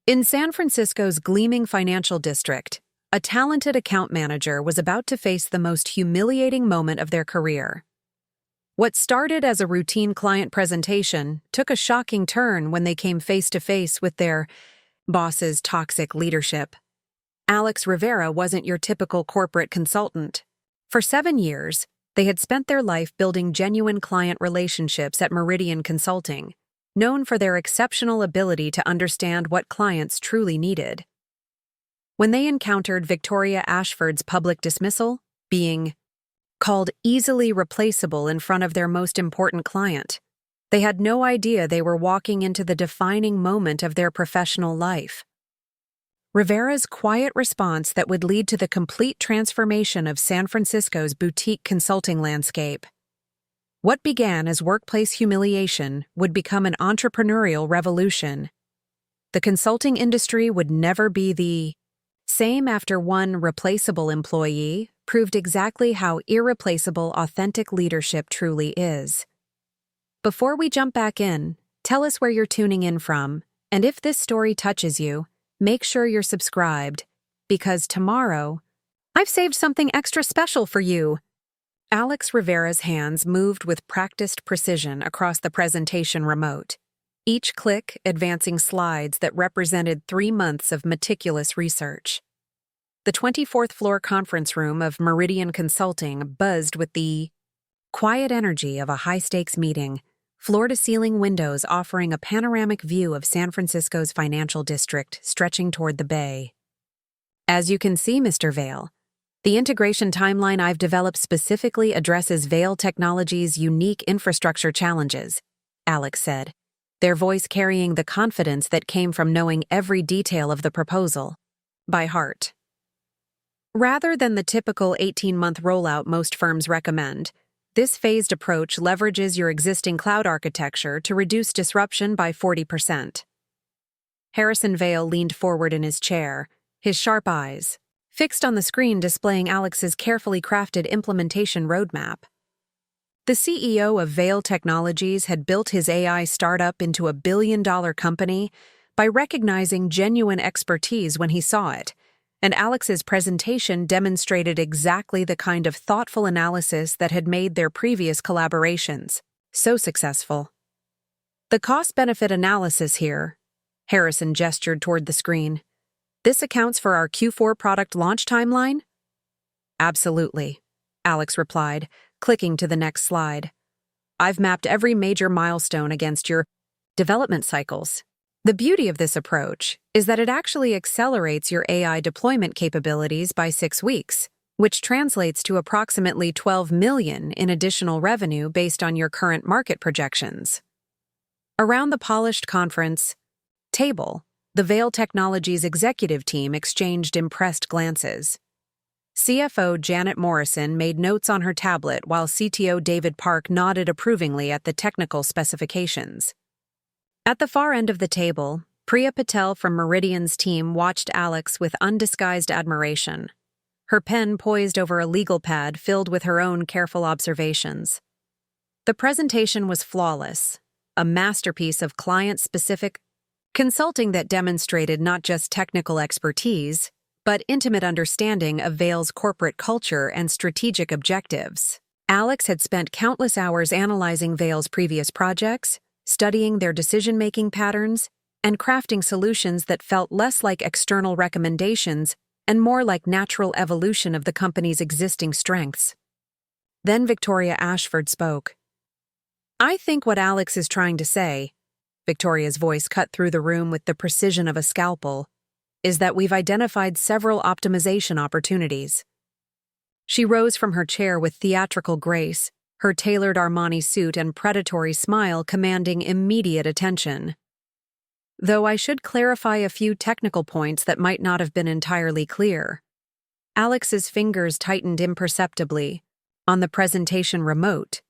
In San Francisco's gleaming financial district, a talented account manager was about to face the most humiliating moment of their career. What started as a routine client presentation took a shocking turn when they came face to face with their boss's toxic leadership. Alex Rivera wasn't your typical corporate consultant. For 7 years, they had spent their life building genuine client relationships at Meridian Consulting, known for their exceptional ability to understand what clients truly needed. When they encountered Victoria Ashford's public dismissal, being called easily replaceable in front of their most important client, they had no idea they were walking into the defining moment of their professional life. Rivera's quiet response that would lead to the complete transformation of San Francisco's boutique consulting landscape. What began as workplace humiliation would become an entrepreneurial revolution. The consulting industry would never be the same after one replaceable employee proved exactly how irreplaceable authentic leadership truly is. Before we jump back in, tell us where you're tuning in from, and if this story touches you, make sure you're subscribed, because tomorrow, I've saved something extra special for you. Alex Rivera's hands moved with practiced precision across the presentation remote, each click advancing slides that represented 3 months of meticulous research. The 24th floor conference room of Meridian Consulting buzzed with the quiet energy of a high-stakes meeting, floor-to-ceiling windows offering a panoramic view of San Francisco's financial district stretching toward the bay. As you can see, Mr. Vale, the integration timeline I've developed specifically addresses Vale Technologies' unique infrastructure challenges, Alex said, their voice carrying the confidence that came from knowing every detail of the proposal by heart. Rather than the typical 18-month rollout most firms recommend, this phased approach leverages your existing cloud architecture to reduce disruption by 40%. Harrison Vale leaned forward in his chair, his sharp eyes fixed on the screen displaying Alex's carefully crafted implementation roadmap. The CEO of Vale Technologies had built his AI startup into a billion-dollar company by recognizing genuine expertise when he saw it, and Alex's presentation demonstrated exactly the kind of thoughtful analysis that had made their previous collaborations so successful. The cost-benefit analysis here, Harrison gestured toward the screen. This accounts for our Q4 product launch timeline? Absolutely, Alex replied, clicking to the next slide. I've mapped every major milestone against your development cycles. The beauty of this approach is that it actually accelerates your AI deployment capabilities by 6 weeks, which translates to approximately $12 million in additional revenue based on your current market projections. Around the polished conference table, the Vale Technologies executive team exchanged impressed glances. CFO Janet Morrison made notes on her tablet while CTO David Park nodded approvingly at the technical specifications. At the far end of the table, Priya Patel from Meridian's team watched Alex with undisguised admiration, her pen poised over a legal pad filled with her own careful observations. The presentation was flawless, a masterpiece of client-specific consulting that demonstrated not just technical expertise, but intimate understanding of Vale's corporate culture and strategic objectives. Alex had spent countless hours analyzing Vale's previous projects, studying their decision-making patterns, and crafting solutions that felt less like external recommendations and more like natural evolution of the company's existing strengths. Then Victoria Ashford spoke. I think what Alex is trying to say, Victoria's voice cut through the room with the precision of a scalpel, is that we've identified several optimization opportunities. She rose from her chair with theatrical grace, her tailored Armani suit and predatory smile commanding immediate attention. Though I should clarify a few technical points that might not have been entirely clear. Alex's fingers tightened imperceptibly on the presentation remote.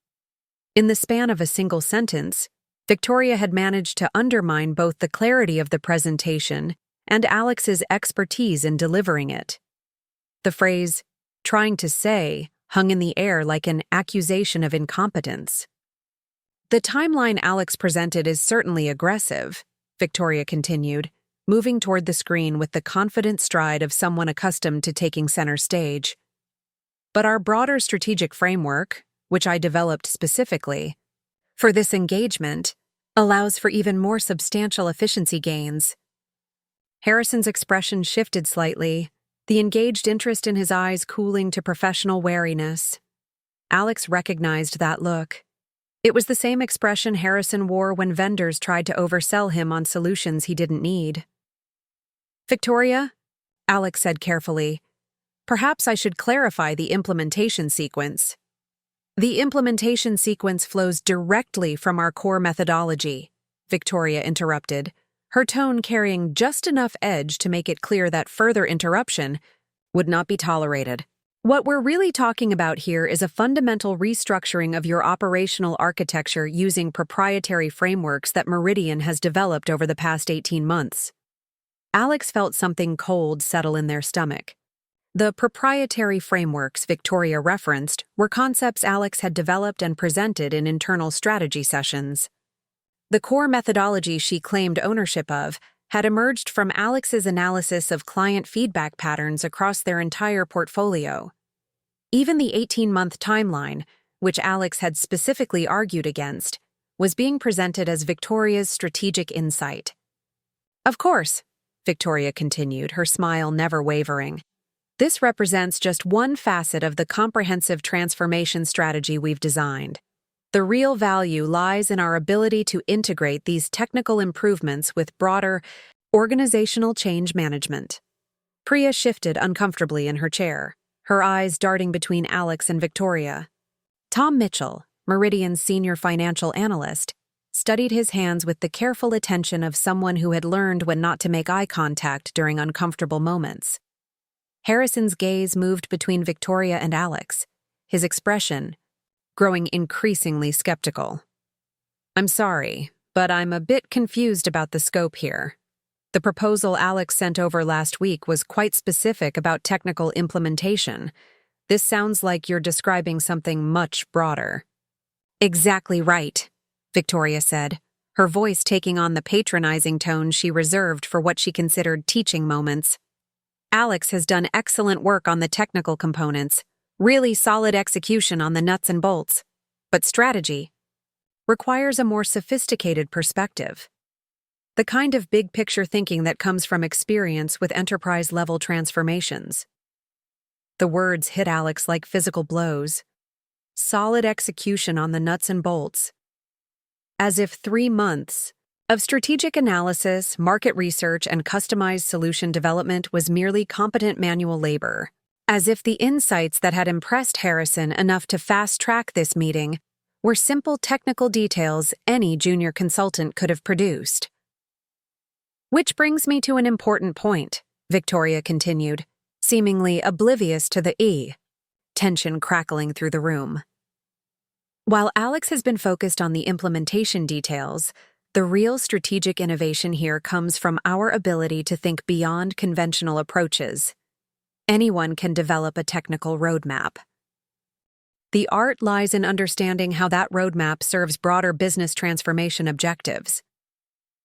In the span of a single sentence, Victoria had managed to undermine both the clarity of the presentation and Alex's expertise in delivering it. The phrase, trying to say, hung in the air like an accusation of incompetence. The timeline Alex presented is certainly aggressive, Victoria continued, moving toward the screen with the confident stride of someone accustomed to taking center stage. But our broader strategic framework, which I developed specifically for this engagement, allows for even more substantial efficiency gains. Harrison's expression shifted slightly, the engaged interest in his eyes cooling to professional wariness. Alex recognized that look. It was the same expression Harrison wore when vendors tried to oversell him on solutions he didn't need. "Victoria," Alex said carefully, "perhaps I should clarify the implementation sequence." "The implementation sequence flows directly from our core methodology," Victoria interrupted, her tone carrying just enough edge to make it clear that further interruption would not be tolerated. "What we're really talking about here is a fundamental restructuring of your operational architecture using proprietary frameworks that Meridian has developed over the past 18 months. Alex felt something cold settle in their stomach. The proprietary frameworks Victoria referenced were concepts Alex had developed and presented in internal strategy sessions. The core methodology she claimed ownership of had emerged from Alex's analysis of client feedback patterns across their entire portfolio. Even the 18-month timeline, which Alex had specifically argued against, was being presented as Victoria's strategic insight. "Of course," Victoria continued, her smile never wavering. "This represents just one facet of the comprehensive transformation strategy we've designed. The real value lies in our ability to integrate these technical improvements with broader organizational change management." Priya shifted uncomfortably in her chair, her eyes darting between Alex and Victoria. Tom Mitchell, Meridian's senior financial analyst, studied his hands with the careful attention of someone who had learned when not to make eye contact during uncomfortable moments. Harrison's gaze moved between Victoria and Alex, his expression growing increasingly skeptical. "I'm sorry, but I'm a bit confused about the scope here. The proposal Alex sent over last week was quite specific about technical implementation. This sounds like you're describing something much broader." "Exactly right," Victoria said, her voice taking on the patronizing tone she reserved for what she considered teaching moments. "Alex has done excellent work on the technical components, really solid execution on the nuts and bolts. But strategy requires a more sophisticated perspective. The kind of big-picture thinking that comes from experience with enterprise-level transformations." The words hit Alex like physical blows. Solid execution on the nuts and bolts. As if 3 months of strategic analysis, market research, and customized solution development was merely competent manual labor. As if the insights that had impressed Harrison enough to fast-track this meeting were simple technical details any junior consultant could have produced. "Which brings me to an important point," Victoria continued, seemingly oblivious to the tension crackling through the room. "While Alex has been focused on the implementation details, the real strategic innovation here comes from our ability to think beyond conventional approaches. Anyone can develop a technical roadmap. The art lies in understanding how that roadmap serves broader business transformation objectives."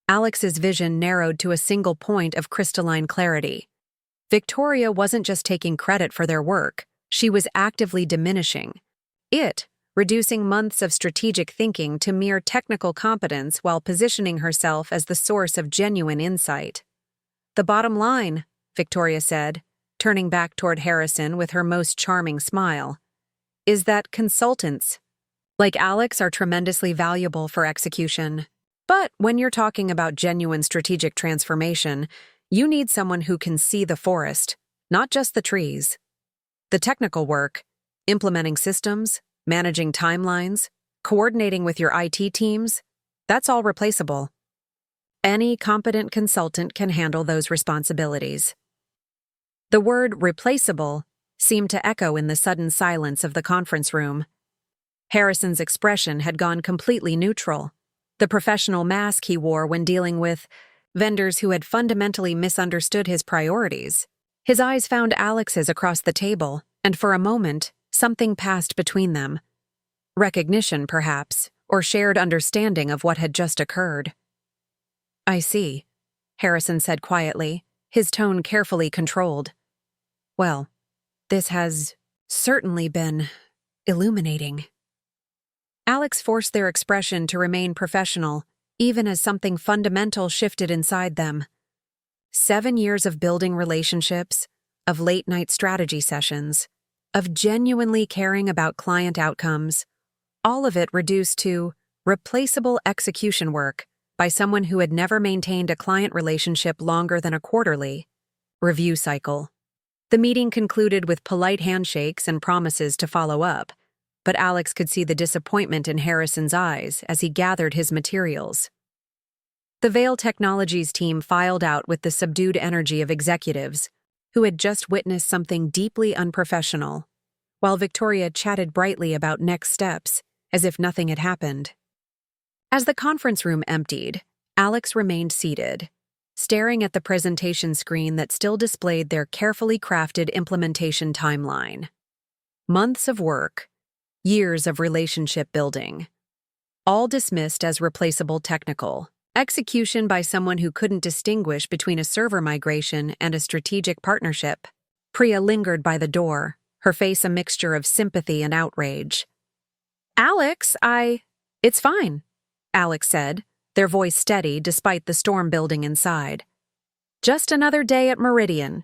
Alex's vision narrowed to a single point of crystalline clarity. Victoria wasn't just taking credit for their work, she was actively diminishing it, reducing months of strategic thinking to mere technical competence while positioning herself as the source of genuine insight. "The bottom line," Victoria said, turning back toward Harrison with her most charming smile, "is that consultants like Alex are tremendously valuable for execution. But when you're talking about genuine strategic transformation, you need someone who can see the forest, not just the trees. The technical work, implementing systems, managing timelines, coordinating with your IT teams, that's all replaceable. Any competent consultant can handle those responsibilities." The word replaceable seemed to echo in the sudden silence of the conference room. Harrison's expression had gone completely neutral, the professional mask he wore when dealing with vendors who had fundamentally misunderstood his priorities. His eyes found Alex's across the table, and for a moment, something passed between them. Recognition, perhaps, or shared understanding of what had just occurred. "I see," Harrison said quietly, his tone carefully controlled. Well, this has certainly been illuminating. Alex forced their expression to remain professional, even as something fundamental shifted inside them. 7 years of building relationships, of late-night strategy sessions, of genuinely caring about client outcomes, all of it reduced to replaceable execution work by someone who had never maintained a client relationship longer than a quarterly review cycle. The meeting concluded with polite handshakes and promises to follow up, but Alex could see the disappointment in Harrison's eyes as he gathered his materials. The Vail Technologies team filed out with the subdued energy of executives who had just witnessed something deeply unprofessional, while Victoria chatted brightly about next steps as if nothing had happened. As the conference room emptied, Alex remained seated, staring at the presentation screen that still displayed their carefully crafted implementation timeline. Months of work, years of relationship building, all dismissed as replaceable technical execution by someone who couldn't distinguish between a server migration and a strategic partnership. Priya lingered by the door, her face a mixture of sympathy and outrage. Alex, It's fine, Alex said, their voice steady despite the storm building inside. Just another day at Meridian.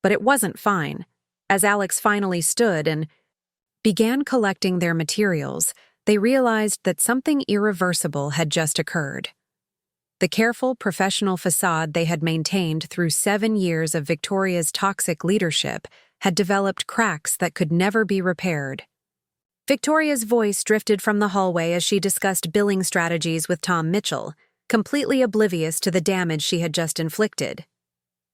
But it wasn't fine. As Alex finally stood and began collecting their materials, they realized that something irreversible had just occurred. The careful, professional facade they had maintained through 7 years of Victoria's toxic leadership had developed cracks that could never be repaired. Victoria's voice drifted from the hallway as she discussed billing strategies with Tom Mitchell, completely oblivious to the damage she had just inflicted.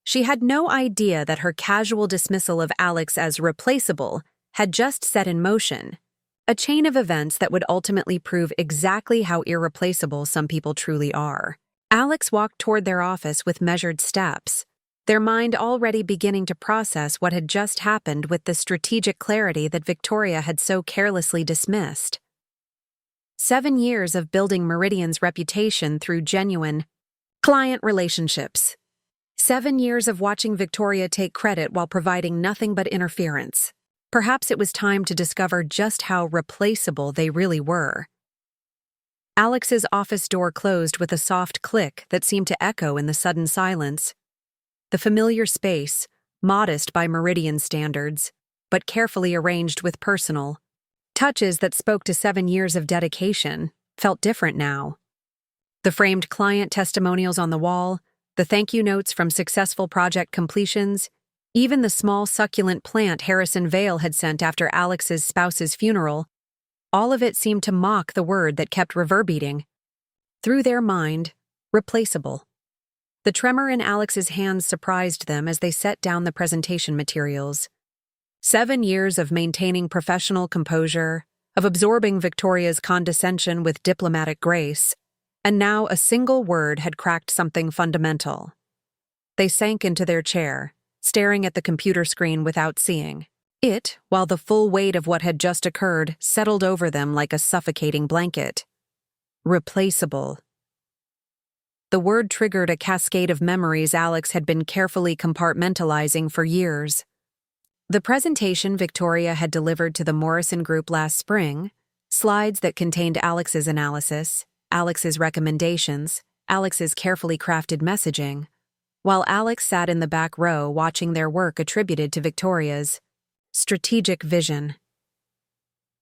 She had no idea that her casual dismissal of Alex as replaceable had just set in motion a chain of events that would ultimately prove exactly how irreplaceable some people truly are. Alex walked toward their office with measured steps, their mind already beginning to process what had just happened with the strategic clarity that Victoria had so carelessly dismissed. 7 years of building Meridian's reputation through genuine client relationships. 7 years of watching Victoria take credit while providing nothing but interference. Perhaps it was time to discover just how replaceable they really were. Alex's office door closed with a soft click that seemed to echo in the sudden silence. The familiar space, modest by Meridian standards, but carefully arranged with personal touches that spoke to 7 years of dedication, felt different now. The framed client testimonials on the wall, the thank you notes from successful project completions, even the small succulent plant Harrison Vail had sent after Alex's spouse's funeral, all of it seemed to mock the word that kept reverberating through their mind, replaceable. The tremor in Alex's hands surprised them as they set down the presentation materials. 7 years of maintaining professional composure, of absorbing Victoria's condescension with diplomatic grace, and now a single word had cracked something fundamental. They sank into their chair, staring at the computer screen without seeing it, while the full weight of what had just occurred settled over them like a suffocating blanket. Replaceable. The word triggered a cascade of memories Alex had been carefully compartmentalizing for years. The presentation Victoria had delivered to the Morrison Group last spring, slides that contained Alex's analysis, Alex's recommendations, Alex's carefully crafted messaging, while Alex sat in the back row watching their work attributed to Victoria's strategic vision.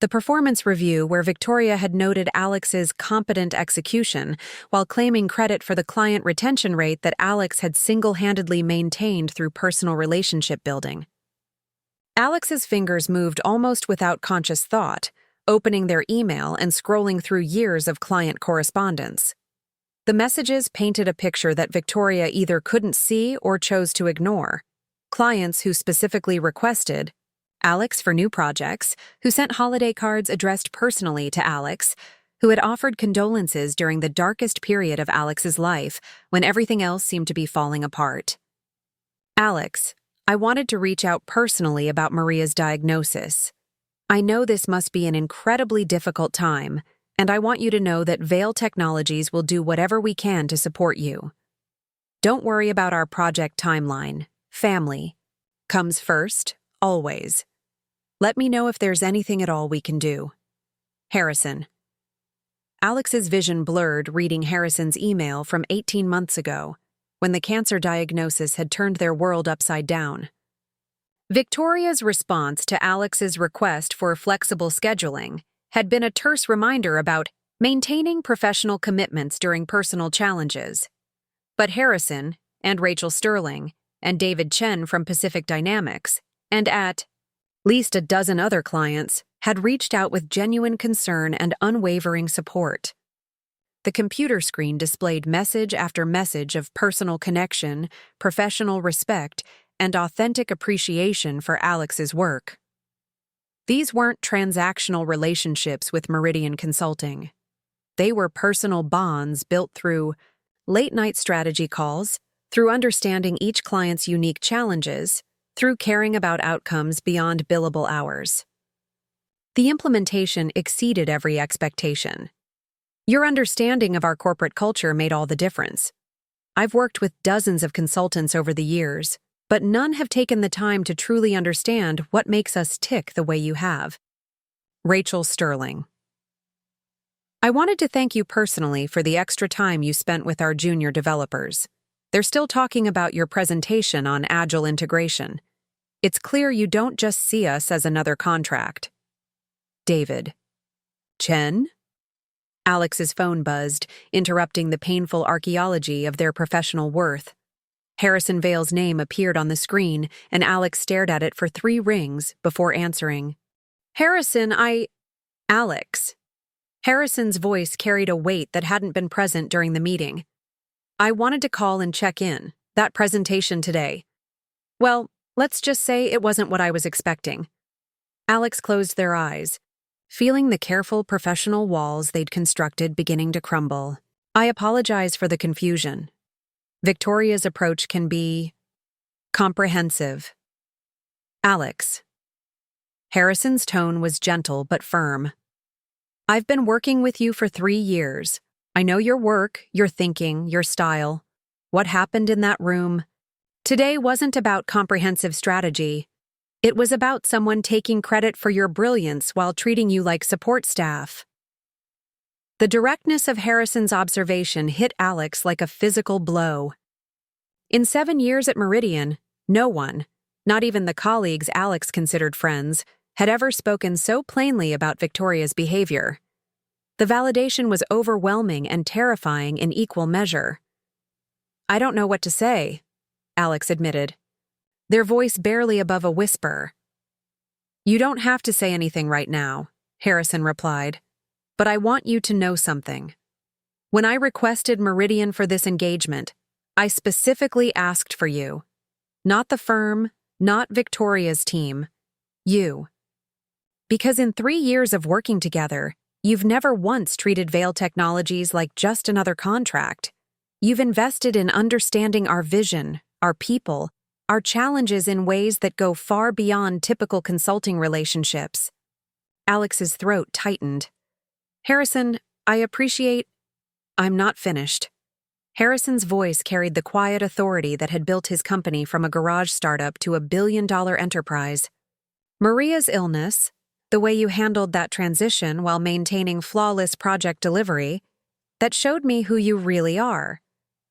The performance review where Victoria had noted Alex's competent execution while claiming credit for the client retention rate that Alex had single-handedly maintained through personal relationship building. Alex's fingers moved almost without conscious thought, opening their email and scrolling through years of client correspondence. The messages painted a picture that Victoria either couldn't see or chose to ignore. Clients who specifically requested Alex for new projects, who sent holiday cards addressed personally to Alex, who had offered condolences during the darkest period of Alex's life when everything else seemed to be falling apart. Alex, I wanted to reach out personally about Maria's diagnosis. I know this must be an incredibly difficult time, and I want you to know that Vail Technologies will do whatever we can to support you. Don't worry about our project timeline. Family comes first, always. Let me know if there's anything at all we can do. Harrison. Alex's vision blurred reading Harrison's email from 18 months ago, when the cancer diagnosis had turned their world upside down. Victoria's response to Alex's request for flexible scheduling had been a terse reminder about maintaining professional commitments during personal challenges. But Harrison, and Rachel Sterling, and David Chen from Pacific Dynamics, and at least a dozen other clients, had reached out with genuine concern and unwavering support. The computer screen displayed message after message of personal connection, professional respect, and authentic appreciation for Alex's work. These weren't transactional relationships with Meridian Consulting. They were personal bonds built through late-night strategy calls, through understanding each client's unique challenges, through caring about outcomes beyond billable hours. The implementation exceeded every expectation. Your understanding of our corporate culture made all the difference. I've worked with dozens of consultants over the years, but none have taken the time to truly understand what makes us tick the way you have. Rachel Sterling. I wanted to thank you personally for the extra time you spent with our junior developers. They're still talking about your presentation on Agile integration. It's clear you don't just see us as another contract. David. Chen? Alex's phone buzzed, interrupting the painful archaeology of their professional worth. Harrison Vale's name appeared on the screen, and Alex stared at it for 3 rings before answering. Harrison, Alex. Harrison's voice carried a weight that hadn't been present during the meeting. I wanted to call and check in. That presentation today. Well, let's just say it wasn't what I was expecting. Alex closed their eyes, feeling the careful professional walls they'd constructed beginning to crumble. I apologize for the confusion. Victoria's approach can be comprehensive. Alex. Harrison's tone was gentle but firm. I've been working with you for 3 years. I know your work, your thinking, your style. What happened in that room? Today wasn't about comprehensive strategy. It was about someone taking credit for your brilliance while treating you like support staff. The directness of Harrison's observation hit Alex like a physical blow. In 7 years at Meridian, no one, not even the colleagues Alex considered friends, had ever spoken so plainly about Victoria's behavior. The validation was overwhelming and terrifying in equal measure. I don't know what to say, Alex admitted, their voice barely above a whisper. You don't have to say anything right now, Harrison replied, but I want you to know something. When I requested Meridian for this engagement, I specifically asked for you. Not the firm, not Victoria's team. You. Because in 3 years of working together, you've never once treated Vale Technologies like just another contract. You've invested in understanding our vision, our people, our challenges in ways that go far beyond typical consulting relationships. Alex's throat tightened. Harrison, I appreciate... I'm not finished. Harrison's voice carried the quiet authority that had built his company from a garage startup to a billion-dollar enterprise. Maria's illness, the way you handled that transition while maintaining flawless project delivery, that showed me who you really are.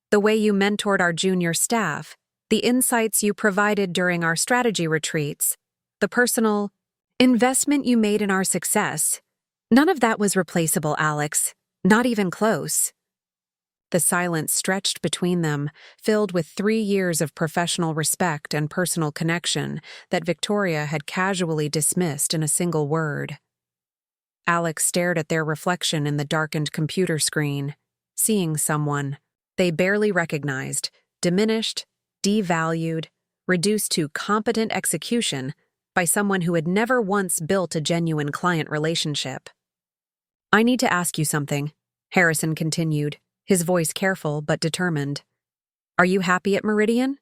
The way you mentored our junior staff, the insights you provided during our strategy retreats, the personal investment you made in our success. None of that was replaceable, Alex. Not even close. The silence stretched between them, filled with 3 years of professional respect and personal connection that Victoria had casually dismissed in a single word. Alex stared at their reflection in the darkened computer screen, seeing someone they barely recognized, diminished, devalued, reduced to competent execution by someone who had never once built a genuine client relationship. I need to ask you something, Harrison continued, his voice careful but determined. Are you happy at Meridian?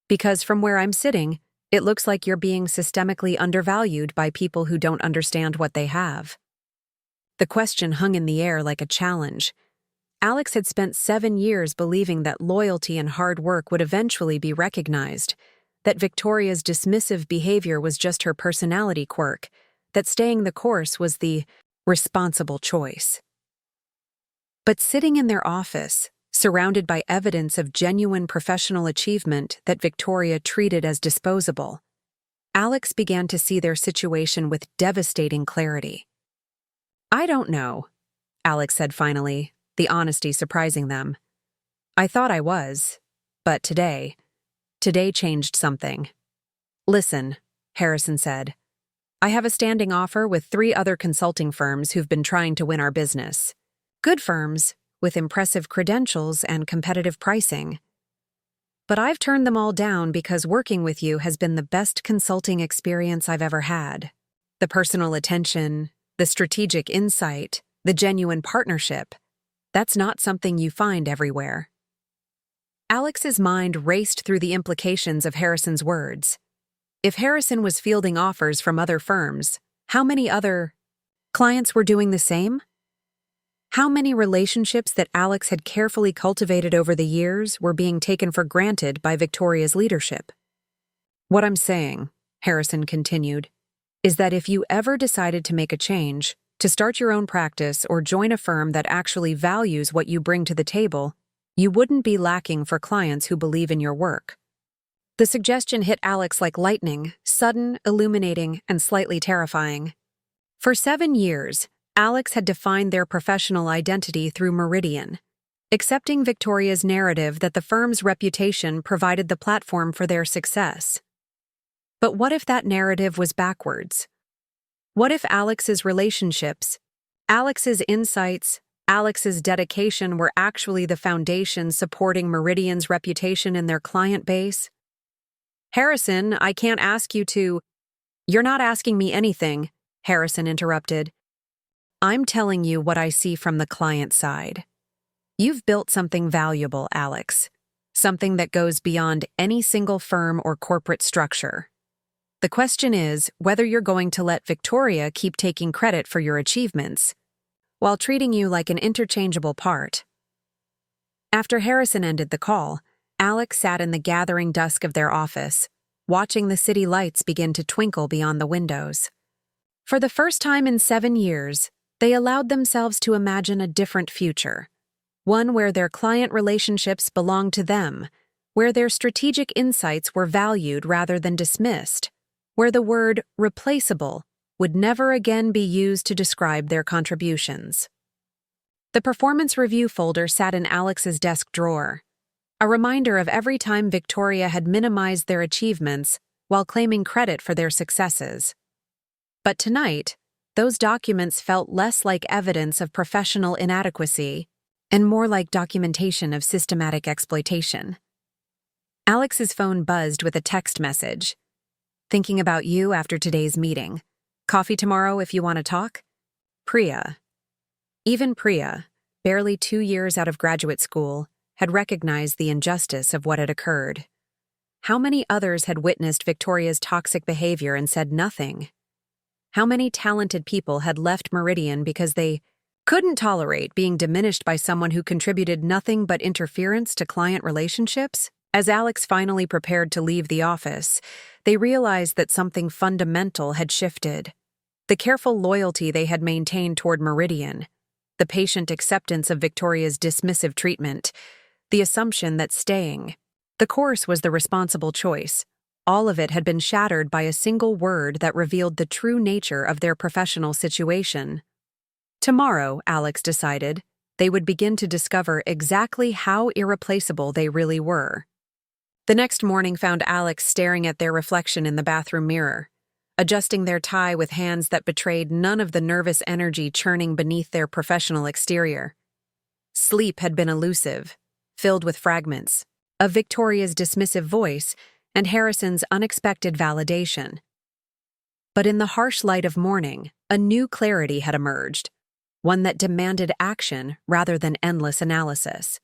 Because from where I'm sitting, it looks like you're being systemically undervalued by people who don't understand what they have. The question hung in the air like a challenge. Alex had spent 7 years believing that loyalty and hard work would eventually be recognized, that Victoria's dismissive behavior was just her personality quirk, that staying the course was the responsible choice. But sitting in their office, surrounded by evidence of genuine professional achievement that Victoria treated as disposable, Alex began to see their situation with devastating clarity. "I don't know," Alex said finally, the honesty surprising them. "I thought I was, but today changed something." "Listen," Harrison said. "I have a standing offer with 3 other consulting firms who've been trying to win our business. Good firms, with impressive credentials and competitive pricing. But I've turned them all down because working with you has been the best consulting experience I've ever had. The personal attention, the strategic insight, the genuine partnership, that's not something you find everywhere." Alex's mind raced through the implications of Harrison's words. If Harrison was fielding offers from other firms, how many other clients were doing the same? How many relationships that Alex had carefully cultivated over the years were being taken for granted by Victoria's leadership? "What I'm saying," Harrison continued, "is that if you ever decided to make a change, to start your own practice or join a firm that actually values what you bring to the table, you wouldn't be lacking for clients who believe in your work." The suggestion hit Alex like lightning, sudden, illuminating, and slightly terrifying. For 7 years, Alex had defined their professional identity through Meridian, accepting Victoria's narrative that the firm's reputation provided the platform for their success. But what if that narrative was backwards? What if Alex's relationships, Alex's insights, Alex's dedication were actually the foundation supporting Meridian's reputation in their client base? "Harrison, I can't ask you to—" "You're not asking me anything," Harrison interrupted. "I'm telling you what I see from the client side. You've built something valuable, Alex. Something that goes beyond any single firm or corporate structure. The question is whether you're going to let Victoria keep taking credit for your achievements, while treating you like an interchangeable part." After Harrison ended the call, Alex sat in the gathering dusk of their office, watching the city lights begin to twinkle beyond the windows. For the first time in 7 years, they allowed themselves to imagine a different future, one where their client relationships belonged to them, where their strategic insights were valued rather than dismissed, where the word replaceable would never again be used to describe their contributions. The performance review folder sat in Alex's desk drawer, a reminder of every time Victoria had minimized their achievements while claiming credit for their successes. But tonight, those documents felt less like evidence of professional inadequacy and more like documentation of systematic exploitation. Alex's phone buzzed with a text message. "Thinking about you after today's meeting. Coffee tomorrow if you want to talk? Priya." Even Priya, barely 2 years out of graduate school, had recognized the injustice of what had occurred. How many others had witnessed Victoria's toxic behavior and said nothing? How many talented people had left Meridian because they couldn't tolerate being diminished by someone who contributed nothing but interference to client relationships? As Alex finally prepared to leave the office, they realized that something fundamental had shifted. The careful loyalty they had maintained toward Meridian, the patient acceptance of Victoria's dismissive treatment, the assumption that staying the course was the responsible choice. All of it had been shattered by a single word that revealed the true nature of their professional situation. Tomorrow, Alex decided, they would begin to discover exactly how irreplaceable they really were. The next morning found Alex staring at their reflection in the bathroom mirror, adjusting their tie with hands that betrayed none of the nervous energy churning beneath their professional exterior. Sleep had been elusive, filled with fragments of Victoria's dismissive voice and Harrison's unexpected validation. But in the harsh light of morning, a new clarity had emerged, one that demanded action rather than endless analysis.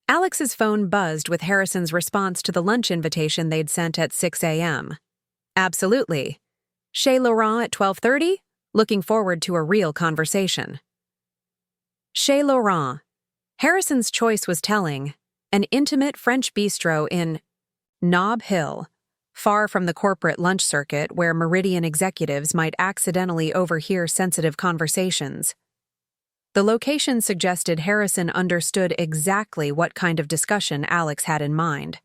Alex's phone buzzed with Harrison's response to the lunch invitation they'd sent at 6 a.m. "Absolutely. Chez Laurent at 12:30? Looking forward to a real conversation." Chez Laurent, Harrison's choice was telling: an intimate French bistro in Nob Hill, far from the corporate lunch circuit where Meridian executives might accidentally overhear sensitive conversations. The location suggested Harrison understood exactly what kind of discussion Alex had in mind.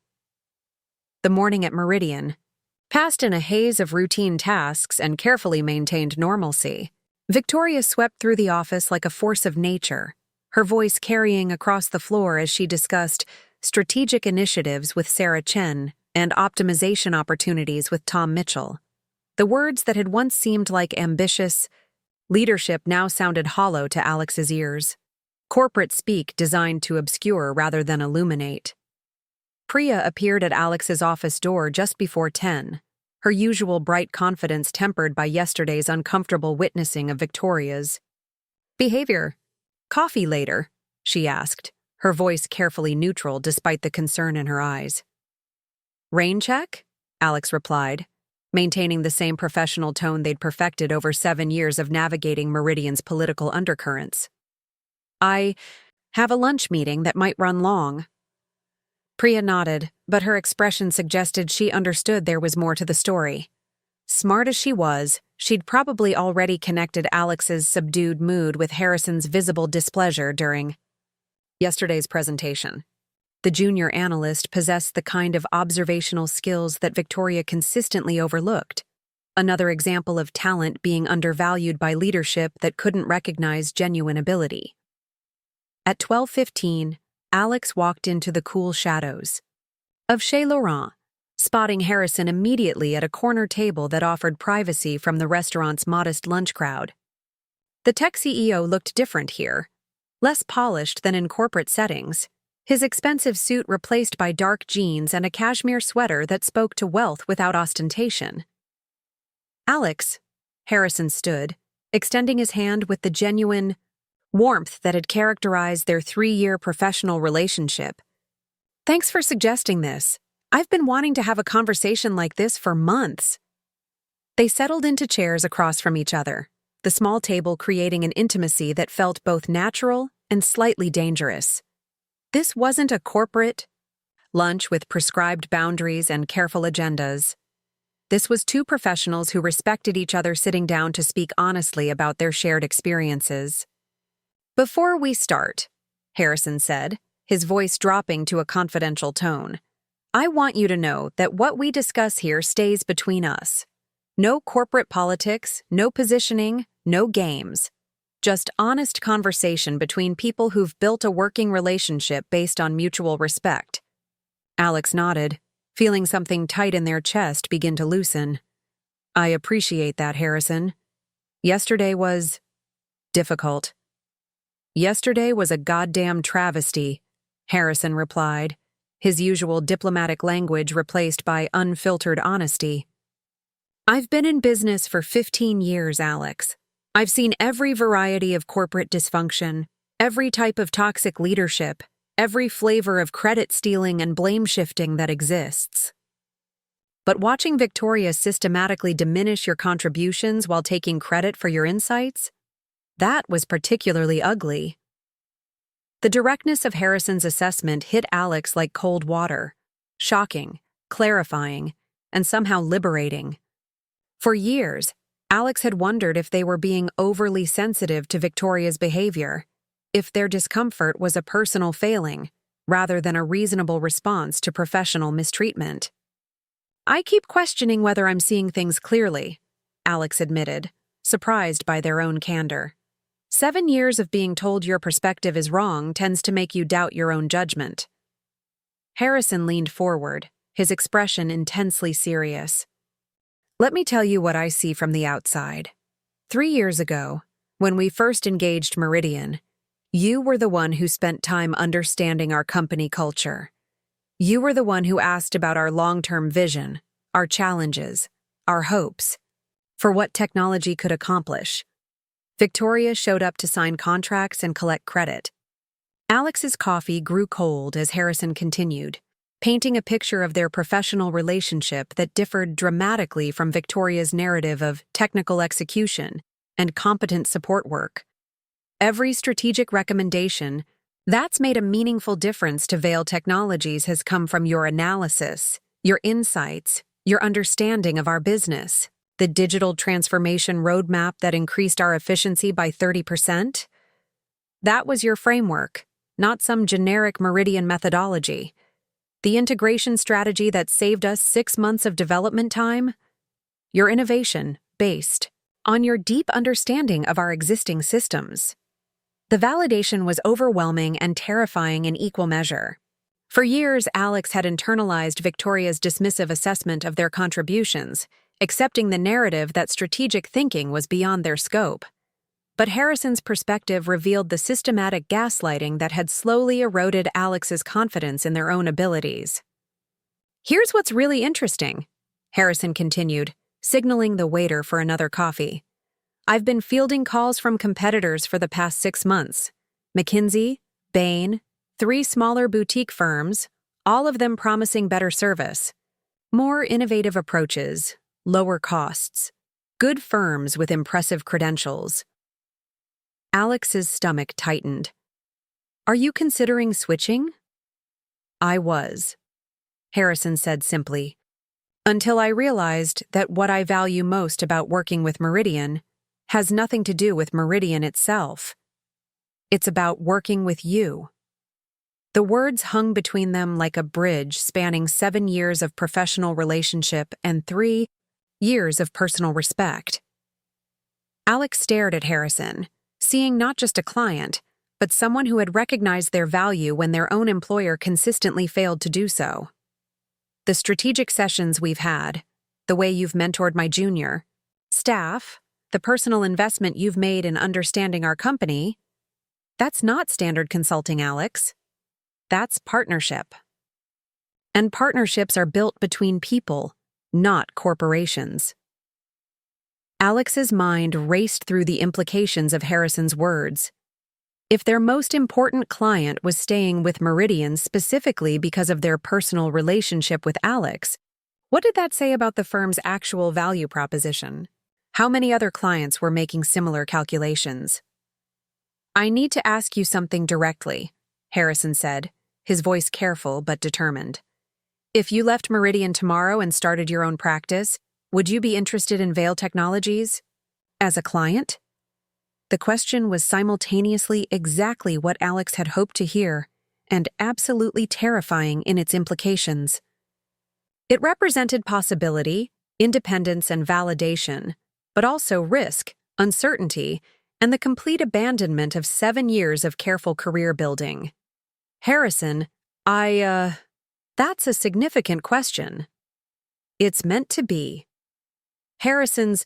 The morning at Meridian, passed in a haze of routine tasks and carefully maintained normalcy, Victoria swept through the office like a force of nature, her voice carrying across the floor as she discussed strategic initiatives with Sarah Chen and optimization opportunities with Tom Mitchell. The words that had once seemed like ambitious leadership now sounded hollow to Alex's ears. Corporate speak designed to obscure rather than illuminate. Priya appeared at Alex's office door just before 10, her usual bright confidence tempered by yesterday's uncomfortable witnessing of Victoria's behavior. "Coffee later?" she asked, her voice carefully neutral despite the concern in her eyes. "Rain check?" Alex replied, maintaining the same professional tone they'd perfected over 7 years of navigating Meridian's political undercurrents. "I have a lunch meeting that might run long." Priya nodded, but her expression suggested she understood there was more to the story. Smart as she was, she'd probably already connected Alex's subdued mood with Harrison's visible displeasure during yesterday's presentation. The junior analyst possessed the kind of observational skills that Victoria consistently overlooked, another example of talent being undervalued by leadership that couldn't recognize genuine ability. At 12:15, Alex walked into the cool shadows of Chez Laurent, spotting Harrison immediately at a corner table that offered privacy from the restaurant's modest lunch crowd. The tech CEO looked different here, less polished than in corporate settings, his expensive suit replaced by dark jeans and a cashmere sweater that spoke to wealth without ostentation. "Alex," Harrison stood, extending his hand with the genuine warmth that had characterized their 3-year professional relationship. "Thanks for suggesting this. I've been wanting to have a conversation like this for months." They settled into chairs across from each other, the small table creating an intimacy that felt both natural and slightly dangerous. This wasn't a corporate lunch with prescribed boundaries and careful agendas. This was two professionals who respected each other sitting down to speak honestly about their shared experiences. "Before we start," Harrison said, his voice dropping to a confidential tone, "I want you to know that what we discuss here stays between us. No corporate politics, no positioning, no games. Just honest conversation between people who've built a working relationship based on mutual respect." Alex nodded, feeling something tight in their chest begin to loosen. "I appreciate that, Harrison. Yesterday was difficult." "Yesterday was a goddamn travesty," Harrison replied, his usual diplomatic language replaced by unfiltered honesty. "I've been in business for 15 years, Alex. I've seen every variety of corporate dysfunction, every type of toxic leadership, every flavor of credit stealing and blame shifting that exists. But watching Victoria systematically diminish your contributions while taking credit for your insights? That was particularly ugly." The directness of Harrison's assessment hit Alex like cold water, shocking, clarifying, and somehow liberating. For years, Alex had wondered if they were being overly sensitive to Victoria's behavior, if their discomfort was a personal failing, rather than a reasonable response to professional mistreatment. "I keep questioning whether I'm seeing things clearly," Alex admitted, surprised by their own candor. 7 years of being told your perspective is wrong tends to make you doubt your own judgment. Harrison leaned forward, his expression intensely serious. "Let me tell you what I see from the outside. 3 years ago, when we first engaged Meridian, you were the one who spent time understanding our company culture. You were the one who asked about our long-term vision, our challenges, our hopes, for what technology could accomplish. Victoria showed up to sign contracts and collect credit." Alex's coffee grew cold as Harrison continued, painting a picture of their professional relationship that differed dramatically from Victoria's narrative of technical execution and competent support work. Every strategic recommendation, That's made a meaningful difference to Vail Technologies has come from your analysis, your insights, your understanding of our business, the digital transformation roadmap that increased our efficiency by 30%. That was your framework, not some generic Meridian methodology. The integration strategy that saved us 6 months of development time? Your innovation, based on your deep understanding of our existing systems. The validation was overwhelming and terrifying in equal measure. For years, Alex had internalized Victoria's dismissive assessment of their contributions, accepting the narrative that strategic thinking was beyond their scope. But Harrison's perspective revealed the systematic gaslighting that had slowly eroded Alex's confidence in their own abilities. "Here's what's really interesting," Harrison continued, signaling the waiter for another coffee. "I've been fielding calls from competitors for the past 6 months. McKinsey, Bain, 3 smaller boutique firms, all of them promising better service, more innovative approaches, lower costs, good firms with impressive credentials." Alex's stomach tightened. "Are you considering switching?" "I was," Harrison said simply, "until I realized that what I value most about working with Meridian has nothing to do with Meridian itself. It's about working with you." The words hung between them like a bridge spanning 7 years of professional relationship and 3 years of personal respect. Alex stared at Harrison, seeing not just a client, but someone who had recognized their value when their own employer consistently failed to do so. "The strategic sessions we've had, the way you've mentored my junior staff, the personal investment you've made in understanding our company, that's not standard consulting, Alex. That's partnership. And partnerships are built between people, not corporations." Alex's mind raced through the implications of Harrison's words. If their most important client was staying with Meridian specifically because of their personal relationship with Alex, what did that say about the firm's actual value proposition? How many other clients were making similar calculations? "I need to ask you something directly," Harrison said, his voice careful but determined. "If you left Meridian tomorrow and started your own practice, would you be interested in Vail Technologies as a client?" The question was simultaneously exactly what Alex had hoped to hear, and absolutely terrifying in its implications. It represented possibility, independence, and validation, but also risk, uncertainty, and the complete abandonment of 7 years of careful career building. "Harrison, that's a significant question." "It's meant to be." Harrison's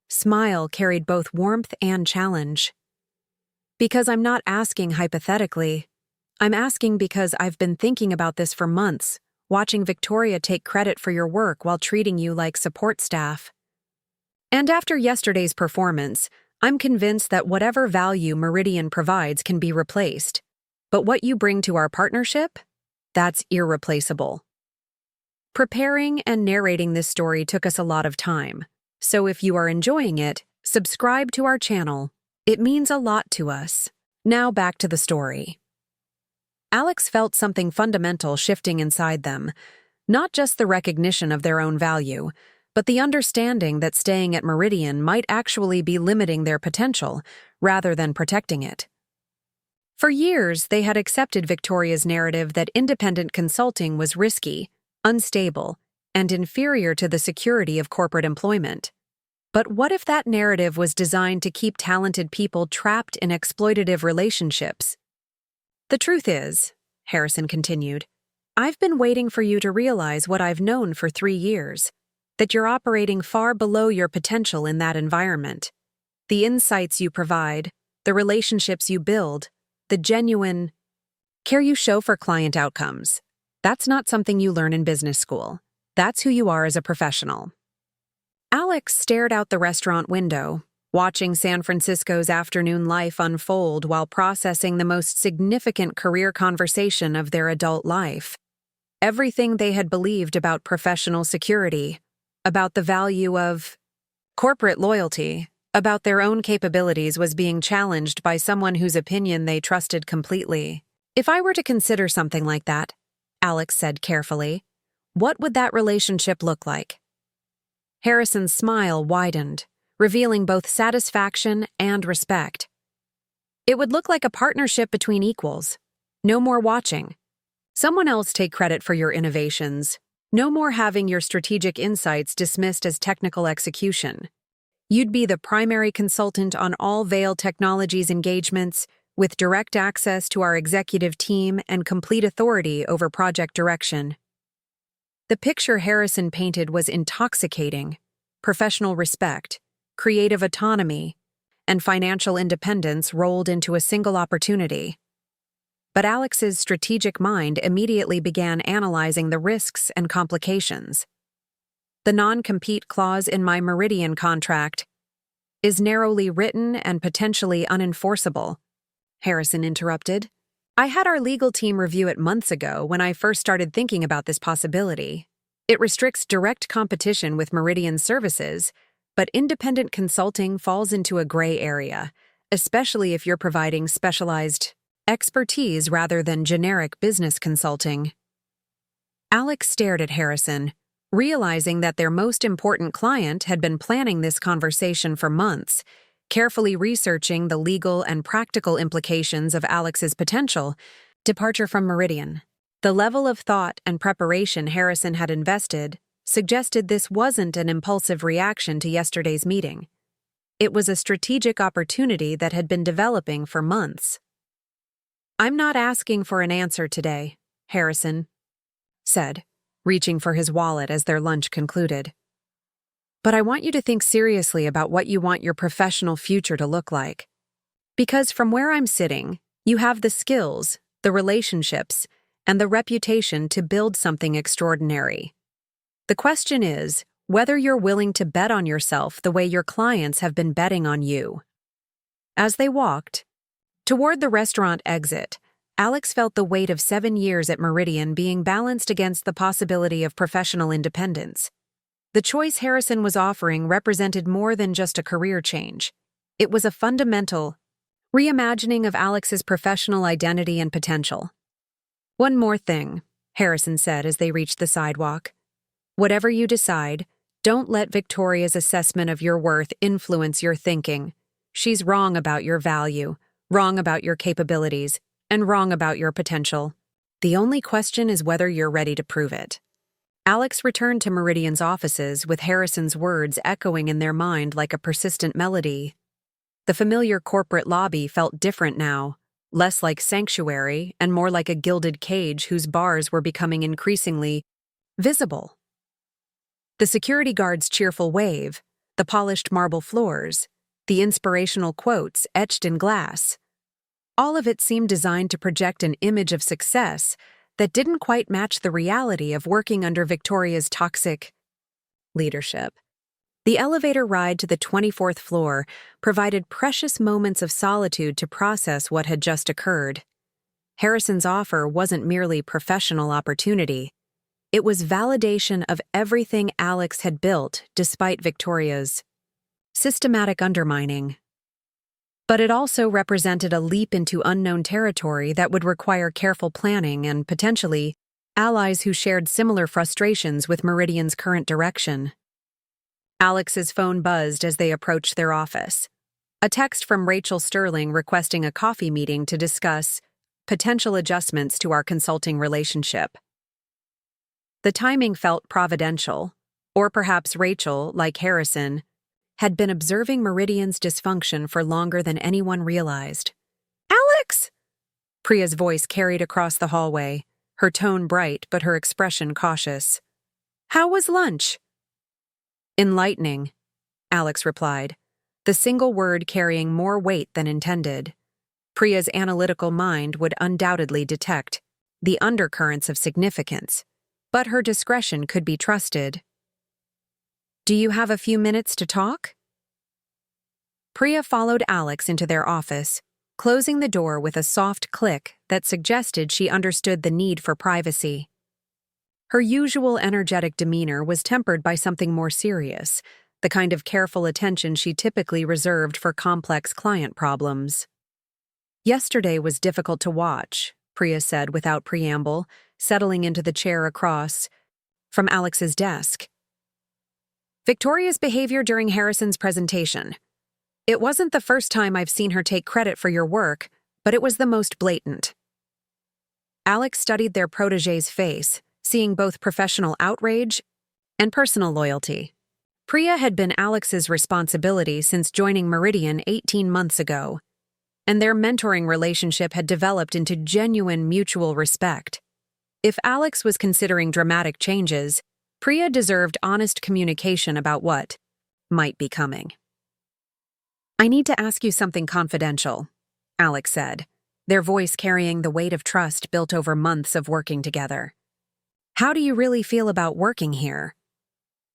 smile carried both warmth and challenge. "Because I'm not asking hypothetically. I'm asking because I've been thinking about this for months, watching Victoria take credit for your work while treating you like support staff. And after yesterday's performance, I'm convinced that whatever value Meridian provides can be replaced. But what you bring to our partnership? That's irreplaceable." Preparing and narrating this story took us a lot of time, so if you are enjoying it, subscribe to our channel. It means a lot to us. Now back to the story. Alex felt something fundamental shifting inside them, not just the recognition of their own value, but the understanding that staying at Meridian might actually be limiting their potential rather than protecting it. For years, they had accepted Victoria's narrative that independent consulting was risky, unstable, and inferior to the security of corporate employment. But what if that narrative was designed to keep talented people trapped in exploitative relationships? "The truth is," Harrison continued, "I've been waiting for you to realize what I've known for 3 years, that you're operating far below your potential in that environment. The insights you provide, the relationships you build, the genuine care you show for client outcomes. That's not something you learn in business school. That's who you are as a professional." Alex stared out the restaurant window, watching San Francisco's afternoon life unfold while processing the most significant career conversation of their adult life. Everything they had believed about professional security, about the value of corporate loyalty, about their own capabilities was being challenged by someone whose opinion they trusted completely. If I were to consider something like that, Alex said carefully, what would that relationship look like? Harrison's smile widened, revealing both satisfaction and respect. It would look like a partnership between equals. No more watching. Someone else take credit for your innovations. No more having your strategic insights dismissed as technical execution. You'd be the primary consultant on all Vail Technologies engagements, with direct access to our executive team and complete authority over project direction. The picture Harrison painted was intoxicating: professional respect, creative autonomy, and financial independence rolled into a single opportunity. But Alex's strategic mind immediately began analyzing the risks and complications. The non-compete clause in my Meridian contract is narrowly written and potentially unenforceable, Harrison interrupted. I had our legal team review it months ago when I first started thinking about this possibility. It restricts direct competition with Meridian services, but independent consulting falls into a gray area, especially if you're providing specialized expertise rather than generic business consulting. Alex stared at Harrison, realizing that their most important client had been planning this conversation for months, carefully researching the legal and practical implications of Alex's potential departure from Meridian. The level of thought and preparation Harrison had invested suggested this wasn't an impulsive reaction to yesterday's meeting. It was a strategic opportunity that had been developing for months. I'm not asking for an answer today, Harrison said, reaching for his wallet as their lunch concluded. But I want you to think seriously about what you want your professional future to look like. Because from where I'm sitting, you have the skills, the relationships, and the reputation to build something extraordinary. The question is whether you're willing to bet on yourself the way your clients have been betting on you. As they walked toward the restaurant exit, Alex felt the weight of 7 years at Meridian being balanced against the possibility of professional independence. The choice Harrison was offering represented more than just a career change. It was a fundamental reimagining of Alex's professional identity and potential. One more thing, Harrison said as they reached the sidewalk. Whatever you decide, don't let Victoria's assessment of your worth influence your thinking. She's wrong about your value, wrong about your capabilities, and wrong about your potential. The only question is whether you're ready to prove it. Alex returned to Meridian's offices with Harrison's words echoing in their mind like a persistent melody. The familiar corporate lobby felt different now, less like sanctuary and more like a gilded cage whose bars were becoming increasingly visible. The security guard's cheerful wave, the polished marble floors, the inspirational quotes etched in glass, all of it seemed designed to project an image of success that didn't quite match the reality of working under Victoria's toxic leadership. The elevator ride to the 24th floor provided precious moments of solitude to process what had just occurred. Harrison's offer wasn't merely professional opportunity. It was validation of everything Alex had built despite Victoria's systematic undermining. But it also represented a leap into unknown territory that would require careful planning and, potentially, allies who shared similar frustrations with Meridian's current direction. Alex's phone buzzed as they approached their office. A text from Rachel Sterling requesting a coffee meeting to discuss potential adjustments to our consulting relationship. The timing felt providential, or perhaps Rachel, like Harrison, had been observing Meridian's dysfunction for longer than anyone realized. Alex! Priya's voice carried across the hallway, her tone bright but her expression cautious. How was lunch? Enlightening, Alex replied, the single word carrying more weight than intended. Priya's analytical mind would undoubtedly detect the undercurrents of significance, but her discretion could be trusted. Do you have a few minutes to talk? Priya followed Alex into their office, closing the door with a soft click that suggested she understood the need for privacy. Her usual energetic demeanor was tempered by something more serious, the kind of careful attention she typically reserved for complex client problems. Yesterday was difficult to watch, Priya said without preamble, settling into the chair across from Alex's desk. Victoria's behavior during Harrison's presentation. It wasn't the first time I've seen her take credit for your work, but it was the most blatant. Alex studied their protégé's face, seeing both professional outrage and personal loyalty. Priya had been Alex's responsibility since joining Meridian 18 months ago, and their mentoring relationship had developed into genuine mutual respect. If Alex was considering dramatic changes, Priya deserved honest communication about what might be coming. I need to ask you something confidential, Alex said, their voice carrying the weight of trust built over months of working together. How do you really feel about working here?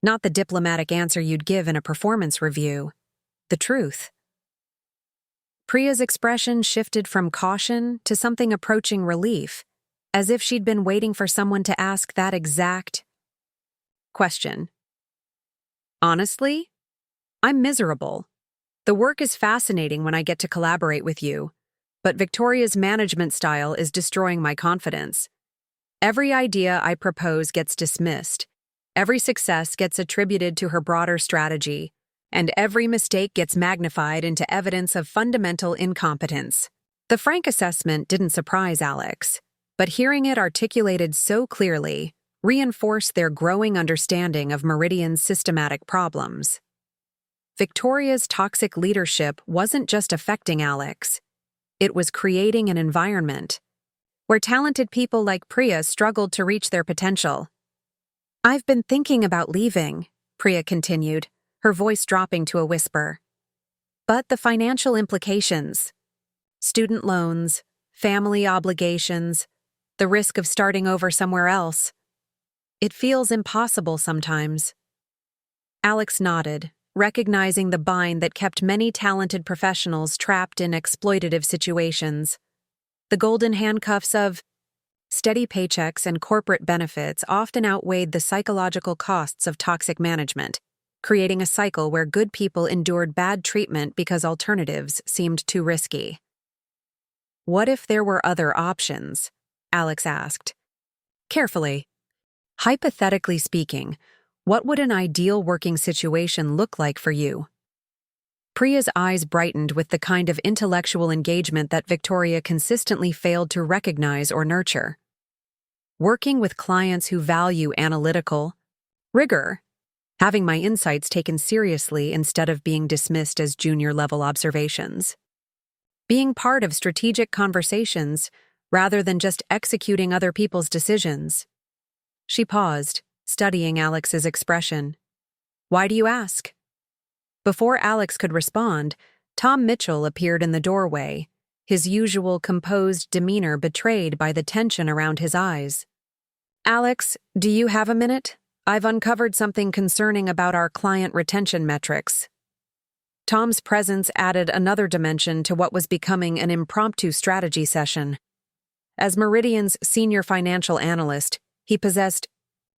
Not the diplomatic answer you'd give in a performance review. The truth. Priya's expression shifted from caution to something approaching relief, as if she'd been waiting for someone to ask that exact question. Honestly, I'm miserable. The work is fascinating when I get to collaborate with you, but Victoria's management style is destroying my confidence. Every idea I propose gets dismissed. Every success gets attributed to her broader strategy, and every mistake gets magnified into evidence of fundamental incompetence. The frank assessment didn't surprise Alex, but hearing it articulated so clearly reinforced their growing understanding of Meridian's systematic problems. Victoria's toxic leadership wasn't just affecting Alex. It was creating an environment where talented people like Priya struggled to reach their potential. I've been thinking about leaving, Priya continued, her voice dropping to a whisper. But the financial implications, student loans, family obligations, the risk of starting over somewhere else, it feels impossible sometimes. Alex nodded, recognizing the bind that kept many talented professionals trapped in exploitative situations. The golden handcuffs of steady paychecks and corporate benefits often outweighed the psychological costs of toxic management, creating a cycle where good people endured bad treatment because alternatives seemed too risky. What if there were other options? Alex asked. Carefully. Hypothetically speaking, what would an ideal working situation look like for you? Priya's eyes brightened with the kind of intellectual engagement that Victoria consistently failed to recognize or nurture. Working with clients who value analytical rigor, having my insights taken seriously instead of being dismissed as junior-level observations. Being part of strategic conversations rather than just executing other people's decisions. She paused, studying Alex's expression. Why do you ask? Before Alex could respond, Tom Mitchell appeared in the doorway, his usual composed demeanor betrayed by the tension around his eyes. Alex, do you have a minute? I've uncovered something concerning about our client retention metrics. Tom's presence added another dimension to what was becoming an impromptu strategy session. As Meridian's senior financial analyst, he possessed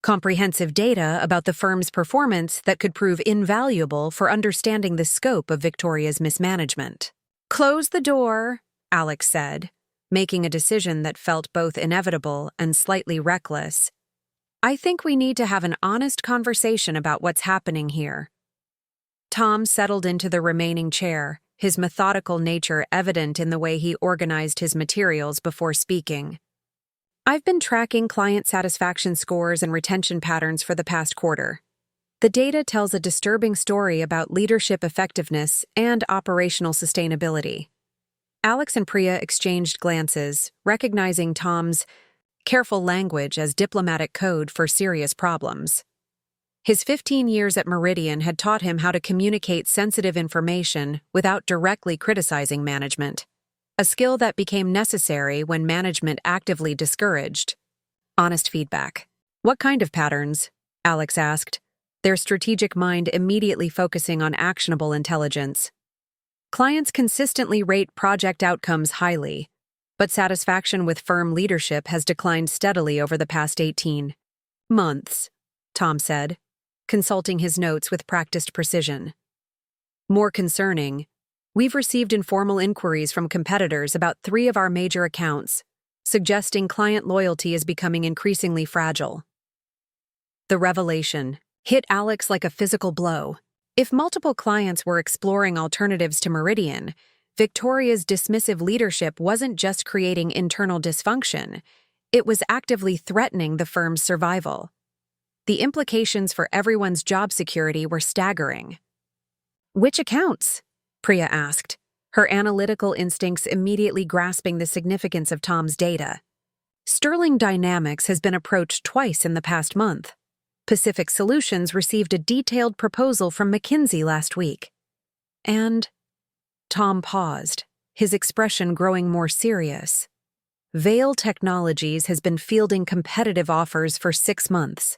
comprehensive data about the firm's performance that could prove invaluable for understanding the scope of Victoria's mismanagement. Close the door, Alex said, making a decision that felt both inevitable and slightly reckless. I think we need to have an honest conversation about what's happening here. Tom settled into the remaining chair, his methodical nature evident in the way he organized his materials before speaking. I've been tracking client satisfaction scores and retention patterns for the past quarter. The data tells a disturbing story about leadership effectiveness and operational sustainability. Alex and Priya exchanged glances, recognizing Tom's careful language as diplomatic code for serious problems. His 15 years at Meridian had taught him how to communicate sensitive information without directly criticizing management, a skill that became necessary when management actively discouraged honest feedback. What kind of patterns? Alex asked, their strategic mind immediately focusing on actionable intelligence. Clients consistently rate project outcomes highly, but satisfaction with firm leadership has declined steadily over the past 18 months, Tom said, consulting his notes with practiced precision. More concerning, we've received informal inquiries from competitors about 3 of our major accounts, suggesting client loyalty is becoming increasingly fragile. The revelation hit Alex like a physical blow. If multiple clients were exploring alternatives to Meridian, Victoria's dismissive leadership wasn't just creating internal dysfunction, it was actively threatening the firm's survival. The implications for everyone's job security were staggering. "Which accounts?" Priya asked, her analytical instincts immediately grasping the significance of Tom's data. "Sterling Dynamics has been approached twice in the past month. Pacific Solutions received a detailed proposal from McKinsey last week. And—" Tom paused, his expression growing more serious. "Vale Technologies has been fielding competitive offers for 6 months.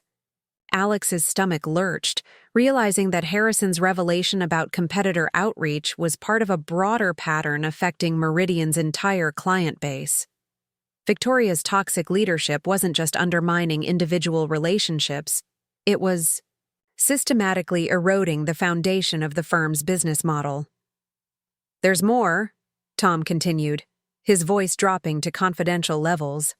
Alex's stomach lurched, realizing that Harrison's revelation about competitor outreach was part of a broader pattern affecting Meridian's entire client base. Victoria's toxic leadership wasn't just undermining individual relationships, it was systematically eroding the foundation of the firm's business model. "There's more," Tom continued, his voice dropping to confidential levels.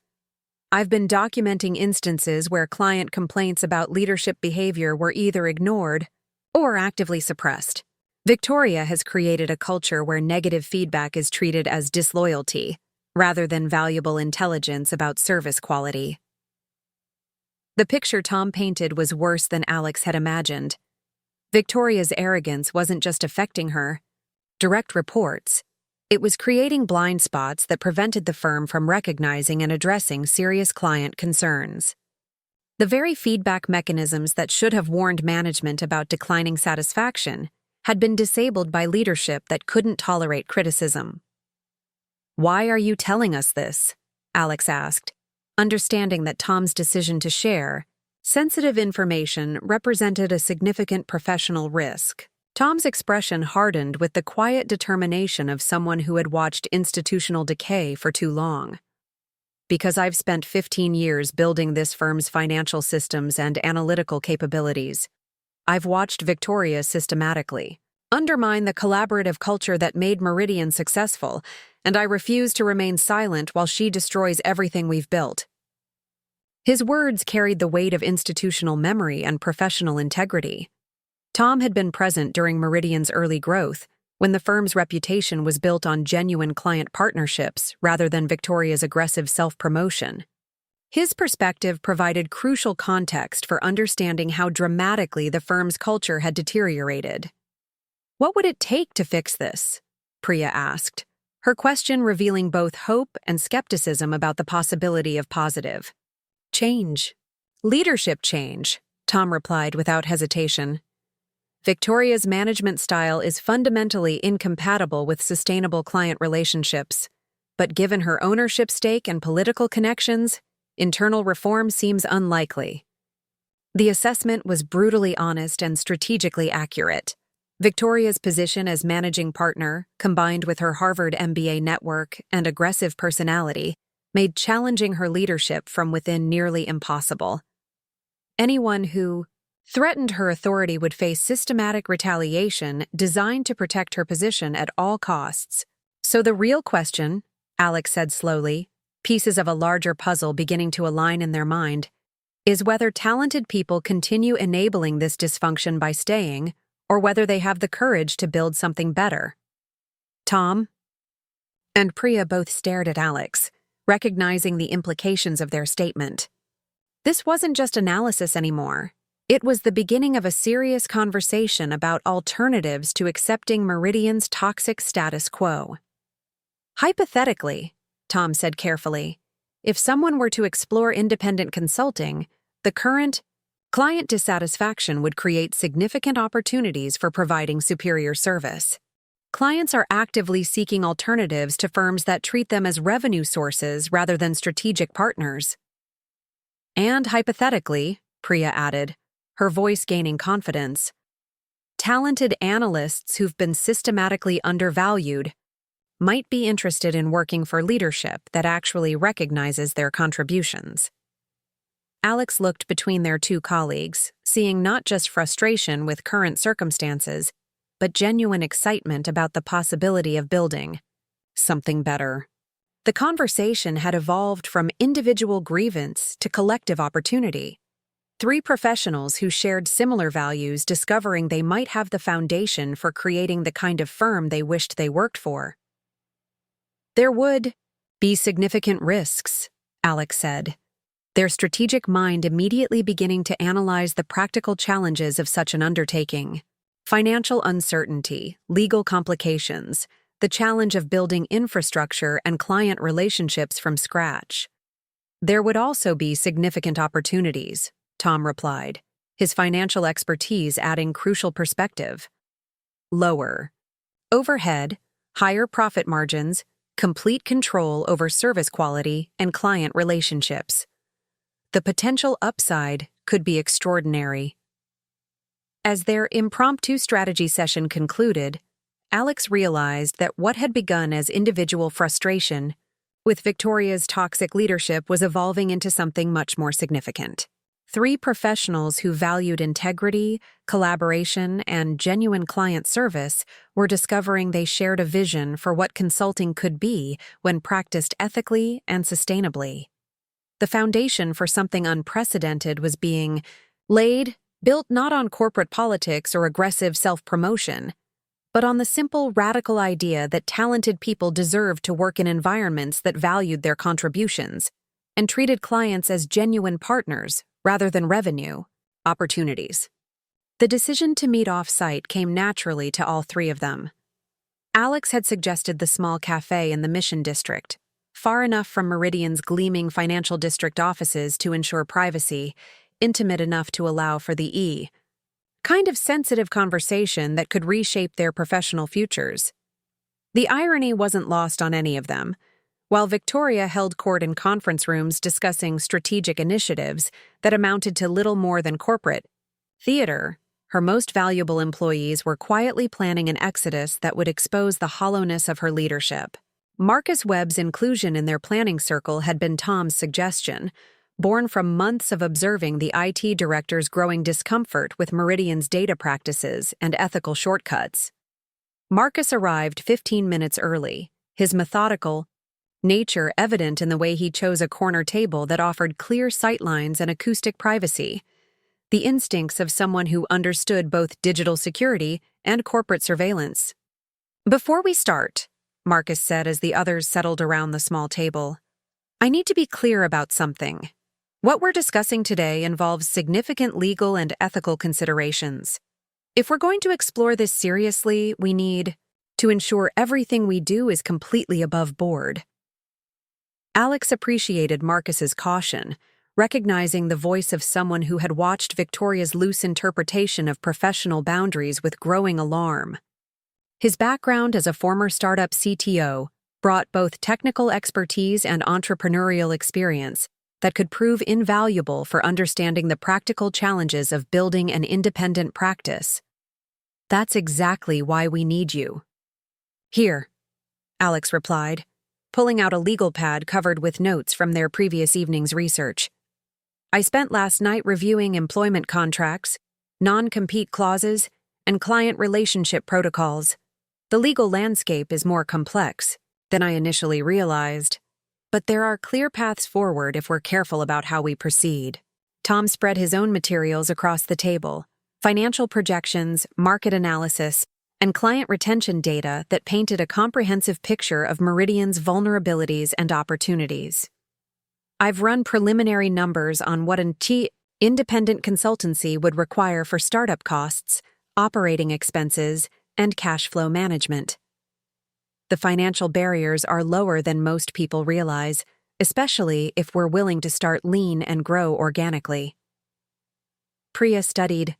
"I've been documenting instances where client complaints about leadership behavior were either ignored or actively suppressed. Victoria has created a culture where negative feedback is treated as disloyalty, rather than valuable intelligence about service quality." The picture Tom painted was worse than Alex had imagined. Victoria's arrogance wasn't just affecting her. Direct reports. It was creating blind spots that prevented the firm from recognizing and addressing serious client concerns. The very feedback mechanisms that should have warned management about declining satisfaction had been disabled by leadership that couldn't tolerate criticism. "Why are you telling us this?" Alex asked, understanding that Tom's decision to share sensitive information represented a significant professional risk. Tom's expression hardened with the quiet determination of someone who had watched institutional decay for too long. "Because I've spent 15 years building this firm's financial systems and analytical capabilities. I've watched Victoria systematically undermine the collaborative culture that made Meridian successful, and I refuse to remain silent while she destroys everything we've built." His words carried the weight of institutional memory and professional integrity. Tom had been present during Meridian's early growth, when the firm's reputation was built on genuine client partnerships rather than Victoria's aggressive self-promotion. His perspective provided crucial context for understanding how dramatically the firm's culture had deteriorated. "What would it take to fix this?" Priya asked, her question revealing both hope and skepticism about the possibility of positive change. "Leadership change," Tom replied without hesitation. "Victoria's management style is fundamentally incompatible with sustainable client relationships, but given her ownership stake and political connections, internal reform seems unlikely." The assessment was brutally honest and strategically accurate. Victoria's position as managing partner, combined with her Harvard MBA network and aggressive personality, made challenging her leadership from within nearly impossible. Anyone who threatened her authority would face systematic retaliation designed to protect her position at all costs. "So the real question," Alex said slowly, pieces of a larger puzzle beginning to align in their mind, "is whether talented people continue enabling this dysfunction by staying, or whether they have the courage to build something better." Tom and Priya both stared at Alex, recognizing the implications of their statement. This wasn't just analysis anymore. It was the beginning of a serious conversation about alternatives to accepting Meridian's toxic status quo. "Hypothetically," Tom said carefully, "if someone were to explore independent consulting, the current client dissatisfaction would create significant opportunities for providing superior service. Clients are actively seeking alternatives to firms that treat them as revenue sources rather than strategic partners." "And hypothetically," Priya added, her voice gaining confidence, "talented analysts who've been systematically undervalued might be interested in working for leadership that actually recognizes their contributions." Alex looked between their two colleagues, seeing not just frustration with current circumstances, but genuine excitement about the possibility of building something better. The conversation had evolved from individual grievance to collective opportunity. Three professionals who shared similar values discovering they might have the foundation for creating the kind of firm they wished they worked for. There would be significant risks, Alex said, their strategic mind immediately beginning to analyze the practical challenges of such an undertaking. Financial uncertainty, legal complications, the challenge of building infrastructure and client relationships from scratch. There would also be significant opportunities, Tom replied, his financial expertise adding crucial perspective. Lower overhead, higher profit margins, complete control over service quality and client relationships. The potential upside could be extraordinary. As their impromptu strategy session concluded, Alex realized that what had begun as individual frustration with Victoria's toxic leadership was evolving into something much more significant. Three professionals who valued integrity, collaboration, and genuine client service were discovering they shared a vision for what consulting could be when practiced ethically and sustainably. The foundation for something unprecedented was being laid, built not on corporate politics or aggressive self-promotion, but on the simple, radical idea that talented people deserved to work in environments that valued their contributions and treated clients as genuine partners rather than revenue opportunities. The decision to meet off-site came naturally to all three of them. Alex had suggested the small cafe in the Mission District, far enough from Meridian's gleaming financial district offices to ensure privacy, intimate enough to allow for the kind of sensitive conversation that could reshape their professional futures. The irony wasn't lost on any of them. While Victoria held court in conference rooms discussing strategic initiatives that amounted to little more than corporate theater, her most valuable employees were quietly planning an exodus that would expose the hollowness of her leadership. Marcus Webb's inclusion in their planning circle had been Tom's suggestion, born from months of observing the IT director's growing discomfort with Meridian's data practices and ethical shortcuts. Marcus arrived 15 minutes early, his methodical nature evident in the way he chose a corner table that offered clear sightlines and acoustic privacy, the instincts of someone who understood both digital security and corporate surveillance. "Before we start," Marcus said as the others settled around the small table, "I need to be clear about something. What we're discussing today involves significant legal and ethical considerations. If we're going to explore this seriously, we need to ensure everything we do is completely above board." Alex appreciated Marcus's caution, recognizing the voice of someone who had watched Victoria's loose interpretation of professional boundaries with growing alarm. His background as a former startup CTO brought both technical expertise and entrepreneurial experience that could prove invaluable for understanding the practical challenges of building an independent practice. "That's exactly why we need you." "Here," Alex replied, pulling out a legal pad covered with notes from their previous evening's research. "I spent last night reviewing employment contracts, non-compete clauses, and client relationship protocols. The legal landscape is more complex than I initially realized, but there are clear paths forward if we're careful about how we proceed." Tom spread his own materials across the table, financial projections, market analysis, and client retention data that painted a comprehensive picture of Meridian's vulnerabilities and opportunities. "I've run preliminary numbers on what an independent consultancy would require for startup costs, operating expenses, and cash flow management. The financial barriers are lower than most people realize, especially if we're willing to start lean and grow organically." Priya studied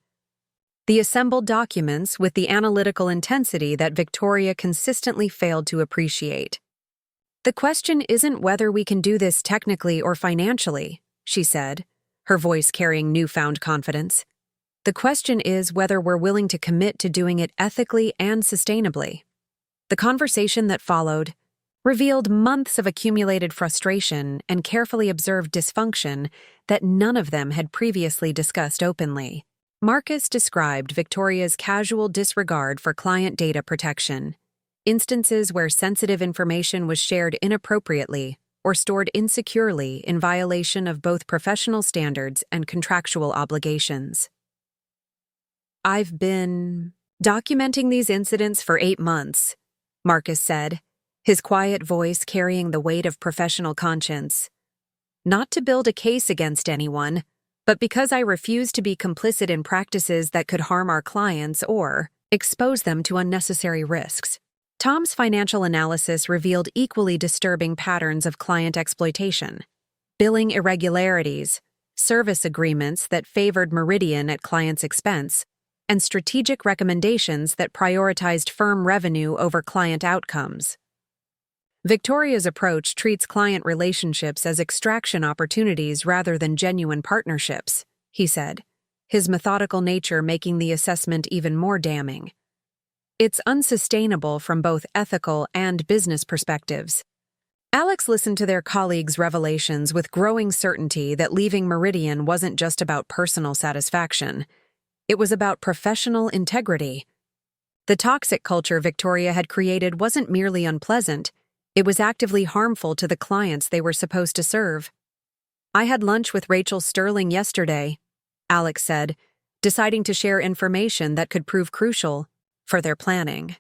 the assembled documents with the analytical intensity that Victoria consistently failed to appreciate. "The question isn't whether we can do this technically or financially," she said, her voice carrying newfound confidence. "The question is whether we're willing to commit to doing it ethically and sustainably." The conversation that followed revealed months of accumulated frustration and carefully observed dysfunction that none of them had previously discussed openly. Marcus described Victoria's casual disregard for client data protection, instances where sensitive information was shared inappropriately or stored insecurely in violation of both professional standards and contractual obligations. "I've been documenting these incidents for 8 months," Marcus said, his quiet voice carrying the weight of professional conscience. "Not to build a case against anyone, but because I refuse to be complicit in practices that could harm our clients or expose them to unnecessary risks." Tom's financial analysis revealed equally disturbing patterns of client exploitation: billing irregularities, service agreements that favored Meridian at clients' expense, and strategic recommendations that prioritized firm revenue over client outcomes. Victoria's approach treats client relationships as extraction opportunities rather than genuine partnerships, he said, his methodical nature making the assessment even more damning. "It's unsustainable from both ethical and business perspectives." Alex listened to their colleagues' revelations with growing certainty that leaving Meridian wasn't just about personal satisfaction. It was about professional integrity. The toxic culture Victoria had created wasn't merely unpleasant, it was actively harmful to the clients they were supposed to serve. "I had lunch with Rachel Sterling yesterday," Alex said, deciding to share information that could prove crucial for their planning.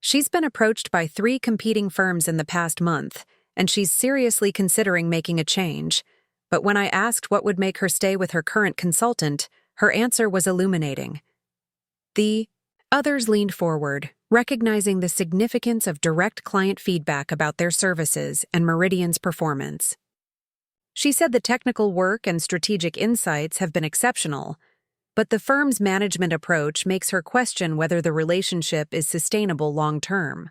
"She's been approached by 3 competing firms in the past month, and she's seriously considering making a change. But when I asked what would make her stay with her current consultant, her answer was illuminating." The others leaned forward, recognizing the significance of direct client feedback about their services and Meridian's performance. "She said the technical work and strategic insights have been exceptional, but the firm's management approach makes her question whether the relationship is sustainable long-term."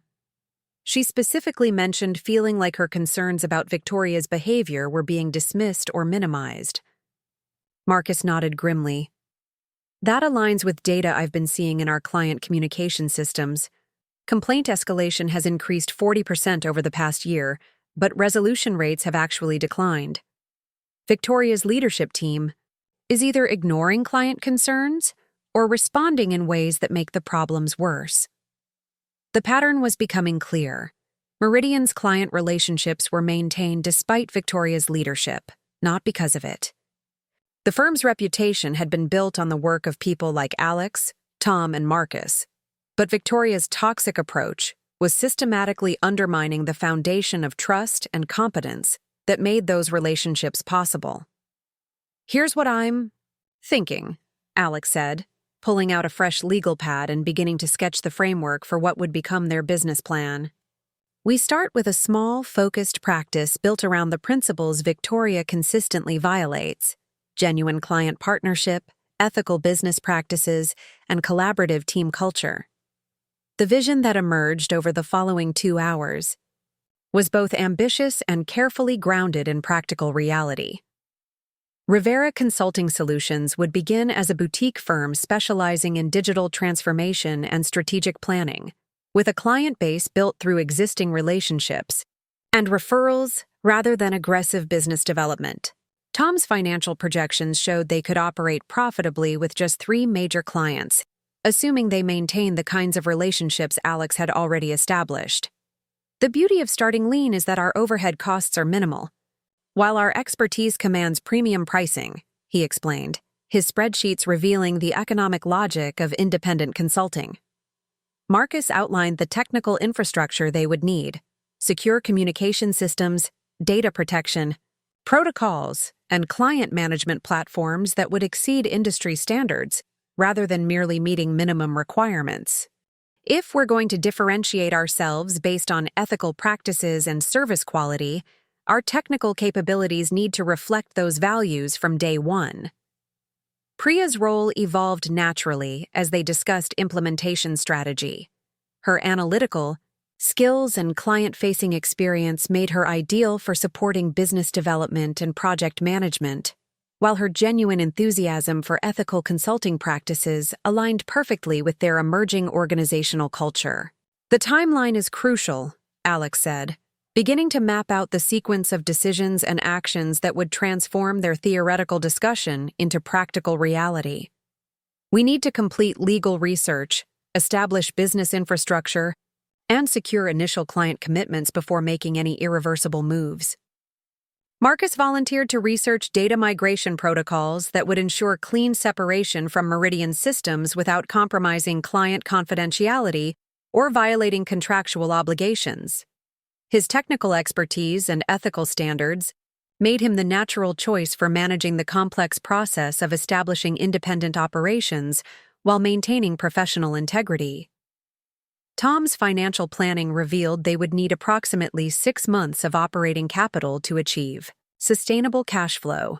She specifically mentioned feeling like her concerns about Victoria's behavior were being dismissed or minimized. Marcus nodded grimly. "That aligns with data I've been seeing in our client communication systems. Complaint escalation has increased 40% over the past year, but resolution rates have actually declined. Victoria's leadership team is either ignoring client concerns or responding in ways that make the problems worse." The pattern was becoming clear. Meridian's client relationships were maintained despite Victoria's leadership, not because of it. The firm's reputation had been built on the work of people like Alex, Tom, and Marcus, but Victoria's toxic approach was systematically undermining the foundation of trust and competence that made those relationships possible. "Here's what I'm thinking," Alex said, pulling out a fresh legal pad and beginning to sketch the framework for what would become their business plan. "We start with a small, focused practice built around the principles Victoria consistently violates: genuine client partnership, ethical business practices, and collaborative team culture." The vision that emerged over the following 2 hours was both ambitious and carefully grounded in practical reality. Rivera Consulting Solutions would begin as a boutique firm specializing in digital transformation and strategic planning, with a client base built through existing relationships and referrals rather than aggressive business development. Tom's financial projections showed they could operate profitably with just 3 major clients, assuming they maintained the kinds of relationships Alex had already established. "The beauty of starting lean is that our overhead costs are minimal, while our expertise commands premium pricing," he explained, his spreadsheets revealing the economic logic of independent consulting. Marcus outlined the technical infrastructure they would need: secure communication systems, data protection, protocols, and client management platforms that would exceed industry standards rather than merely meeting minimum requirements. "If we're going to differentiate ourselves based on ethical practices and service quality, our technical capabilities need to reflect those values from day one." Priya's role evolved naturally as they discussed implementation strategy. Her analytical skills and client-facing experience made her ideal for supporting business development and project management, while her genuine enthusiasm for ethical consulting practices aligned perfectly with their emerging organizational culture. "The timeline is crucial," Alex said, beginning to map out the sequence of decisions and actions that would transform their theoretical discussion into practical reality. "We need to complete legal research, establish business infrastructure, and secure initial client commitments before making any irreversible moves. Marcus volunteered to research data migration protocols that would ensure clean separation from Meridian systems without compromising client confidentiality or violating contractual obligations. His technical expertise and ethical standards made him the natural choice for managing the complex process of establishing independent operations while maintaining professional integrity. Tom's financial planning revealed they would need approximately 6 months of operating capital to achieve sustainable cash flow,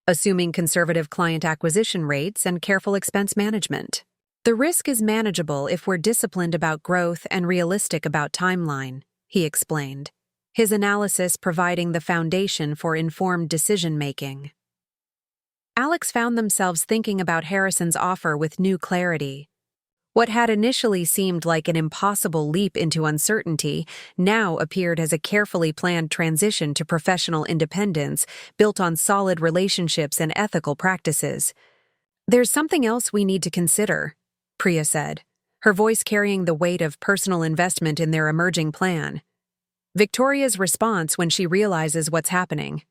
assuming conservative client acquisition rates and careful expense management. The risk is manageable if we're disciplined about growth and realistic about timeline, he explained, his analysis providing the foundation for informed decision-making. Alex found themselves thinking about Harrison's offer with new clarity. What had initially seemed like an impossible leap into uncertainty now appeared as a carefully planned transition to professional independence built on solid relationships and ethical practices. "There's something else we need to consider," Priya said, her voice carrying the weight of personal investment in their emerging plan. Victoria's response when she realizes what's happening.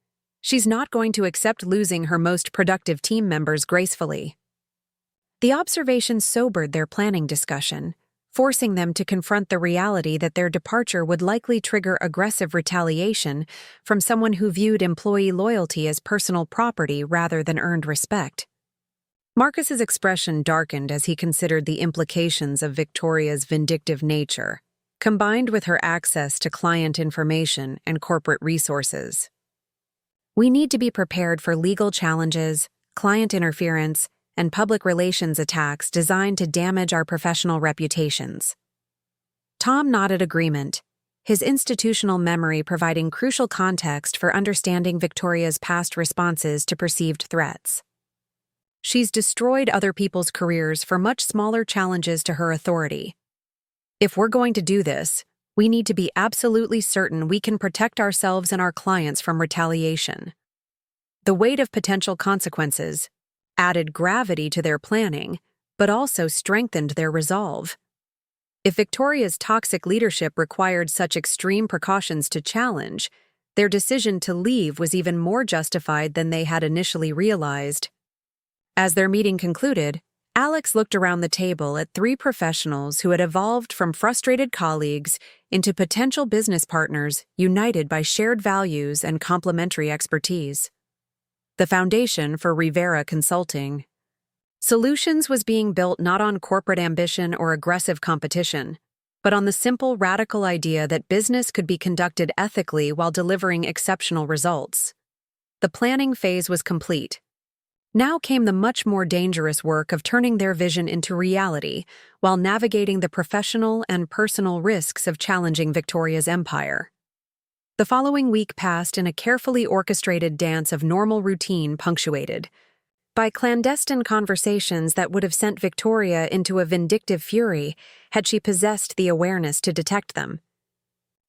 She's not going to accept losing her most productive team members gracefully. The observation sobered their planning discussion, forcing them to confront the reality that their departure would likely trigger aggressive retaliation from someone who viewed employee loyalty as personal property rather than earned respect. Marcus's expression darkened as he considered the implications of Victoria's vindictive nature, combined with her access to client information and corporate resources. "We need to be prepared for legal challenges, client interference, and public relations attacks designed to damage our professional reputations." Tom nodded agreement, his institutional memory providing crucial context for understanding Victoria's past responses to perceived threats. She's destroyed other people's careers for much smaller challenges to her authority. If we're going to do this, we need to be absolutely certain we can protect ourselves and our clients from retaliation. The weight of potential consequences added gravity to their planning, but also strengthened their resolve. If Victoria's toxic leadership required such extreme precautions to challenge, their decision to leave was even more justified than they had initially realized. As their meeting concluded, Alex looked around the table at 3 professionals who had evolved from frustrated colleagues into potential business partners united by shared values and complementary expertise. The foundation for Rivera Consulting Solutions was being built not on corporate ambition or aggressive competition, but on the simple, radical idea that business could be conducted ethically while delivering exceptional results. The planning phase was complete. Now came the much more dangerous work of turning their vision into reality while navigating the professional and personal risks of challenging Victoria's empire. The following week passed in a carefully orchestrated dance of normal routine punctuated by clandestine conversations that would have sent Victoria into a vindictive fury had she possessed the awareness to detect them.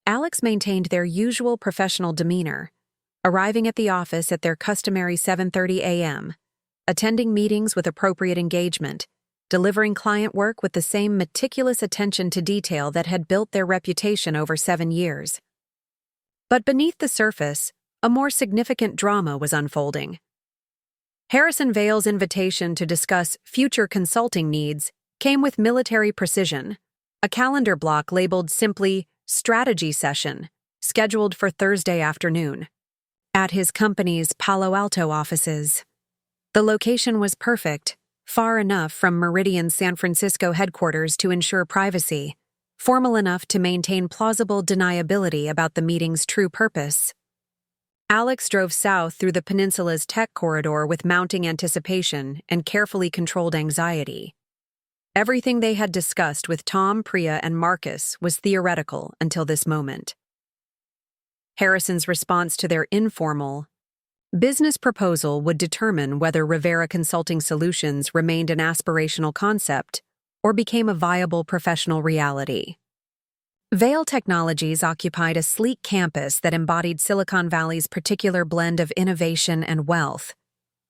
Alex maintained their usual professional demeanor, arriving at the office at their customary 7:30 a.m., attending meetings with appropriate engagement, delivering client work with the same meticulous attention to detail that had built their reputation over 7 years. But beneath the surface, a more significant drama was unfolding. Harrison Vale's invitation to discuss future consulting needs came with military precision, a calendar block labeled simply Strategy Session, scheduled for Thursday afternoon, at his company's Palo Alto offices. The location was perfect, far enough from Meridian's San Francisco headquarters to ensure privacy, formal enough to maintain plausible deniability about the meeting's true purpose. Alex drove south through the peninsula's tech corridor with mounting anticipation and carefully controlled anxiety. Everything they had discussed with Tom, Priya, and Marcus was theoretical until this moment. Harrison's response to their informal business proposal would determine whether Rivera Consulting Solutions remained an aspirational concept or became a viable professional reality. Vale Technologies occupied a sleek campus that embodied Silicon Valley's particular blend of innovation and wealth.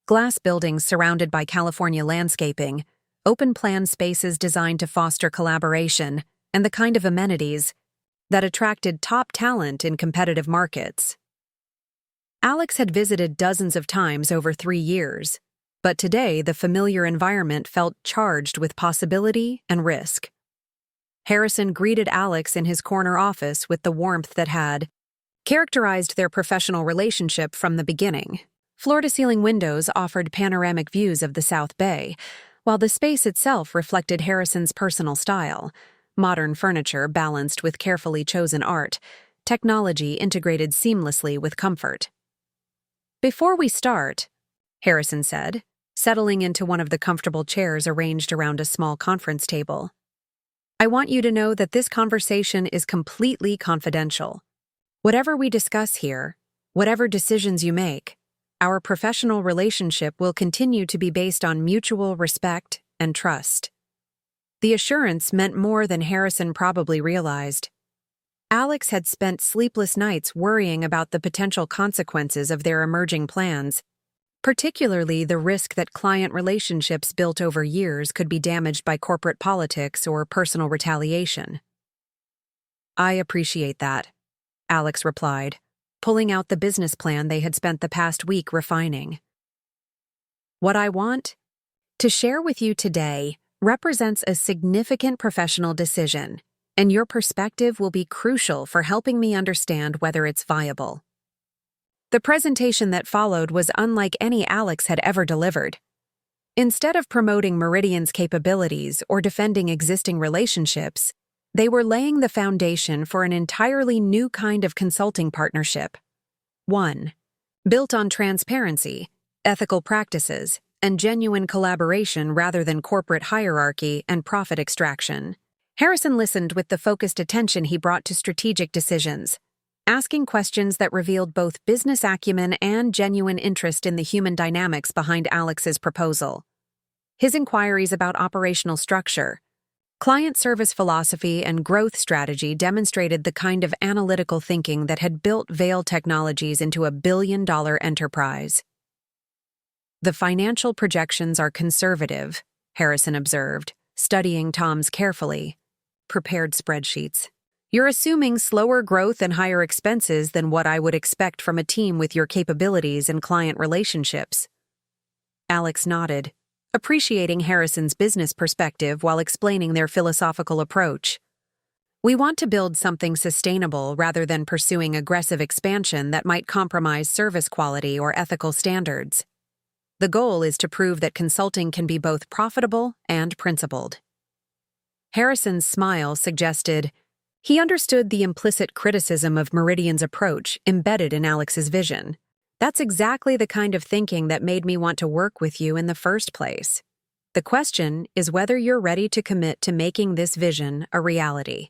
Glass buildings surrounded by California landscaping, open-plan spaces designed to foster collaboration, and the kind of amenities that attracted top talent in competitive markets. Alex had visited dozens of times over 3 years, but today the familiar environment felt charged with possibility and risk. Harrison greeted Alex in his corner office with the warmth that had characterized their professional relationship from the beginning. Floor-to-ceiling windows offered panoramic views of the South Bay, while the space itself reflected Harrison's personal style. Modern furniture balanced with carefully chosen art, technology integrated seamlessly with comfort. "Before we start," Harrison said, settling into one of the comfortable chairs arranged around a small conference table, "I want you to know that this conversation is completely confidential. Whatever we discuss here, whatever decisions you make, our professional relationship will continue to be based on mutual respect and trust." The assurance meant more than Harrison probably realized. Alex had spent sleepless nights worrying about the potential consequences of their emerging plans, particularly the risk that client relationships built over years could be damaged by corporate politics or personal retaliation. "I appreciate that," Alex replied, pulling out the business plan they had spent the past week refining. "What I want to share with you today represents a significant professional decision, and your perspective will be crucial for helping me understand whether it's viable." The presentation that followed was unlike any Alex had ever delivered. Instead of promoting Meridian's capabilities or defending existing relationships, they were laying the foundation for an entirely new kind of consulting partnership. One, built on transparency, ethical practices, and genuine collaboration rather than corporate hierarchy and profit extraction. Harrison listened with the focused attention he brought to strategic decisions, asking questions that revealed both business acumen and genuine interest in the human dynamics behind Alex's proposal. His inquiries about operational structure, client service philosophy, and growth strategy demonstrated the kind of analytical thinking that had built Vail Technologies into a billion-dollar enterprise. "The financial projections are conservative," Harrison observed, studying Tom's carefully prepared spreadsheets. "You're assuming slower growth and higher expenses than what I would expect from a team with your capabilities and client relationships." Alex nodded, appreciating Harrison's business perspective while explaining their philosophical approach. "We want to build something sustainable rather than pursuing aggressive expansion that might compromise service quality or ethical standards. The goal is to prove that consulting can be both profitable and principled." Harrison's smile suggested he understood the implicit criticism of Meridian's approach embedded in Alex's vision. "That's exactly the kind of thinking that made me want to work with you in the first place. The question is whether you're ready to commit to making this vision a reality."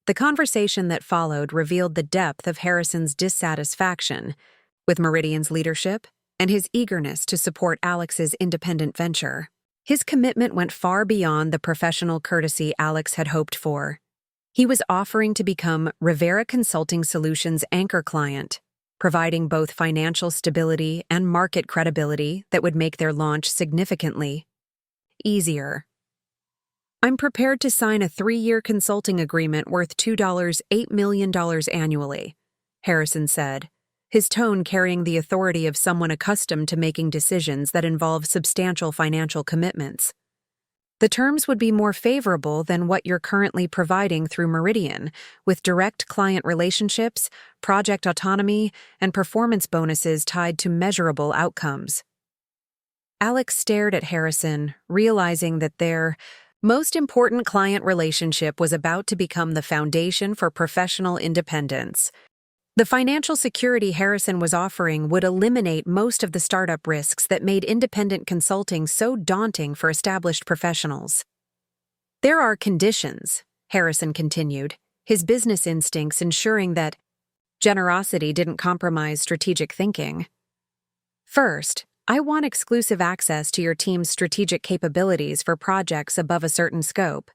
The conversation that followed revealed the depth of Harrison's dissatisfaction with Meridian's leadership and his eagerness to support Alex's independent venture. His commitment went far beyond the professional courtesy Alex had hoped for. He was offering to become Rivera Consulting Solutions' anchor client, providing both financial stability and market credibility that would make their launch significantly easier. "I'm prepared to sign a 3-year consulting agreement worth $8 million annually," Harrison said, his tone carrying the authority of someone accustomed to making decisions that involve substantial financial commitments. "The terms would be more favorable than what you're currently providing through Meridian, with direct client relationships, project autonomy, and performance bonuses tied to measurable outcomes." Alex stared at Harrison, realizing that their most important client relationship was about to become the foundation for professional independence. The financial security Harrison was offering would eliminate most of the startup risks that made independent consulting so daunting for established professionals. "There are conditions," Harrison continued, his business instincts ensuring that generosity didn't compromise strategic thinking. "First, I want exclusive access to your team's strategic capabilities for projects above a certain scope.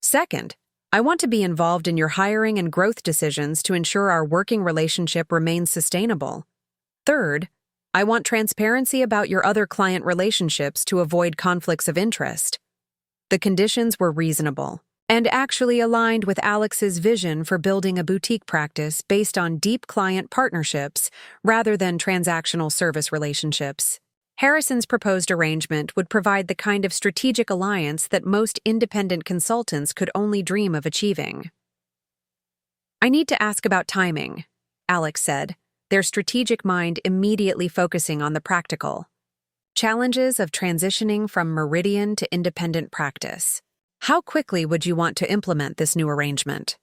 Second, I want to be involved in your hiring and growth decisions to ensure our working relationship remains sustainable. Third, I want transparency about your other client relationships to avoid conflicts of interest." The conditions were reasonable, and actually aligned with Alex's vision for building a boutique practice based on deep client partnerships rather than transactional service relationships. Harrison's proposed arrangement would provide the kind of strategic alliance that most independent consultants could only dream of achieving. "I need to ask about timing," Alex said, their strategic mind immediately focusing on the practical challenges of transitioning from Meridian to independent practice. "How quickly would you want to implement this new arrangement?"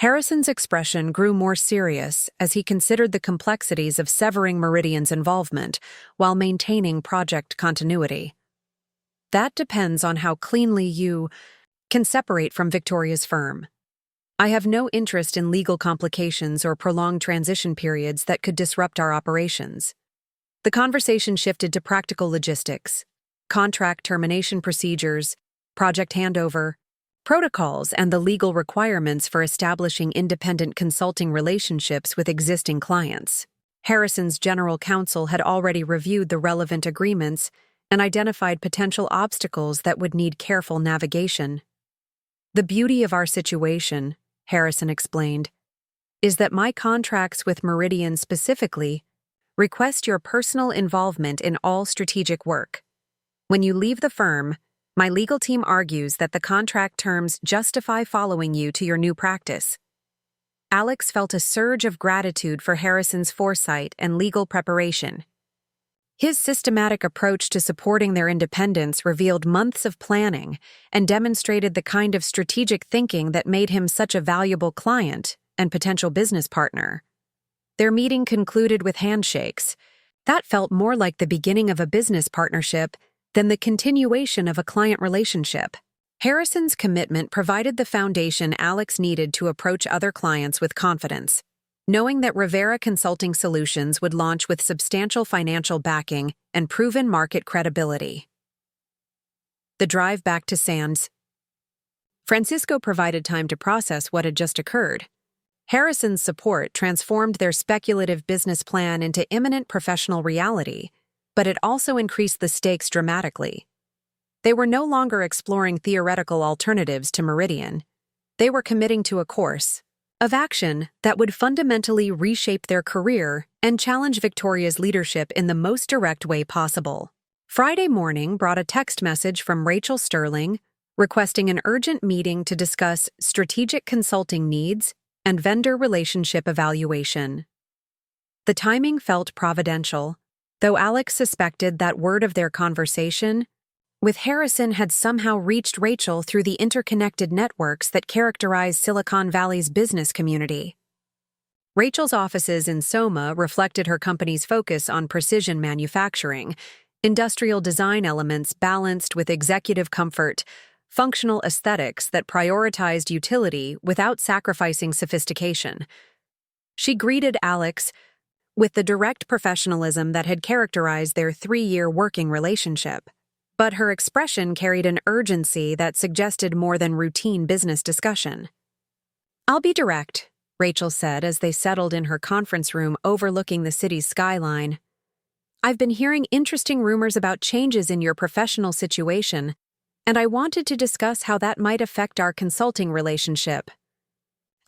Harrison's expression grew more serious as he considered the complexities of severing Meridian's involvement while maintaining project continuity. "That depends on how cleanly you can separate from Victoria's firm. I have no interest in legal complications or prolonged transition periods that could disrupt our operations." The conversation shifted to practical logistics, contract termination procedures, project handover, protocols, and the legal requirements for establishing independent consulting relationships with existing clients. Harrison's general counsel had already reviewed the relevant agreements and identified potential obstacles that would need careful navigation. "The beauty of our situation," Harrison explained, "is that my contracts with Meridian specifically request your personal involvement in all strategic work. When you leave the firm, my legal team argues that the contract terms justify following you to your new practice." Alex felt a surge of gratitude for Harrison's foresight and legal preparation. His systematic approach to supporting their independence revealed months of planning and demonstrated the kind of strategic thinking that made him such a valuable client and potential business partner. Their meeting concluded with handshakes. That felt more like the beginning of a business partnership than the continuation of a client relationship. Harrison's commitment provided the foundation Alex needed to approach other clients with confidence, knowing that Rivera Consulting Solutions would launch with substantial financial backing and proven market credibility. The drive back to Sands. Francisco provided time to process what had just occurred. Harrison's support transformed their speculative business plan into imminent professional reality, but it also increased the stakes dramatically. They were no longer exploring theoretical alternatives to Meridian. They were committing to a course of action that would fundamentally reshape their career and challenge Victoria's leadership in the most direct way possible. Friday morning brought a text message from Rachel Sterling requesting an urgent meeting to discuss strategic consulting needs and vendor relationship evaluation. The timing felt providential, though Alex suspected that word of their conversation with Harrison had somehow reached Rachel through the interconnected networks that characterize Silicon Valley's business community. Rachel's offices in Soma reflected her company's focus on precision manufacturing, industrial design elements balanced with executive comfort, functional aesthetics that prioritized utility without sacrificing sophistication. She greeted Alex with the direct professionalism that had characterized their 3-year working relationship. But her expression carried an urgency that suggested more than routine business discussion. "I'll be direct," Rachel said as they settled in her conference room overlooking the city's skyline. "I've been hearing interesting rumors about changes in your professional situation, and I wanted to discuss how that might affect our consulting relationship."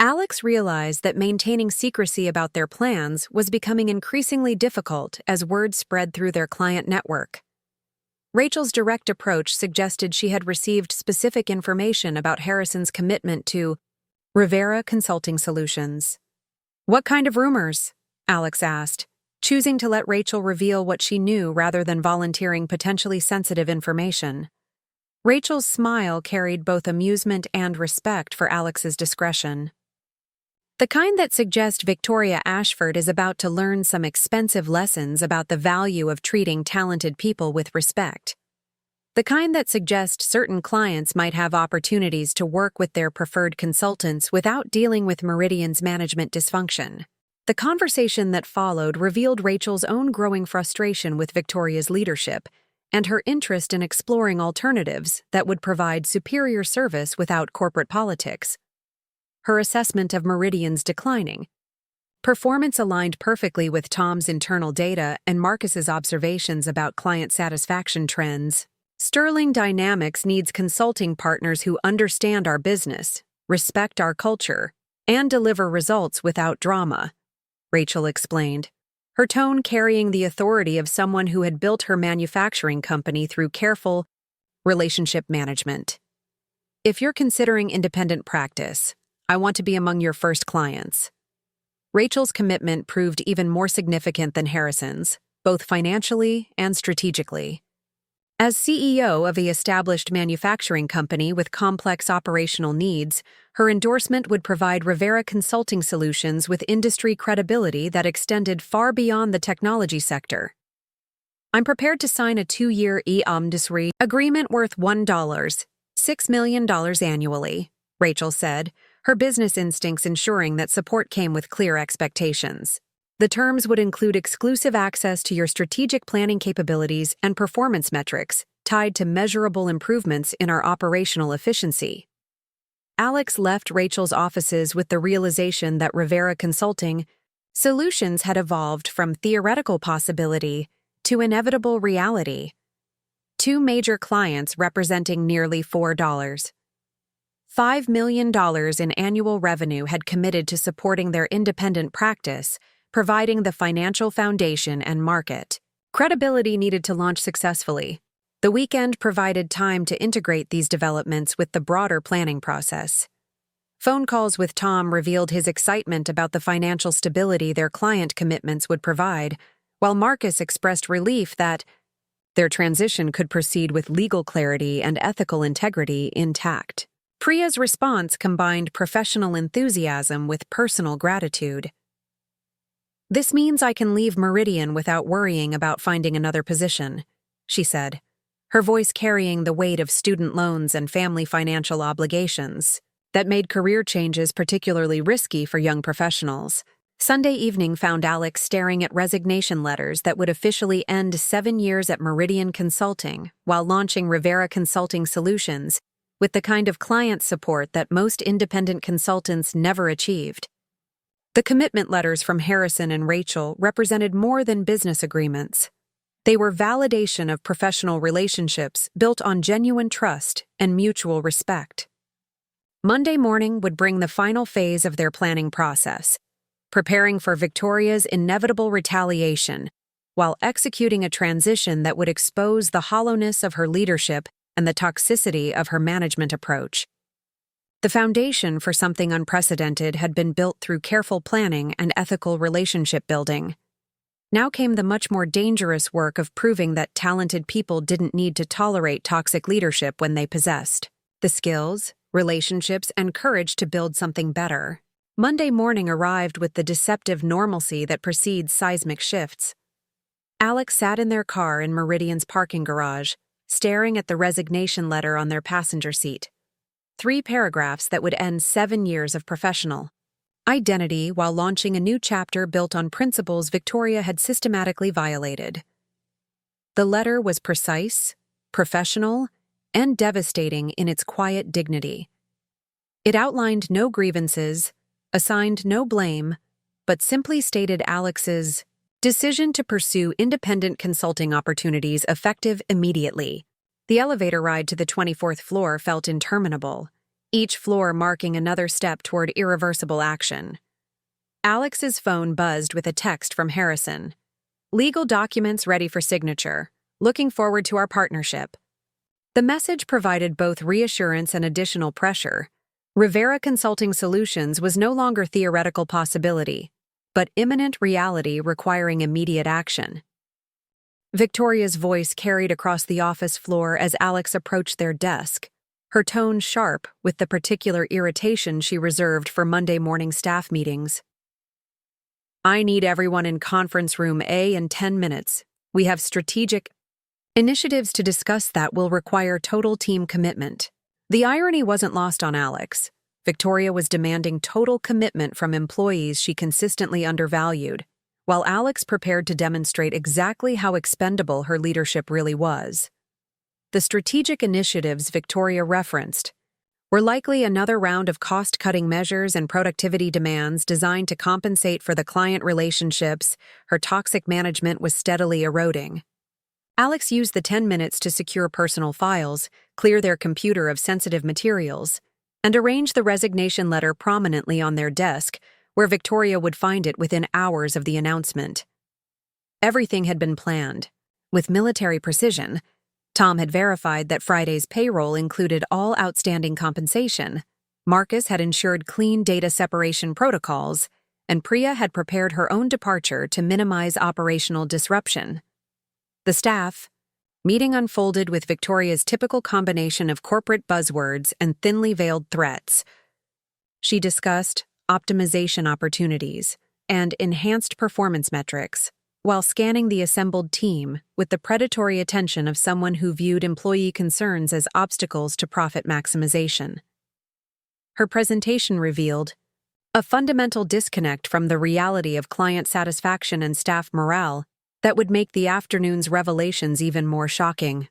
Alex realized that maintaining secrecy about their plans was becoming increasingly difficult as word spread through their client network. Rachel's direct approach suggested she had received specific information about Harrison's commitment to Rivera Consulting Solutions. "What kind of rumors?" Alex asked, choosing to let Rachel reveal what she knew rather than volunteering potentially sensitive information. Rachel's smile carried both amusement and respect for Alex's discretion. "The kind that suggest Victoria Ashford is about to learn some expensive lessons about the value of treating talented people with respect. The kind that suggest certain clients might have opportunities to work with their preferred consultants without dealing with Meridian's management dysfunction." The conversation that followed revealed Rachel's own growing frustration with Victoria's leadership and her interest in exploring alternatives that would provide superior service without corporate politics. Her assessment of Meridian's declining performance aligned perfectly with Tom's internal data and Marcus's observations about client satisfaction trends. Sterling Dynamics needs consulting partners who understand our business, respect our culture, and deliver results without drama, Rachel explained, her tone carrying the authority of someone who had built her manufacturing company through careful relationship management. If you're considering independent practice, I want to be among your first clients. Rachel's commitment proved even more significant than Harrison's, both financially and strategically. As CEO of a established manufacturing company with complex operational needs, her endorsement would provide Rivera Consulting Solutions with industry credibility that extended far beyond the technology sector. I'm prepared to sign a 2-year e-industry agreement worth $6 million annually, Rachel said, her business instincts ensuring that support came with clear expectations. The terms would include exclusive access to your strategic planning capabilities and performance metrics tied to measurable improvements in our operational efficiency. Alex left Rachel's offices with the realization that Rivera Consulting Solutions had evolved from theoretical possibility to inevitable reality. 2 major clients representing nearly $5 million in annual revenue had committed to supporting their independent practice, providing the financial foundation and market credibility needed to launch successfully. The weekend provided time to integrate these developments with the broader planning process. Phone calls with Tom revealed his excitement about the financial stability their client commitments would provide, while Marcus expressed relief that their transition could proceed with legal clarity and ethical integrity intact. Priya's response combined professional enthusiasm with personal gratitude. "This means I can leave Meridian without worrying about finding another position," she said, her voice carrying the weight of student loans and family financial obligations that made career changes particularly risky for young professionals. Sunday evening found Alex staring at resignation letters that would officially end 7 years at Meridian Consulting while launching Rivera Consulting Solutions with the kind of client support that most independent consultants never achieved. The commitment letters from Harrison and Rachel represented more than business agreements. They were validation of professional relationships built on genuine trust and mutual respect. Monday morning would bring the final phase of their planning process, preparing for Victoria's inevitable retaliation, while executing a transition that would expose the hollowness of her leadership and the toxicity of her management approach. The foundation for something unprecedented had been built through careful planning and ethical relationship building. Now came the much more dangerous work of proving that talented people didn't need to tolerate toxic leadership when they possessed the skills, relationships, and courage to build something better. Monday morning arrived with the deceptive normalcy that precedes seismic shifts. Alex sat in their car in Meridian's parking garage, staring at the resignation letter on their passenger seat. 3 paragraphs that would end 7 years of professional identity while launching a new chapter built on principles Victoria had systematically violated. The letter was precise, professional, and devastating in its quiet dignity. It outlined no grievances, assigned no blame, but simply stated Alex's decision to pursue independent consulting opportunities effective immediately. The elevator ride to the 24th floor felt interminable, each floor marking another step toward irreversible action. Alex's phone buzzed with a text from Harrison. "Legal documents ready for signature. Looking forward to our partnership." The message provided both reassurance and additional pressure. Rivera Consulting Solutions was no longer theoretical possibility, but imminent reality requiring immediate action. Victoria's voice carried across the office floor as Alex approached their desk, her tone sharp with the particular irritation she reserved for Monday morning staff meetings. "I need everyone in conference room A in 10 minutes. We have strategic initiatives to discuss that will require total team commitment." The irony wasn't lost on Alex. Victoria was demanding total commitment from employees she consistently undervalued, while Alex prepared to demonstrate exactly how expendable her leadership really was. The strategic initiatives Victoria referenced were likely another round of cost-cutting measures and productivity demands designed to compensate for the client relationships her toxic management was steadily eroding. Alex used the 10 minutes to secure personal files, clear their computer of sensitive materials, and arrange the resignation letter prominently on their desk, where Victoria would find it within hours of the announcement. Everything had been planned, with military precision. Tom had verified that Friday's payroll included all outstanding compensation. Marcus had ensured clean data separation protocols, and Priya had prepared her own departure to minimize operational disruption. The staff meeting unfolded with Victoria's typical combination of corporate buzzwords and thinly veiled threats. She discussed optimization opportunities and enhanced performance metrics, while scanning the assembled team with the predatory attention of someone who viewed employee concerns as obstacles to profit maximization. Her presentation revealed a fundamental disconnect from the reality of client satisfaction and staff morale that would make the afternoon's revelations even more shocking.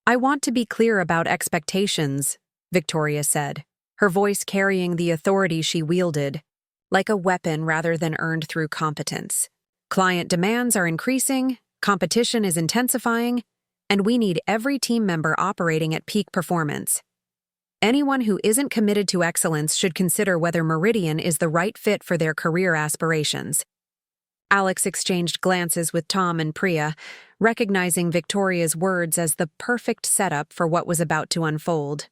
"I want to be clear about expectations," Victoria said, her voice carrying the authority she wielded, like a weapon rather than earned through competence. "Client demands are increasing, competition is intensifying, and we need every team member operating at peak performance. Anyone who isn't committed to excellence should consider whether Meridian is the right fit for their career aspirations." Alex exchanged glances with Tom and Priya, recognizing Victoria's words as the perfect setup for what was about to unfold.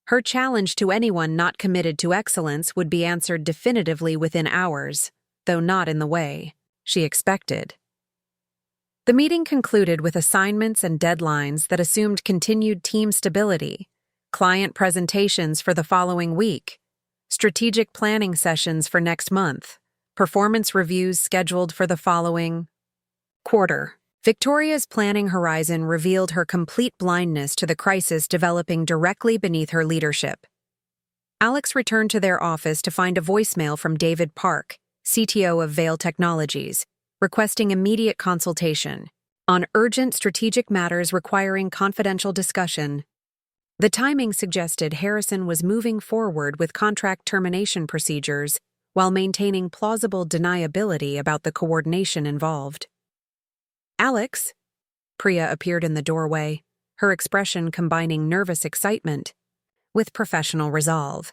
Her challenge to anyone not committed to excellence would be answered definitively within hours, though not in the way she expected. The meeting concluded with assignments and deadlines that assumed continued team stability, client presentations for the following week, strategic planning sessions for next month, performance reviews scheduled for the following quarter. Victoria's planning horizon revealed her complete blindness to the crisis developing directly beneath her leadership. Alex returned to their office to find a voicemail from David Park, CTO of Vale Technologies, requesting immediate consultation on urgent strategic matters requiring confidential discussion. The timing suggested Harrison was moving forward with contract termination procedures while maintaining plausible deniability about the coordination involved. "Alex?" Priya appeared in the doorway, her expression combining nervous excitement with professional resolve.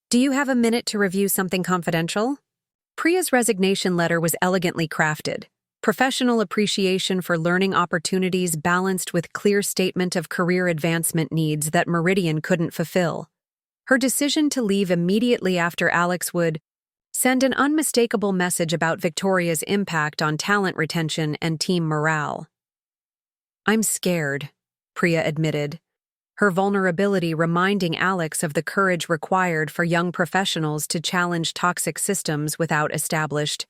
"Do you have a minute to review something confidential?" Priya's resignation letter was elegantly crafted, professional appreciation for learning opportunities balanced with clear statement of career advancement needs that Meridian couldn't fulfill. Her decision to leave immediately after Alex would send an unmistakable message about Victoria's impact on talent retention and team morale. "I'm scared," Priya admitted, her vulnerability reminding Alex of the courage required for young professionals to challenge toxic systems without established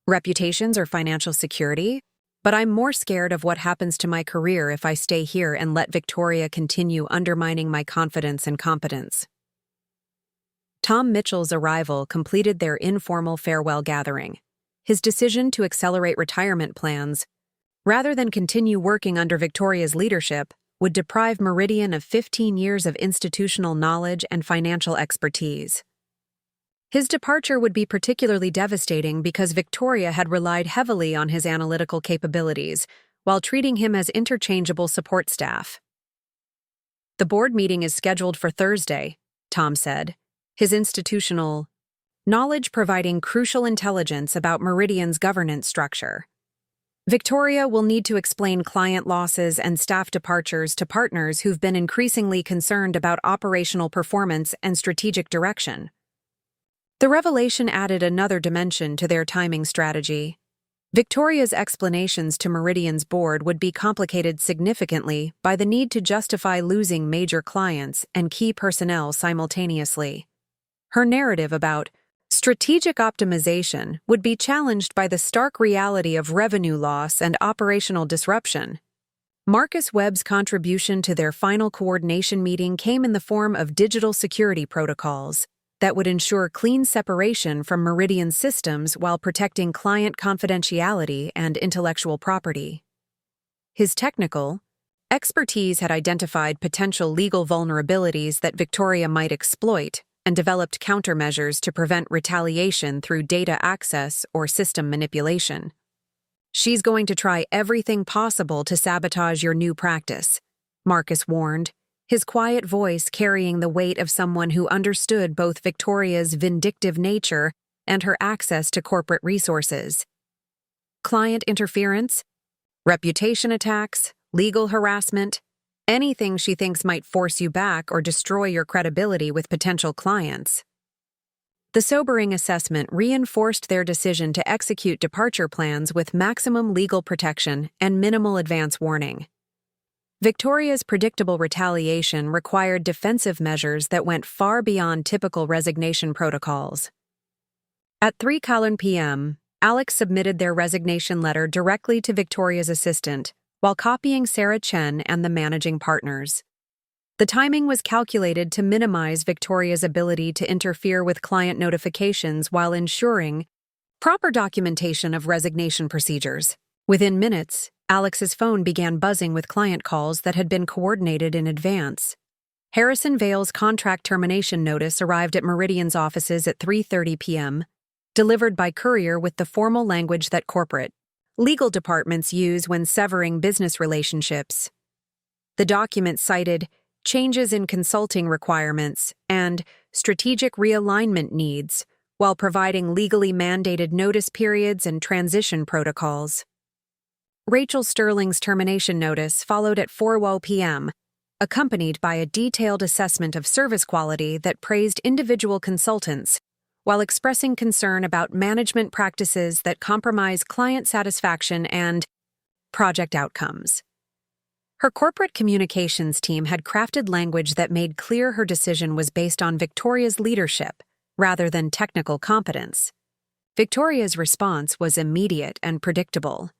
reputations or financial security. "But I'm more scared of what happens to my career if I stay here and let Victoria continue undermining my confidence and competence." Tom Mitchell's arrival completed their informal farewell gathering. His decision to accelerate retirement plans, rather than continue working under Victoria's leadership, would deprive Meridian of 15 years of institutional knowledge and financial expertise. His departure would be particularly devastating because Victoria had relied heavily on his analytical capabilities while treating him as interchangeable support staff. "The board meeting is scheduled for Thursday," Tom said, his institutional knowledge providing crucial intelligence about Meridian's governance structure. "Victoria will need to explain client losses and staff departures to partners who've been increasingly concerned about operational performance and strategic direction." The revelation added another dimension to their timing strategy. Victoria's explanations to Meridian's board would be complicated significantly by the need to justify losing major clients and key personnel simultaneously. Her narrative about strategic optimization would be challenged by the stark reality of revenue loss and operational disruption. Marcus Webb's contribution to their final coordination meeting came in the form of digital security protocols that would ensure clean separation from Meridian systems while protecting client confidentiality and intellectual property. His technical expertise had identified potential legal vulnerabilities that Victoria might exploit and developed countermeasures to prevent retaliation through data access or system manipulation. "She's going to try everything possible to sabotage your new practice," Marcus warned, his quiet voice carrying the weight of someone who understood both Victoria's vindictive nature and her access to corporate resources. Client interference, reputation attacks, legal harassment, anything she thinks might force you back or destroy your credibility with potential clients. The sobering assessment reinforced their decision to execute departure plans with maximum legal protection and minimal advance warning. Victoria's predictable retaliation required defensive measures that went far beyond typical resignation protocols. At 3:00 p.m., Alex submitted their resignation letter directly to Victoria's assistant, while copying Sarah Chen and the managing partners. The timing was calculated to minimize Victoria's ability to interfere with client notifications while ensuring proper documentation of resignation procedures. Within minutes, Alex's phone began buzzing with client calls that had been coordinated in advance. Harrison Vale's contract termination notice arrived at Meridian's offices at 3:30 p.m., delivered by courier with the formal language that corporate legal departments use when severing business relationships. The document cited changes in consulting requirements and strategic realignment needs, while providing legally mandated notice periods and transition protocols. Rachel Sterling's termination notice followed at 4:00 p.m., accompanied by a detailed assessment of service quality that praised individual consultants, while expressing concern about management practices that compromise client satisfaction and project outcomes. Her corporate communications team had crafted language that made clear her decision was based on Victoria's leadership rather than technical competence. Victoria's response was immediate and predictable.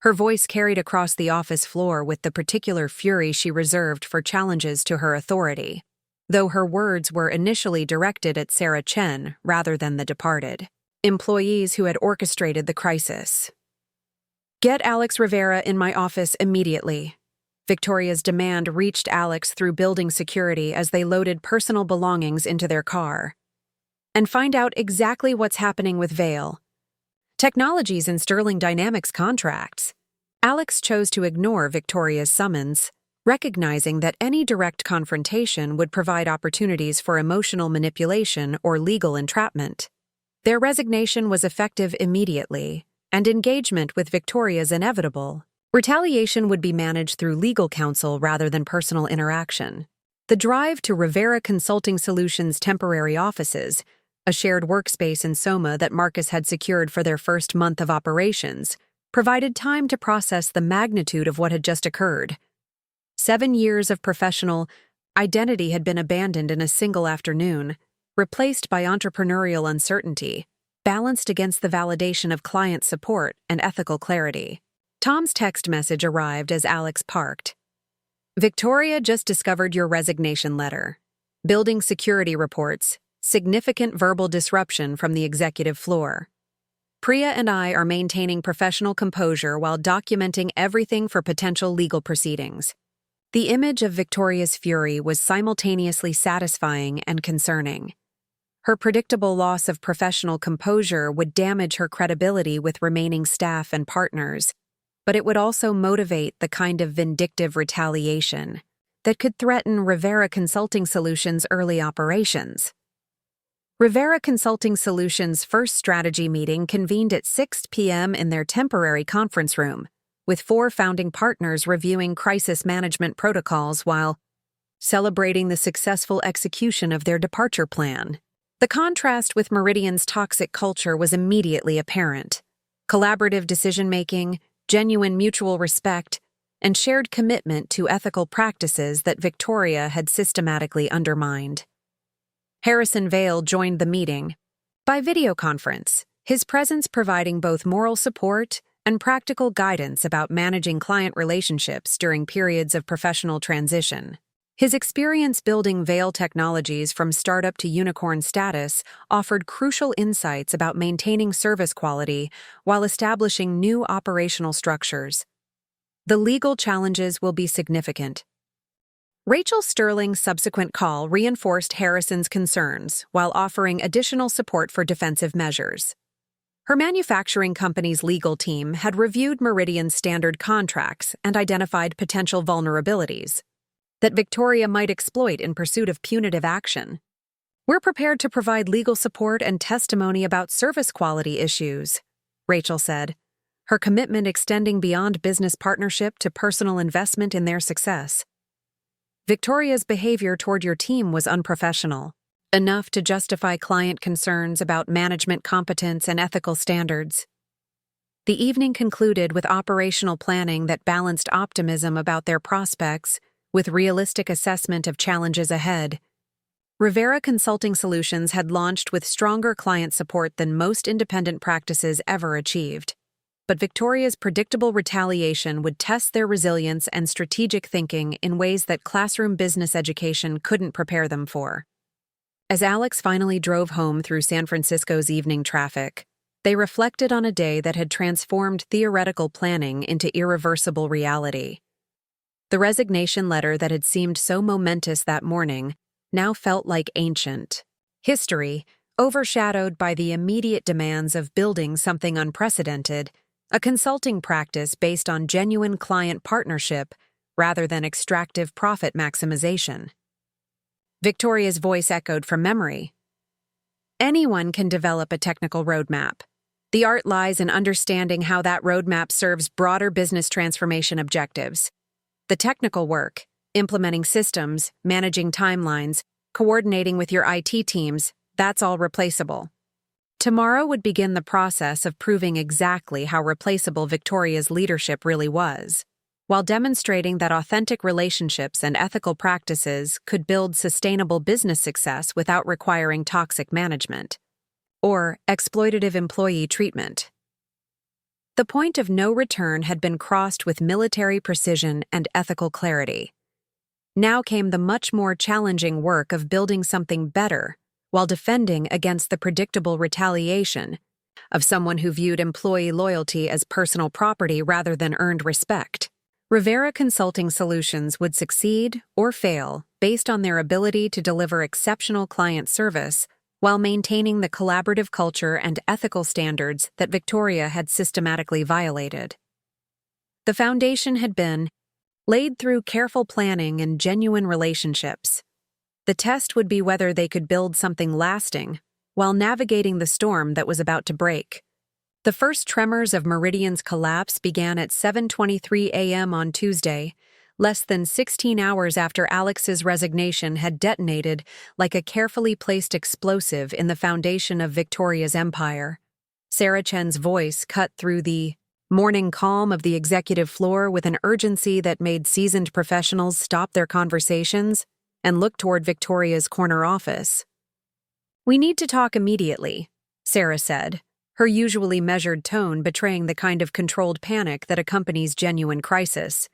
Her voice carried across the office floor with the particular fury she reserved for challenges to her authority, though her words were initially directed at Sarah Chen rather than the departed employees who had orchestrated the crisis. "Get Alex Rivera in my office immediately." Victoria's demand reached Alex through building security as they loaded personal belongings into their car. "And find out exactly what's happening with Vale. Technologies and Sterling Dynamics contracts." Alex chose to ignore Victoria's summons, recognizing that any direct confrontation would provide opportunities for emotional manipulation or legal entrapment. Their resignation was effective immediately, and engagement with Victoria's inevitable. Retaliation would be managed through legal counsel rather than personal interaction. The drive to Rivera Consulting Solutions' temporary offices, a shared workspace in Soma that Marcus had secured for their first month of operations, provided time to process the magnitude of what had just occurred. 7 years of professional identity had been abandoned in a single afternoon, replaced by entrepreneurial uncertainty, balanced against the validation of client support and ethical clarity. Tom's text message arrived as Alex parked. "Victoria just discovered your resignation letter. Building security reports, significant verbal disruption from the executive floor. Priya and I are maintaining professional composure while documenting everything for potential legal proceedings." The image of Victoria's fury was simultaneously satisfying and concerning. Her predictable loss of professional composure would damage her credibility with remaining staff and partners, but it would also motivate the kind of vindictive retaliation that could threaten Rivera Consulting Solutions' early operations. Rivera Consulting Solutions' first strategy meeting convened at 6 p.m. in their temporary conference room, with 4 founding partners reviewing crisis management protocols while celebrating the successful execution of their departure plan. The contrast with Meridian's toxic culture was immediately apparent. Collaborative decision-making, genuine mutual respect, and shared commitment to ethical practices that Victoria had systematically undermined. Harrison Vale joined the meeting by video conference, his presence providing both moral support and practical guidance about managing client relationships during periods of professional transition. His experience building Vale Technologies from startup to unicorn status offered crucial insights about maintaining service quality while establishing new operational structures. The legal challenges will be significant. Rachel Sterling's subsequent call reinforced Harrison's concerns while offering additional support for defensive measures. Her manufacturing company's legal team had reviewed Meridian's standard contracts and identified potential vulnerabilities that Victoria might exploit in pursuit of punitive action. "We're prepared to provide legal support and testimony about service quality issues," Rachel said, her commitment extending beyond business partnership to personal investment in their success. "Victoria's behavior toward your team was unprofessional, enough to justify client concerns about management competence and ethical standards." The evening concluded with operational planning that balanced optimism about their prospects with realistic assessment of challenges ahead. Rivera Consulting Solutions had launched with stronger client support than most independent practices ever achieved. But Victoria's predictable retaliation would test their resilience and strategic thinking in ways that classroom business education couldn't prepare them for. As Alex finally drove home through San Francisco's evening traffic, they reflected on a day that had transformed theoretical planning into irreversible reality. The resignation letter that had seemed so momentous that morning now felt like ancient history, overshadowed by the immediate demands of building something unprecedented, a consulting practice based on genuine client partnership rather than extractive profit maximization. Victoria's voice echoed from memory. "Anyone can develop a technical roadmap. The art lies in understanding how that roadmap serves broader business transformation objectives. The technical work, implementing systems, managing timelines, coordinating with your IT teams, that's all replaceable." Tomorrow would begin the process of proving exactly how replaceable Victoria's leadership really was, while demonstrating that authentic relationships and ethical practices could build sustainable business success without requiring toxic management or exploitative employee treatment. The point of no return had been crossed with military precision and ethical clarity. Now came the much more challenging work of building something better while defending against the predictable retaliation of someone who viewed employee loyalty as personal property rather than earned respect. Rivera Consulting Solutions would succeed or fail based on their ability to deliver exceptional client service while maintaining the collaborative culture and ethical standards that Victoria had systematically violated. The foundation had been laid through careful planning and genuine relationships. The test would be whether they could build something lasting while navigating the storm that was about to break. The first tremors of Meridian's collapse began at 7:23 a.m. on Tuesday, less than 16 hours after Alex's resignation had detonated like a carefully placed explosive in the foundation of Victoria's empire. Sarah Chen's voice cut through the morning calm of the executive floor with an urgency that made seasoned professionals stop their conversations and look toward Victoria's corner office. "We need to talk immediately," Sarah said, her usually measured tone betraying the kind of controlled panic that accompanies genuine crisis.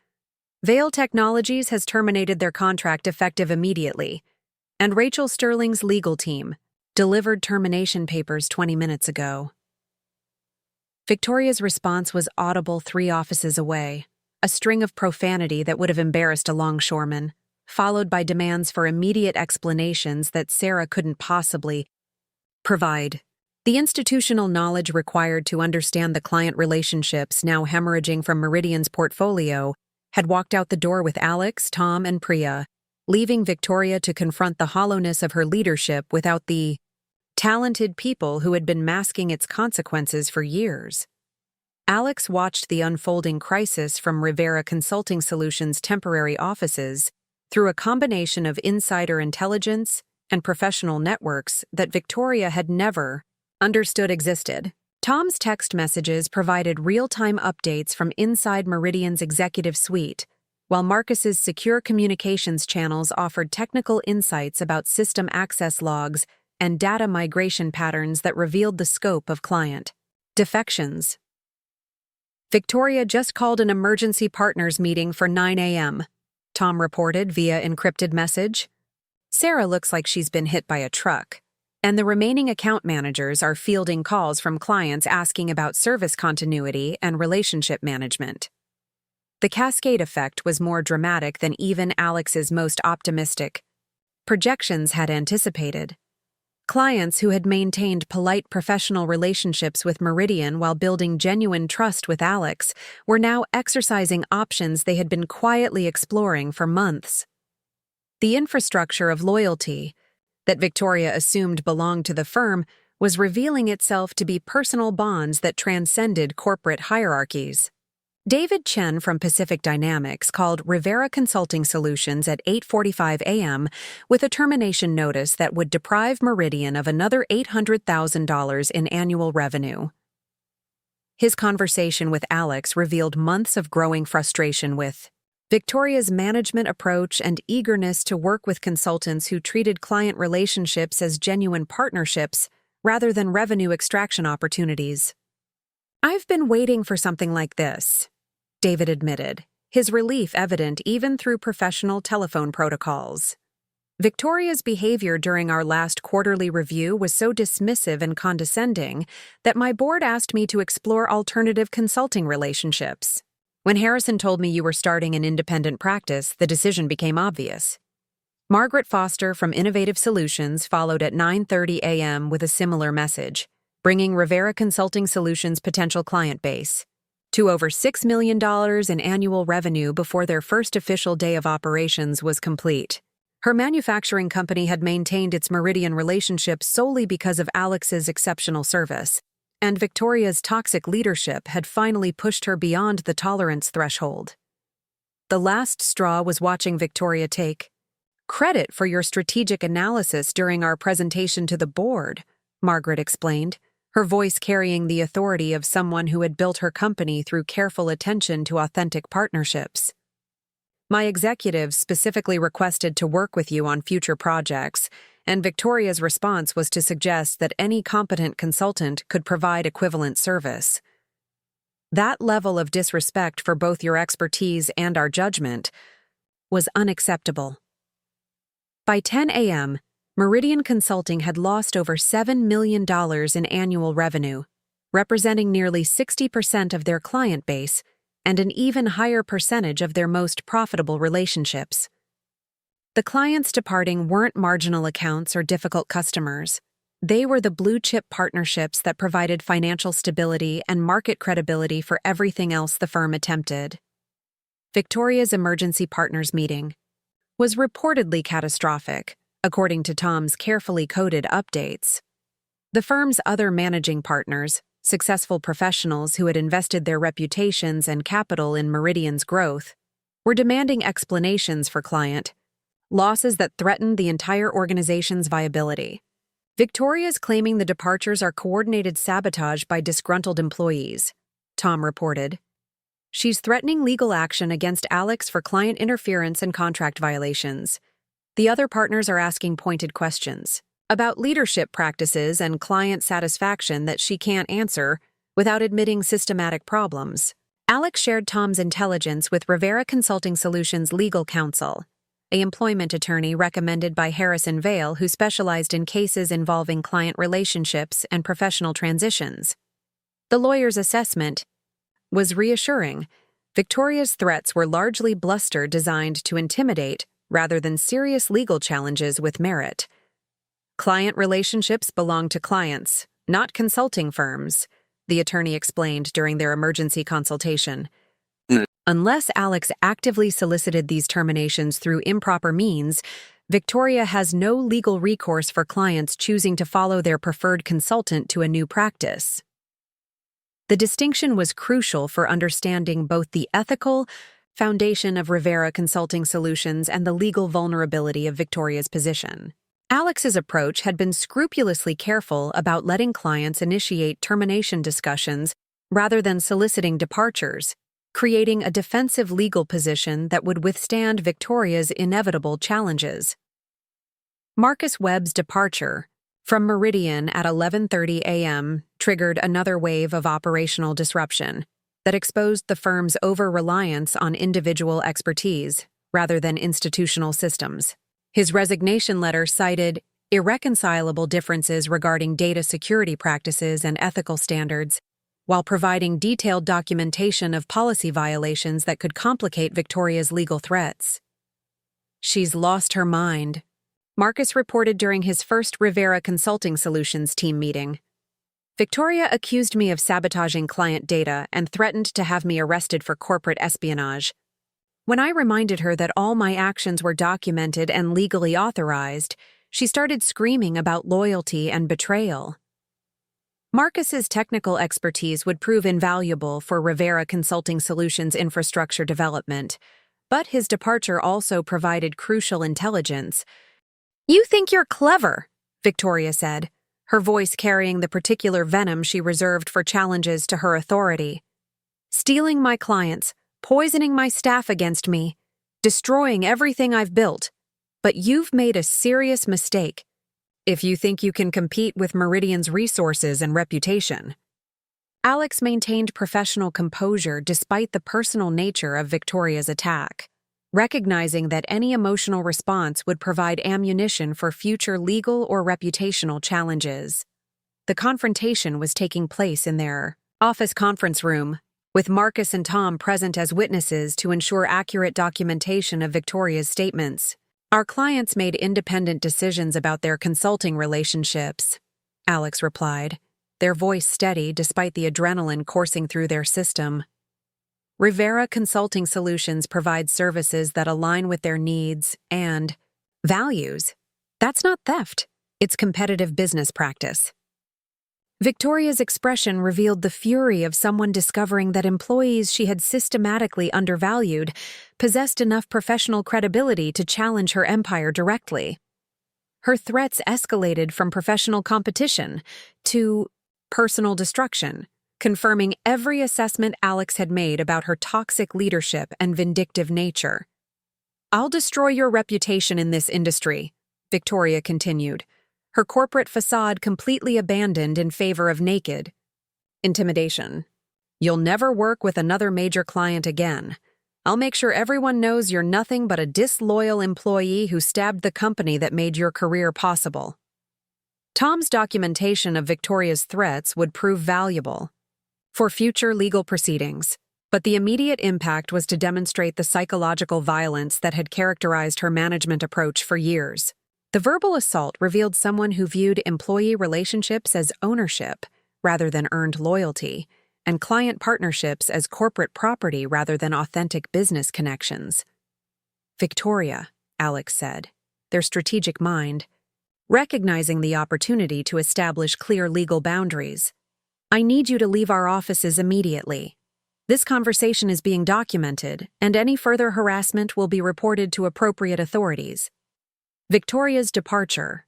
"Vale Technologies has terminated their contract effective immediately, and Rachel Sterling's legal team delivered termination papers 20 minutes ago." Victoria's response was audible 3 offices away, a string of profanity that would have embarrassed a longshoreman, followed by demands for immediate explanations that Sarah couldn't possibly provide. The institutional knowledge required to understand the client relationships now hemorrhaging from Meridian's portfolio had walked out the door with Alex, Tom, and Priya, leaving Victoria to confront the hollowness of her leadership without the talented people who had been masking its consequences for years. Alex watched the unfolding crisis from Rivera Consulting Solutions' temporary offices through a combination of insider intelligence and professional networks that Victoria had never understood existed. Tom's text messages provided real-time updates from inside Meridian's executive suite, while Marcus's secure communications channels offered technical insights about system access logs and data migration patterns that revealed the scope of client defections. "Victoria just called an emergency partners meeting for 9 a.m., Tom reported via encrypted message. "Sarah looks like she's been hit by a truck, and the remaining account managers are fielding calls from clients asking about service continuity and relationship management." The cascade effect was more dramatic than even Alex's most optimistic projections had anticipated. Clients who had maintained polite professional relationships with Meridian while building genuine trust with Alex were now exercising options they had been quietly exploring for months. The infrastructure of loyalty that Victoria assumed belonged to the firm was revealing itself to be personal bonds that transcended corporate hierarchies. David Chen from Pacific Dynamics called Rivera Consulting Solutions at 8:45 a.m. with a termination notice that would deprive Meridian of another $800,000 in annual revenue. His conversation with Alex revealed months of growing frustration with Victoria's management approach and eagerness to work with consultants who treated client relationships as genuine partnerships rather than revenue extraction opportunities. "I've been waiting for something like this," David admitted, his relief evident even through professional telephone protocols. "Victoria's behavior during our last quarterly review was so dismissive and condescending that my board asked me to explore alternative consulting relationships. When Harrison told me you were starting an independent practice, the decision became obvious." Margaret Foster from Innovative Solutions followed at 9:30 a.m. with a similar message, bringing Rivera Consulting Solutions' potential client base to over $6 million in annual revenue before their first official day of operations was complete. Her manufacturing company had maintained its Meridian relationship solely because of Alex's exceptional service, and Victoria's toxic leadership had finally pushed her beyond the tolerance threshold. The last straw was watching Victoria take credit for your strategic analysis during our presentation to the board, Margaret explained, her voice carrying the authority of someone who had built her company through careful attention to authentic partnerships. "My executives specifically requested to work with you on future projects, and Victoria's response was to suggest that any competent consultant could provide equivalent service. That level of disrespect for both your expertise and our judgment was unacceptable." By 10 a.m., Meridian Consulting had lost over $7 million in annual revenue, representing nearly 60% of their client base and an even higher percentage of their most profitable relationships. The clients departing weren't marginal accounts or difficult customers. They were the blue-chip partnerships that provided financial stability and market credibility for everything else the firm attempted. Victoria's emergency partners meeting was reportedly catastrophic, according to Tom's carefully coded updates. The firm's other managing partners, successful professionals who had invested their reputations and capital in Meridian's growth, were demanding explanations for client losses that threatened the entire organization's viability. Victoria's claiming the departures are coordinated sabotage by disgruntled employees, Tom reported. She's threatening legal action against Alex for client interference and contract violations. The other partners are asking pointed questions about leadership practices and client satisfaction that she can't answer without admitting systematic problems. Alex shared Tom's intelligence with Rivera Consulting Solutions' legal counsel, an employment attorney recommended by Harrison Vale who specialized in cases involving client relationships and professional transitions. The lawyer's assessment was reassuring. Victoria's threats were largely bluster designed to intimidate rather than serious legal challenges with merit. Client relationships belong to clients, not consulting firms, the attorney explained during their emergency consultation. Unless Alex actively solicited these terminations through improper means, Victoria has no legal recourse for clients choosing to follow their preferred consultant to a new practice. The distinction was crucial for understanding both the ethical foundation of Rivera Consulting Solutions and the legal vulnerability of Victoria's position. Alex's approach had been scrupulously careful about letting clients initiate termination discussions rather than soliciting departures, creating a defensive legal position that would withstand Victoria's inevitable challenges. Marcus Webb's departure from Meridian at 11:30 a.m. triggered another wave of operational disruption that exposed the firm's over-reliance on individual expertise rather than institutional systems. His resignation letter cited irreconcilable differences regarding data security practices and ethical standards, while providing detailed documentation of policy violations that could complicate Victoria's legal threats. "She's lost her mind," Marcus reported during his first Rivera Consulting Solutions team meeting. Victoria accused me of sabotaging client data and threatened to have me arrested for corporate espionage. When I reminded her that all my actions were documented and legally authorized, she started screaming about loyalty and betrayal. Marcus's technical expertise would prove invaluable for Rivera Consulting Solutions infrastructure development, but his departure also provided crucial intelligence. "You think you're clever," Victoria said, her voice carrying the particular venom she reserved for challenges to her authority. "Stealing my clients, poisoning my staff against me, destroying everything I've built. But you've made a serious mistake if you think you can compete with Meridian's resources and reputation." Alex maintained professional composure despite the personal nature of Victoria's attack, recognizing that any emotional response would provide ammunition for future legal or reputational challenges. The confrontation was taking place in their office conference room, with Marcus and Tom present as witnesses to ensure accurate documentation of Victoria's statements. "Our clients made independent decisions about their consulting relationships," Alex replied, their voice steady despite the adrenaline coursing through their system. "Rivera Consulting Solutions provides services that align with their needs and values. That's not theft. It's competitive business practice." Victoria's expression revealed the fury of someone discovering that employees she had systematically undervalued possessed enough professional credibility to challenge her empire directly. Her threats escalated from professional competition to personal destruction, confirming every assessment Alex had made about her toxic leadership and vindictive nature. "I'll destroy your reputation in this industry," Victoria continued, her corporate facade completely abandoned in favor of naked intimidation. "You'll never work with another major client again. I'll make sure everyone knows you're nothing but a disloyal employee who stabbed the company that made your career possible." Tom's documentation of Victoria's threats would prove valuable for future legal proceedings, but the immediate impact was to demonstrate the psychological violence that had characterized her management approach for years. The verbal assault revealed someone who viewed employee relationships as ownership rather than earned loyalty, and client partnerships as corporate property rather than authentic business connections. "Victoria," Alex said, their strategic mind, recognizing the opportunity to establish clear legal boundaries. "I need you to leave our offices immediately. This conversation is being documented, and any further harassment will be reported to appropriate authorities." Victoria's departure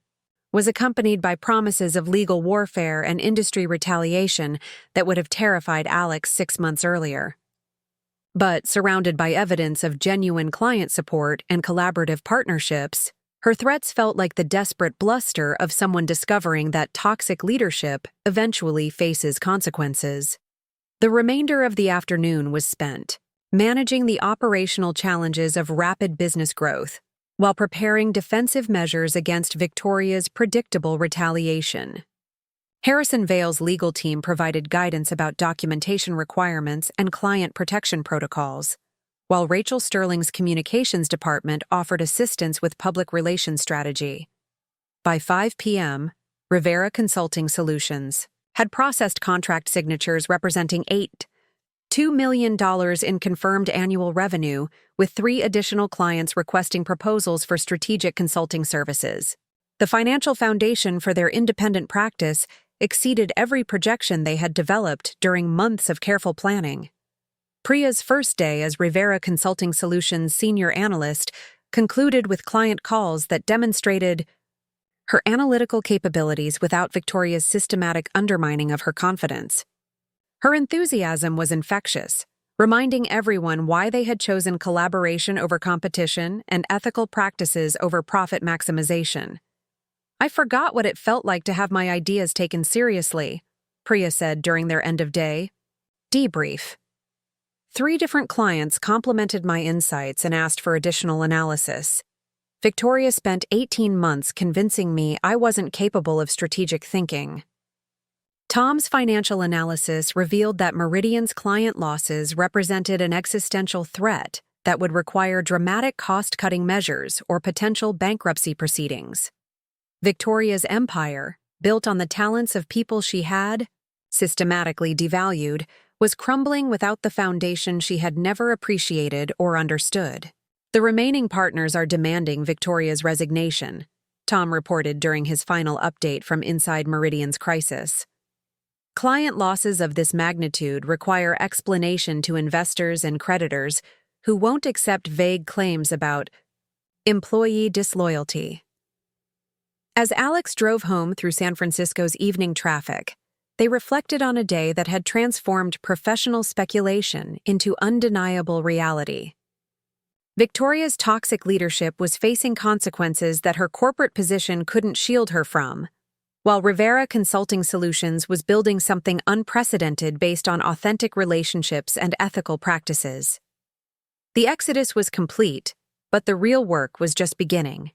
was accompanied by promises of legal warfare and industry retaliation that would have terrified Alex 6 months earlier. But surrounded by evidence of genuine client support and collaborative partnerships, her threats felt like the desperate bluster of someone discovering that toxic leadership eventually faces consequences. The remainder of the afternoon was spent managing the operational challenges of rapid business growth, while preparing defensive measures against Victoria's predictable retaliation. Harrison Vale's legal team provided guidance about documentation requirements and client protection protocols, while Rachel Sterling's communications department offered assistance with public relations strategy. By 5 p.m., Rivera Consulting Solutions had processed contract signatures representing $2 million in confirmed annual revenue, with 3 additional clients requesting proposals for strategic consulting services. The financial foundation for their independent practice exceeded every projection they had developed during months of careful planning. Priya's first day as Rivera Consulting Solutions senior analyst concluded with client calls that demonstrated her analytical capabilities without Victoria's systematic undermining of her confidence. Her enthusiasm was infectious, reminding everyone why they had chosen collaboration over competition and ethical practices over profit maximization. "I forgot what it felt like to have my ideas taken seriously," Priya said during their end-of-day debrief. 3 different clients complimented my insights and asked for additional analysis. Victoria spent 18 months convincing me I wasn't capable of strategic thinking. Tom's financial analysis revealed that Meridian's client losses represented an existential threat that would require dramatic cost-cutting measures or potential bankruptcy proceedings. Victoria's empire, built on the talents of people she had, systematically devalued, was crumbling without the foundation she had never appreciated or understood. The remaining partners are demanding Victoria's resignation, Tom reported during his final update from inside Meridian's crisis. Client losses of this magnitude require explanation to investors and creditors who won't accept vague claims about employee disloyalty. As Alex drove home through San Francisco's evening traffic, they reflected on a day that had transformed professional speculation into undeniable reality. Victoria's toxic leadership was facing consequences that her corporate position couldn't shield her from, while Rivera Consulting Solutions was building something unprecedented based on authentic relationships and ethical practices. The exodus was complete, but the real work was just beginning.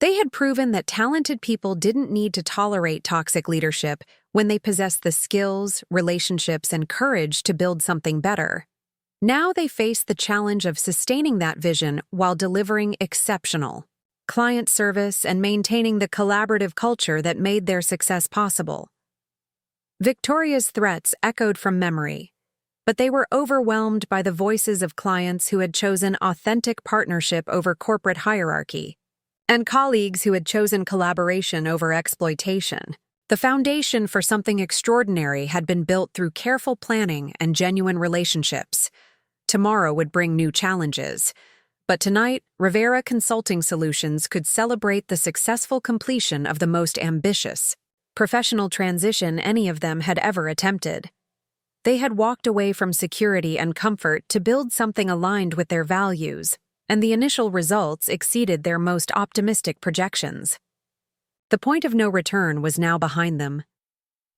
They had proven that talented people didn't need to tolerate toxic leadership when they possessed the skills, relationships, and courage to build something better. Now they faced the challenge of sustaining that vision while delivering exceptional client service and maintaining the collaborative culture that made their success possible. Victoria's threats echoed from memory, but they were overwhelmed by the voices of clients who had chosen authentic partnership over corporate hierarchy, and colleagues who had chosen collaboration over exploitation. The foundation for something extraordinary had been built through careful planning and genuine relationships. Tomorrow would bring new challenges, but tonight, Rivera Consulting Solutions could celebrate the successful completion of the most ambitious, professional transition any of them had ever attempted. They had walked away from security and comfort to build something aligned with their values, and the initial results exceeded their most optimistic projections. The point of no return was now behind them.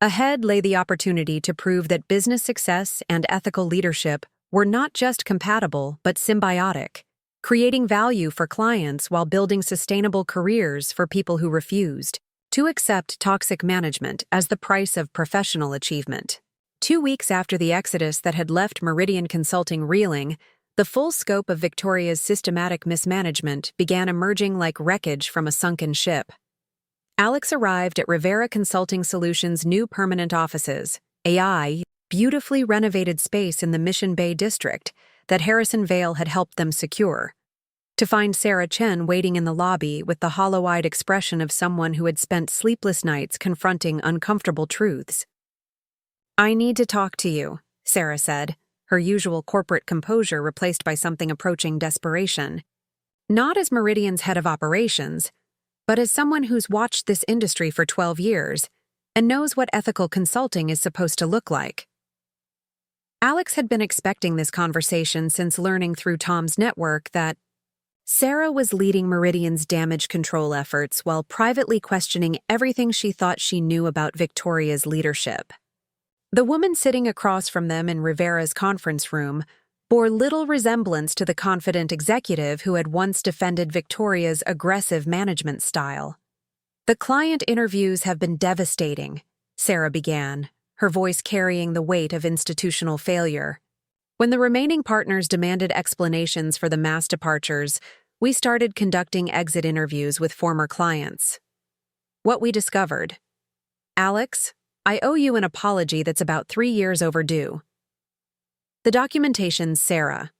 Ahead lay the opportunity to prove that business success and ethical leadership were not just compatible but symbiotic, creating value for clients while building sustainable careers for people who refused to accept toxic management as the price of professional achievement. 2 weeks after the exodus that had left Meridian Consulting reeling, the full scope of Victoria's systematic mismanagement began emerging like wreckage from a sunken ship. Alex arrived at Rivera Consulting Solutions' new permanent offices, a beautifully renovated space in the Mission Bay district that Harrison Vale had helped them secure, to find Sarah Chen waiting in the lobby with the hollow-eyed expression of someone who had spent sleepless nights confronting uncomfortable truths. "I need to talk to you," Sarah said, her usual corporate composure replaced by something approaching desperation. Not as Meridian's head of operations, but as someone who's watched this industry for 12 years and knows what ethical consulting is supposed to look like. Alex had been expecting this conversation since learning through Tom's network that Sarah was leading Meridian's damage control efforts while privately questioning everything she thought she knew about Victoria's leadership. The woman sitting across from them in Rivera's conference room bore little resemblance to the confident executive who had once defended Victoria's aggressive management style. "The client interviews have been devastating," Sarah began, her voice carrying the weight of institutional failure. "When the remaining partners demanded explanations for the mass departures, we started conducting exit interviews with former clients. What we discovered: Alex, I owe you an apology that's about 3 years overdue." The documentation Sarah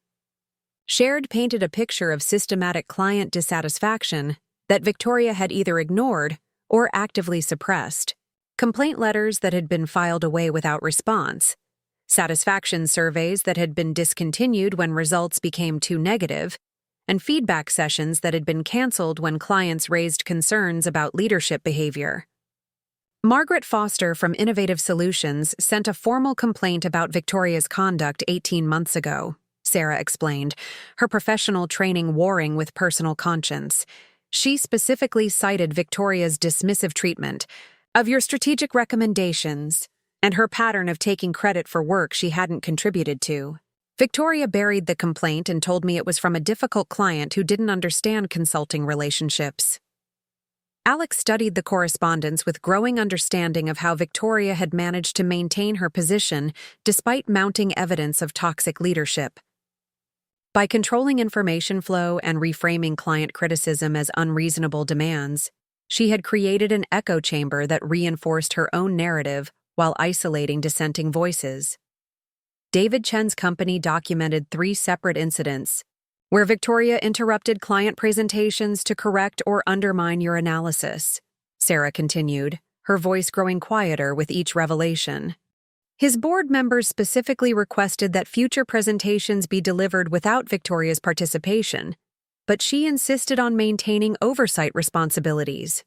shared painted a picture of systematic client dissatisfaction that Victoria had either ignored or actively suppressed. Complaint letters that had been filed away without response, satisfaction surveys that had been discontinued when results became too negative, and feedback sessions that had been canceled when clients raised concerns about leadership behavior. Margaret Foster from Innovative Solutions sent a formal complaint about Victoria's conduct 18 months ago, Sarah explained, her professional training warring with personal conscience. She specifically cited Victoria's dismissive treatment of your strategic recommendations and her pattern of taking credit for work she hadn't contributed to. Victoria buried the complaint and told me it was from a difficult client who didn't understand consulting relationships. Alex studied the correspondence with growing understanding of how Victoria had managed to maintain her position despite mounting evidence of toxic leadership. By controlling information flow and reframing client criticism as unreasonable demands, she had created an echo chamber that reinforced her own narrative while isolating dissenting voices. David Chen's company documented 3 separate incidents where Victoria interrupted client presentations to correct or undermine your analysis, Sarah continued, her voice growing quieter with each revelation. His board members specifically requested that future presentations be delivered without Victoria's participation, but she insisted on maintaining oversight responsibilities.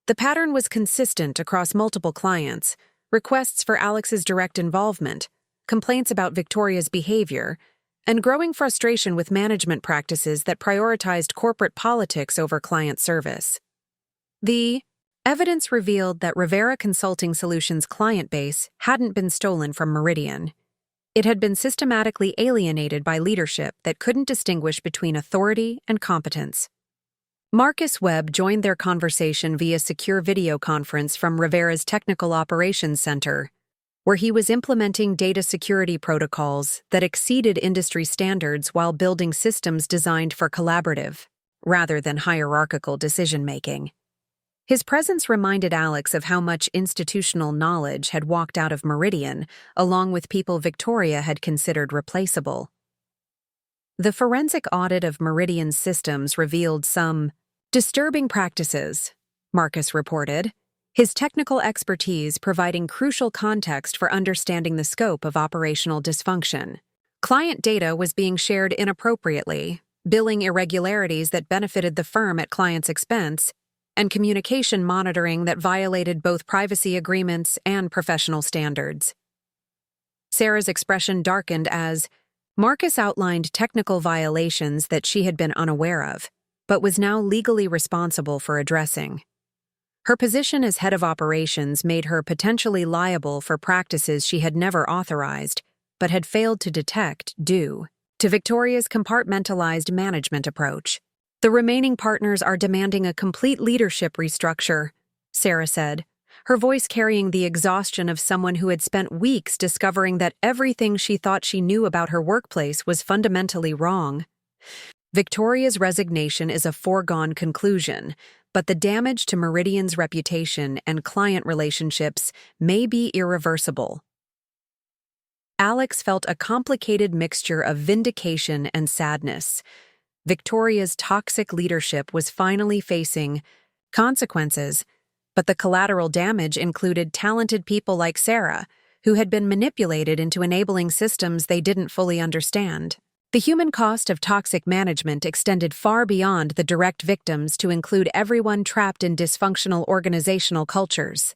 The pattern was consistent across multiple clients: requests for Alex's direct involvement, complaints about Victoria's behavior, and growing frustration with management practices that prioritized corporate politics over client service. The evidence revealed that Rivera Consulting Solutions' client base hadn't been stolen from Meridian. It had been systematically alienated by leadership that couldn't distinguish between authority and competence. Marcus Webb joined their conversation via secure video conference from Rivera's Technical Operations Center, where he was implementing data security protocols that exceeded industry standards while building systems designed for collaborative, rather than hierarchical decision-making. His presence reminded Alex of how much institutional knowledge had walked out of Meridian, along with people Victoria had considered replaceable. The forensic audit of Meridian's systems revealed some disturbing practices, Marcus reported, his technical expertise providing crucial context for understanding the scope of operational dysfunction. Client data was being shared inappropriately, billing irregularities that benefited the firm at clients' expense, and communication monitoring that violated both privacy agreements and professional standards. Sarah's expression darkened as Marcus outlined technical violations that she had been unaware of, but was now legally responsible for addressing. Her position as head of operations made her potentially liable for practices she had never authorized, but had failed to detect due to Victoria's compartmentalized management approach. The remaining partners are demanding a complete leadership restructure, Sarah said, her voice carrying the exhaustion of someone who had spent weeks discovering that everything she thought she knew about her workplace was fundamentally wrong. Victoria's resignation is a foregone conclusion, but the damage to Meridian's reputation and client relationships may be irreversible. Alex felt a complicated mixture of vindication and sadness. Victoria's toxic leadership was finally facing consequences, but the collateral damage included talented people like Sarah, who had been manipulated into enabling systems they didn't fully understand. The human cost of toxic management extended far beyond the direct victims to include everyone trapped in dysfunctional organizational cultures.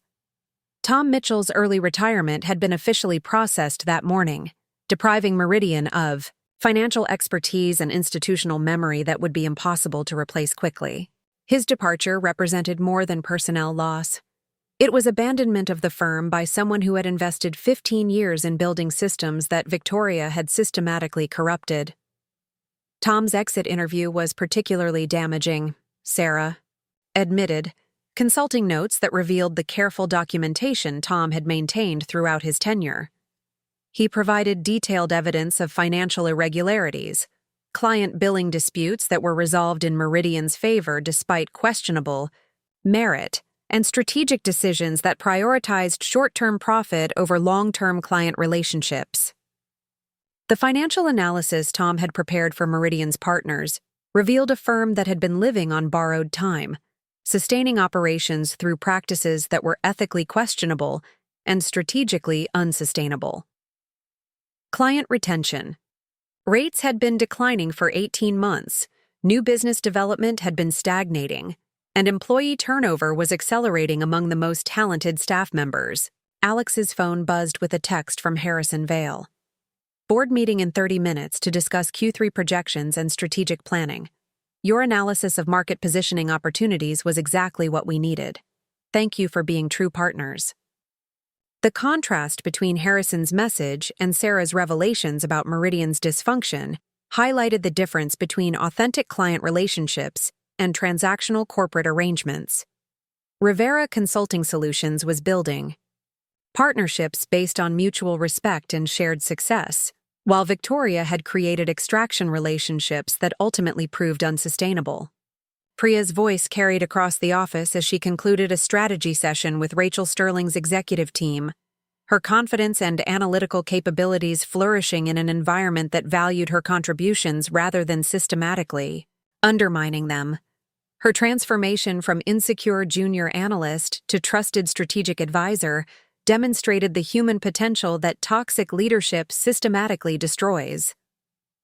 Tom Mitchell's early retirement had been officially processed that morning, depriving Meridian of financial expertise and institutional memory that would be impossible to replace quickly. His departure represented more than personnel loss. It was abandonment of the firm by someone who had invested 15 years in building systems that Victoria had systematically corrupted. Tom's exit interview was particularly damaging, Sarah admitted, consulting notes that revealed the careful documentation Tom had maintained throughout his tenure. He provided detailed evidence of financial irregularities, client billing disputes that were resolved in Meridian's favor despite questionable merit, and strategic decisions that prioritized short-term profit over long-term client relationships. The financial analysis Tom had prepared for Meridian's partners revealed a firm that had been living on borrowed time, sustaining operations through practices that were ethically questionable and strategically unsustainable. Client retention. Rates had been declining for 18 months, new business development had been stagnating, and employee turnover was accelerating among the most talented staff members. Alex's phone buzzed with a text from Harrison Vale. Board meeting in 30 minutes to discuss Q3 projections and strategic planning. Your analysis of market positioning opportunities was exactly what we needed. Thank you for being true partners. The contrast between Harrison's message and Sarah's revelations about Meridian's dysfunction highlighted the difference between authentic client relationships and transactional corporate arrangements. Rivera Consulting Solutions was building partnerships based on mutual respect and shared success, while Victoria had created extraction relationships that ultimately proved unsustainable. Priya's voice carried across the office as she concluded a strategy session with Rachel Sterling's executive team, her confidence and analytical capabilities flourishing in an environment that valued her contributions rather than systematically undermining them. Her transformation from insecure junior analyst to trusted strategic advisor demonstrated the human potential that toxic leadership systematically destroys.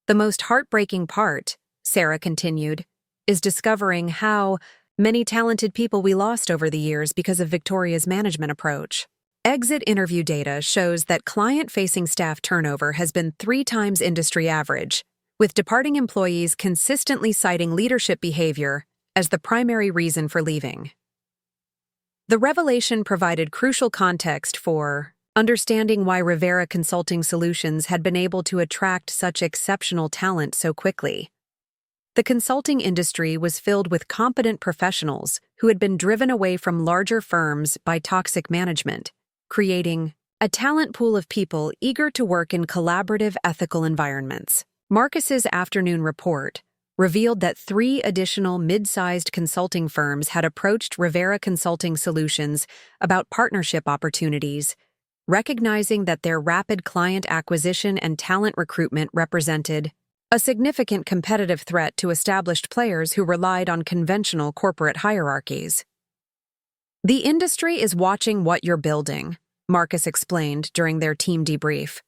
The most heartbreaking part, Sarah continued, is discovering how many talented people we lost over the years because of Victoria's management approach. Exit interview data shows that client-facing staff turnover has been 3 times industry average, with departing employees consistently citing leadership behavior as the primary reason for leaving. The revelation provided crucial context for understanding why Rivera Consulting Solutions had been able to attract such exceptional talent so quickly. The consulting industry was filled with competent professionals who had been driven away from larger firms by toxic management, creating a talent pool of people eager to work in collaborative, ethical environments. Marcus's afternoon report revealed that 3 additional mid-sized consulting firms had approached Rivera Consulting Solutions about partnership opportunities, recognizing that their rapid client acquisition and talent recruitment represented a significant competitive threat to established players who relied on conventional corporate hierarchies. "The industry is watching what you're building," Marcus explained during their team debrief.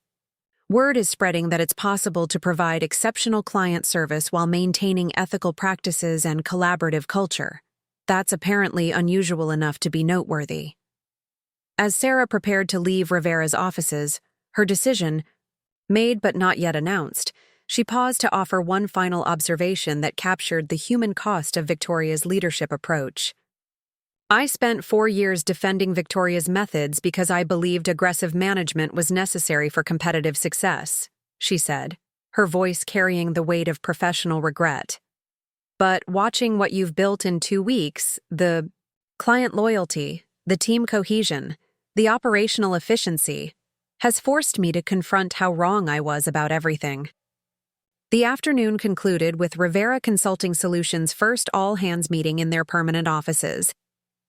"Word is spreading that it's possible to provide exceptional client service while maintaining ethical practices and collaborative culture. That's apparently unusual enough to be noteworthy." As Sarah prepared to leave Rivera's offices, her decision, made but not yet announced, she paused to offer one final observation that captured the human cost of Victoria's leadership approach. "I spent 4 years defending Victoria's methods because I believed aggressive management was necessary for competitive success," she said, her voice carrying the weight of professional regret. "But watching what you've built in 2 weeks, the client loyalty, the team cohesion, the operational efficiency, has forced me to confront how wrong I was about everything." The afternoon concluded with Rivera Consulting Solutions' first all-hands meeting in their permanent offices.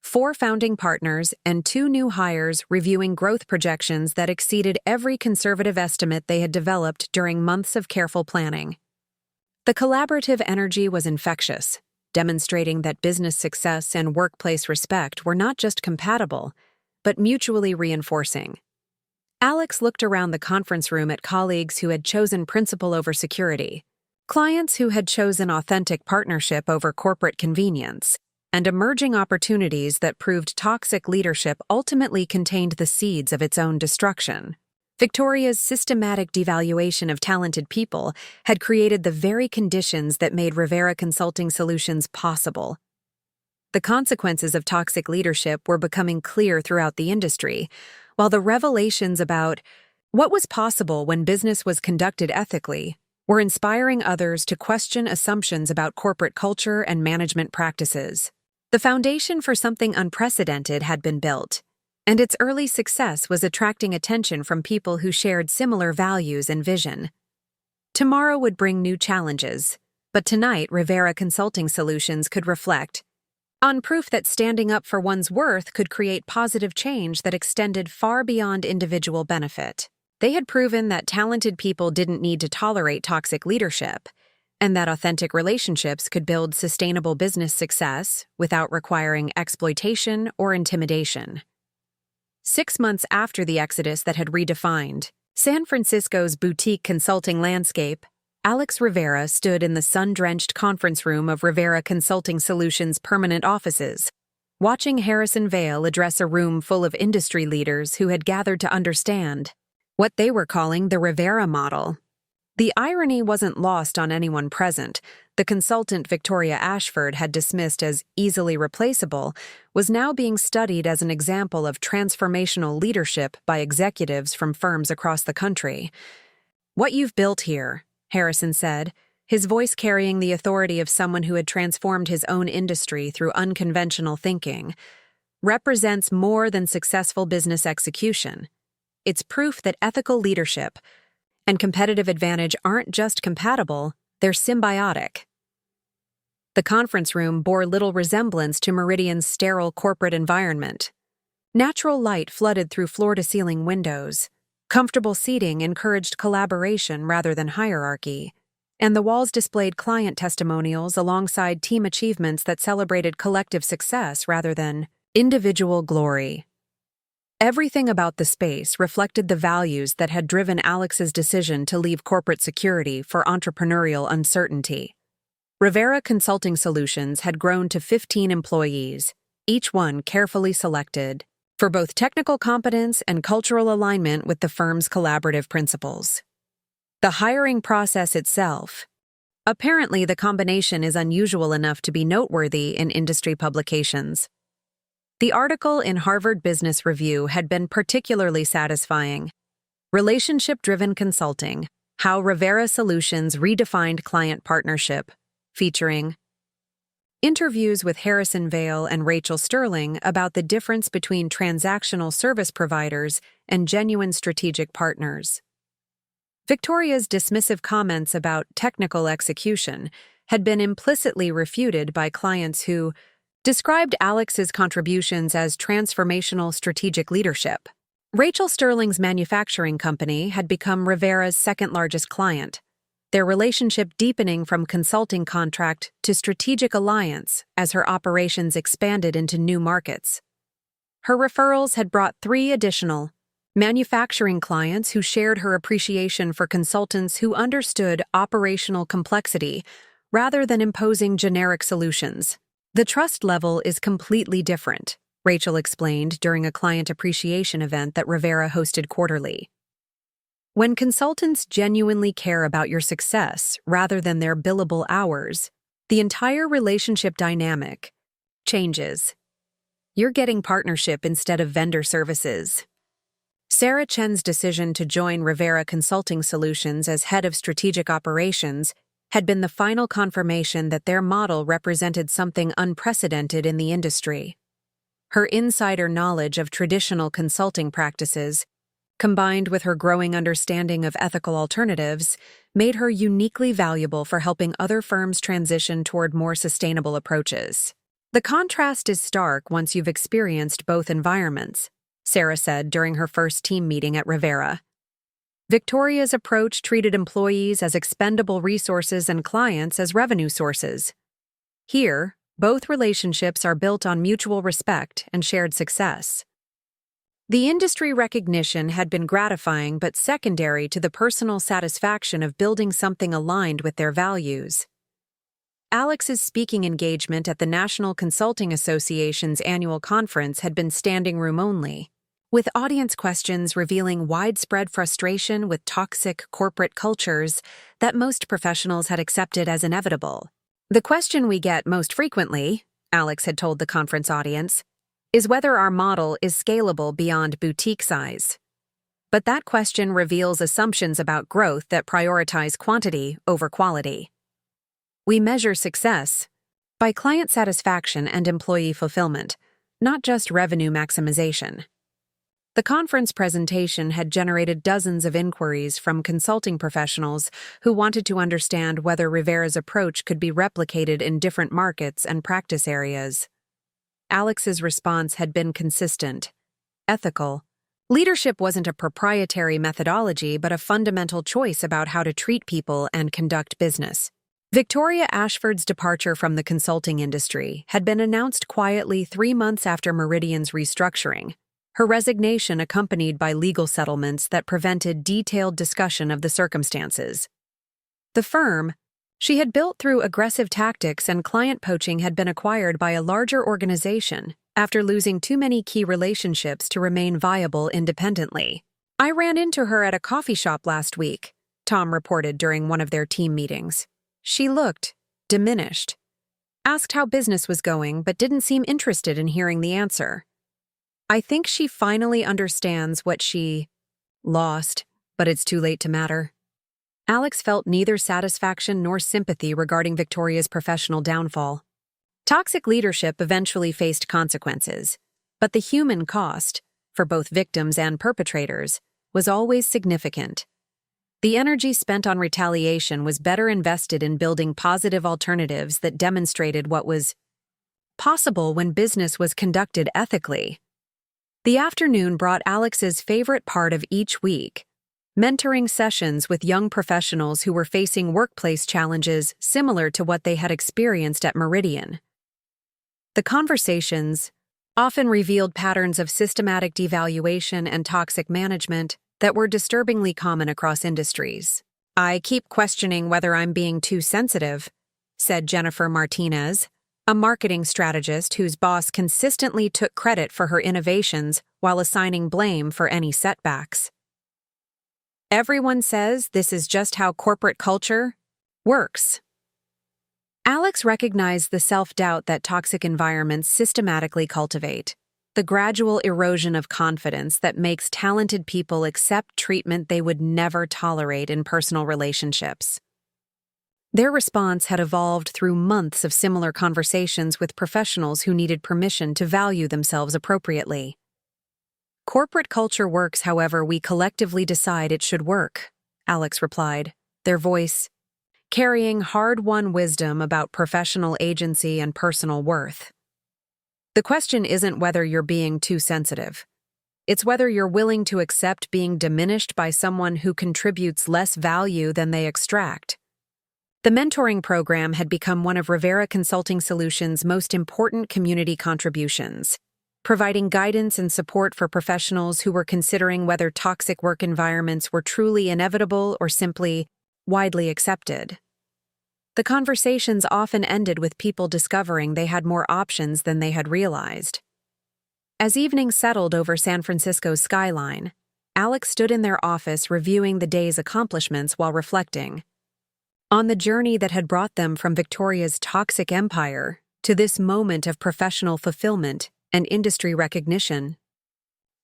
4 founding partners and 2 new hires reviewing growth projections that exceeded every conservative estimate they had developed during months of careful planning. The collaborative energy was infectious, demonstrating that business success and workplace respect were not just compatible, but mutually reinforcing. Alex looked around the conference room at colleagues who had chosen principle over security, clients who had chosen authentic partnership over corporate convenience, and emerging opportunities that proved toxic leadership ultimately contained the seeds of its own destruction. Victoria's systematic devaluation of talented people had created the very conditions that made Rivera Consulting Solutions possible. The consequences of toxic leadership were becoming clear throughout the industry, while the revelations about what was possible when business was conducted ethically were inspiring others to question assumptions about corporate culture and management practices. The foundation for something unprecedented had been built, and its early success was attracting attention from people who shared similar values and vision. Tomorrow would bring new challenges, but tonight Rivera Consulting Solutions could reflect on proof that standing up for one's worth could create positive change that extended far beyond individual benefit. They had proven that talented people didn't need to tolerate toxic leadership, and that authentic relationships could build sustainable business success without requiring exploitation or intimidation. 6 months after the exodus that had redefined San Francisco's boutique consulting landscape, Alex Rivera stood in the sun-drenched conference room of Rivera Consulting Solutions' permanent offices, watching Harrison Vale address a room full of industry leaders who had gathered to understand what they were calling the Rivera model. The irony wasn't lost on anyone present. The consultant Victoria Ashford had dismissed as easily replaceable was now being studied as an example of transformational leadership by executives from firms across the country. "What you've built here," Harrison said, his voice carrying the authority of someone who had transformed his own industry through unconventional thinking, "represents more than successful business execution. It's proof that ethical leadership and competitive advantage aren't just compatible, they're symbiotic. The conference room bore little resemblance to Meridian's sterile corporate environment. Natural light flooded through floor-to-ceiling windows. Comfortable seating encouraged collaboration rather than hierarchy, and the walls displayed client testimonials alongside team achievements that celebrated collective success rather than individual glory. Everything about the space reflected the values that had driven Alex's decision to leave corporate security for entrepreneurial uncertainty. Rivera Consulting Solutions had grown to 15 employees, each one carefully selected for both technical competence and cultural alignment with the firm's collaborative principles. The hiring process itself. Apparently, the combination is unusual enough to be noteworthy in industry publications. The article in Harvard Business Review had been particularly satisfying. Relationship-driven consulting, how Rivera Solutions redefined client partnership, featuring interviews with Harrison Vale and Rachel Sterling about the difference between transactional service providers and genuine strategic partners. Victoria's dismissive comments about technical execution had been implicitly refuted by clients who described Alex's contributions as transformational strategic leadership. Rachel Sterling's manufacturing company had become Rivera's second-largest client, their relationship deepening from consulting contract to strategic alliance as her operations expanded into new markets. Her referrals had brought 3 additional manufacturing clients who shared her appreciation for consultants who understood operational complexity rather than imposing generic solutions. The trust level is completely different, Rachel explained during a client appreciation event that Rivera hosted quarterly. When consultants genuinely care about your success rather than their billable hours, the entire relationship dynamic changes. You're getting partnership instead of vendor services. Sarah Chen's decision to join Rivera Consulting Solutions as head of strategic operations had been the final confirmation that their model represented something unprecedented in the industry. Her insider knowledge of traditional consulting practices, combined with her growing understanding of ethical alternatives, made her uniquely valuable for helping other firms transition toward more sustainable approaches. The contrast is stark once you've experienced both environments, Sarah said during her first team meeting at Rivera. Victoria's approach treated employees as expendable resources and clients as revenue sources. Here, both relationships are built on mutual respect and shared success. The industry recognition had been gratifying but secondary to the personal satisfaction of building something aligned with their values. Alex's speaking engagement at the National Consulting Association's annual conference had been standing room only, with audience questions revealing widespread frustration with toxic corporate cultures that most professionals had accepted as inevitable. The question we get most frequently, Alex had told the conference audience, is whether our model is scalable beyond boutique size. But that question reveals assumptions about growth that prioritize quantity over quality. We measure success by client satisfaction and employee fulfillment, not just revenue maximization. The conference presentation had generated dozens of inquiries from consulting professionals who wanted to understand whether Rivera's approach could be replicated in different markets and practice areas. Alex's response had been consistent, ethical. Leadership wasn't a proprietary methodology but a fundamental choice about how to treat people and conduct business. Victoria Ashford's departure from the consulting industry had been announced quietly 3 months after Meridian's restructuring, her resignation accompanied by legal settlements that prevented detailed discussion of the circumstances. The firm she had built through aggressive tactics and client poaching had been acquired by a larger organization after losing too many key relationships to remain viable independently. I ran into her at a coffee shop last week, Tom reported during one of their team meetings. She looked diminished, asked how business was going, but didn't seem interested in hearing the answer. I think she finally understands what she lost, but it's too late to matter. Alex felt neither satisfaction nor sympathy regarding Victoria's professional downfall. Toxic leadership eventually faced consequences, but the human cost, for both victims and perpetrators, was always significant. The energy spent on retaliation was better invested in building positive alternatives that demonstrated what was possible when business was conducted ethically. The afternoon brought Alex's favorite part of each week, mentoring sessions with young professionals who were facing workplace challenges similar to what they had experienced at Meridian. The conversations often revealed patterns of systematic devaluation and toxic management that were disturbingly common across industries. "I keep questioning whether I'm being too sensitive," said Jennifer Martinez, a marketing strategist whose boss consistently took credit for her innovations while assigning blame for any setbacks. "Everyone says this is just how corporate culture works." Alex recognized the self-doubt that toxic environments systematically cultivate, the gradual erosion of confidence that makes talented people accept treatment they would never tolerate in personal relationships. Their response had evolved through months of similar conversations with professionals who needed permission to value themselves appropriately. "Corporate culture works however we collectively decide it should work," Alex replied, their voice carrying hard-won wisdom about professional agency and personal worth. "The question isn't whether you're being too sensitive. It's whether you're willing to accept being diminished by someone who contributes less value than they extract." The mentoring program had become one of Rivera Consulting Solutions' most important community contributions, providing guidance and support for professionals who were considering whether toxic work environments were truly inevitable or simply widely accepted. The conversations often ended with people discovering they had more options than they had realized. As evening settled over San Francisco's skyline, Alex stood in their office reviewing the day's accomplishments while reflecting on the journey that had brought them from Victoria's toxic empire to this moment of professional fulfillment and industry recognition.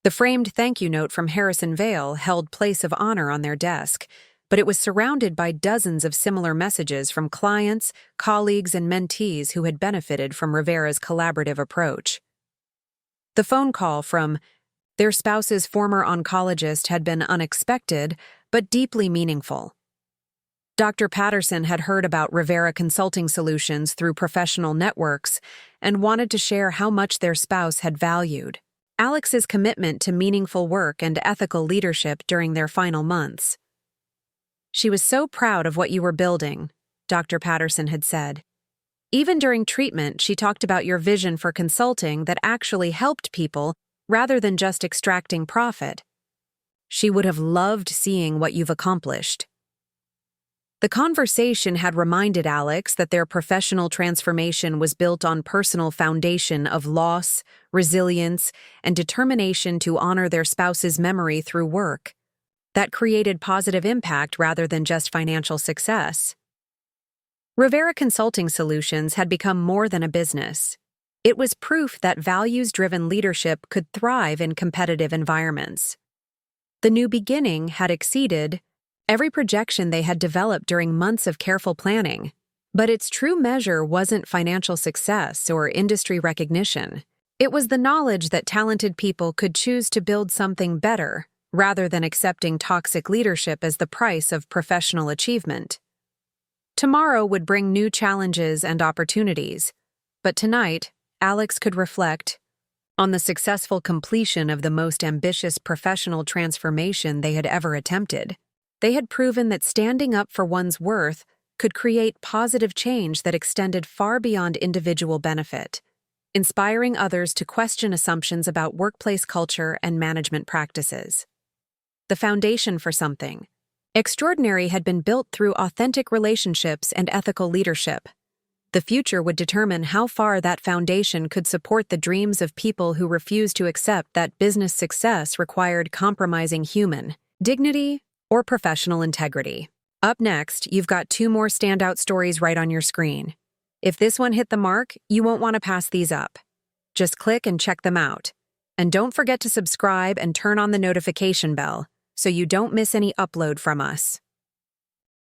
The framed thank you note from Harrison Vale held place of honor on their desk, but it was surrounded by dozens of similar messages from clients, colleagues, and mentees who had benefited from Rivera's collaborative approach. The phone call from their spouse's former oncologist had been unexpected, but deeply meaningful. Dr. Patterson had heard about Rivera Consulting Solutions through professional networks and wanted to share how much their spouse had valued Alex's commitment to meaningful work and ethical leadership during their final months. "She was so proud of what you were building," Dr. Patterson had said. "Even during treatment, she talked about your vision for consulting that actually helped people rather than just extracting profit. She would have loved seeing what you've accomplished." The conversation had reminded Alex that their professional transformation was built on personal foundation of loss, resilience, and determination to honor their spouse's memory through work. That created positive impact rather than just financial success. Rivera Consulting Solutions had become more than a business. It was proof that values-driven leadership could thrive in competitive environments. The new beginning had exceeded every projection they had developed during months of careful planning. But its true measure wasn't financial success or industry recognition. It was the knowledge that talented people could choose to build something better, rather than accepting toxic leadership as the price of professional achievement. Tomorrow would bring new challenges and opportunities, but tonight, Alex could reflect on the successful completion of the most ambitious professional transformation they had ever attempted. They had proven that standing up for one's worth could create positive change that extended far beyond individual benefit, inspiring others to question assumptions about workplace culture and management practices. The foundation for something extraordinary had been built through authentic relationships and ethical leadership. The future would determine how far that foundation could support the dreams of people who refused to accept that business success required compromising human dignity or professional integrity. Up next, you've got 2 more standout stories right on your screen. If this one hit the mark, you won't want to pass these up. Just click and check them out. And don't forget to subscribe and turn on the notification bell so you don't miss any upload from us.